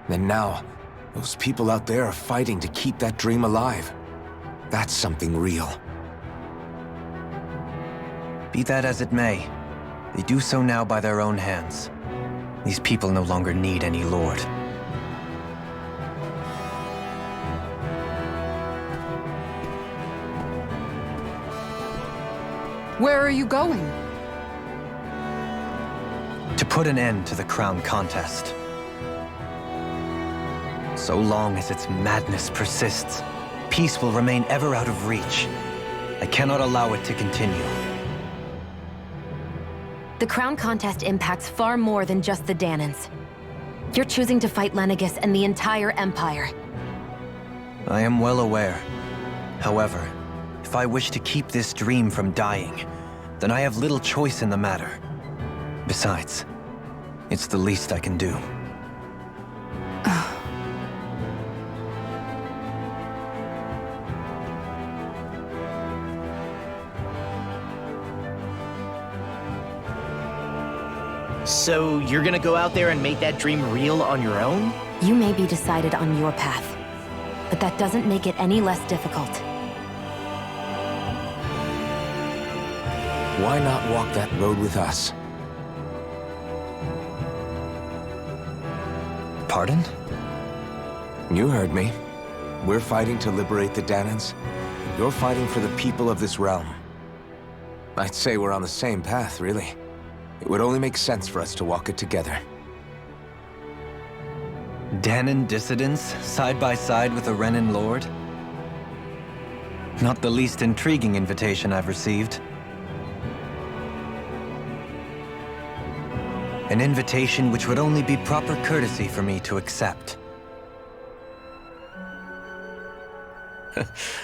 And now, those people out there are fighting to keep that dream alive. That's something real. Be that as it may, they do so now by their own hands. These people no longer need any lord. Where are you going? To put an end to the crown contest. So long as its madness persists, peace will remain ever out of reach. I cannot allow it to continue. The crown contest impacts far more than just the Danans. You're choosing to fight Lenegis and the entire Empire. I am well aware. However, if I wish to keep this dream from dying, then I have little choice in the matter. Besides, it's the least I can do. So you're gonna go out there and make that dream real on your own? You may be decided on your path, but that doesn't make it any less difficult. Why not walk that road with us? Pardon? You heard me. We're fighting to liberate the Danans. You're fighting for the people of this realm. I'd say we're on the same path, really. It would only make sense for us to walk it together. Danan dissidents, side by side with a Renan lord? Not the least intriguing invitation I've received. An invitation which would only be proper courtesy for me to accept.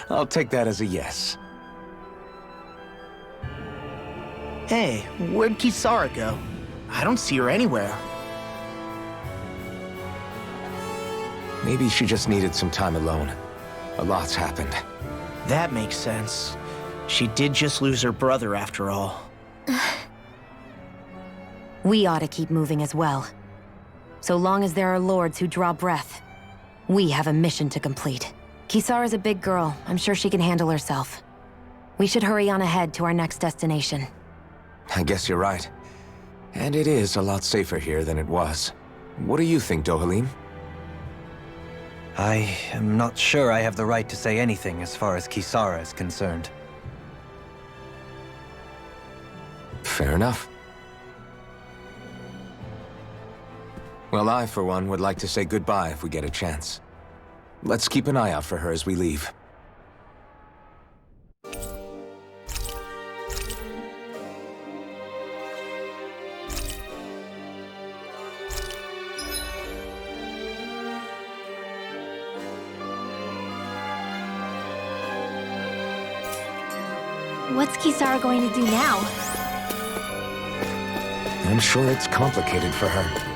I'll take that as a yes. Hey, where'd Kisara go? I don't see her anywhere. Maybe she just needed some time alone. A lot's happened. That makes sense. She did just lose her brother after all. We ought to keep moving as well. So long as there are lords who draw breath, we have a mission to complete. Kisara's a big girl. I'm sure she can handle herself. We should hurry on ahead to our next destination. I guess you're right. And it is a lot safer here than it was. What do you think, Dohalim? I am not sure I have the right to say anything as far as Kisara is concerned. Fair enough. Well, I, for one, would like to say goodbye if we get a chance. Let's keep an eye out for her as we leave. What's Kisara going to do now? I'm sure it's complicated for her.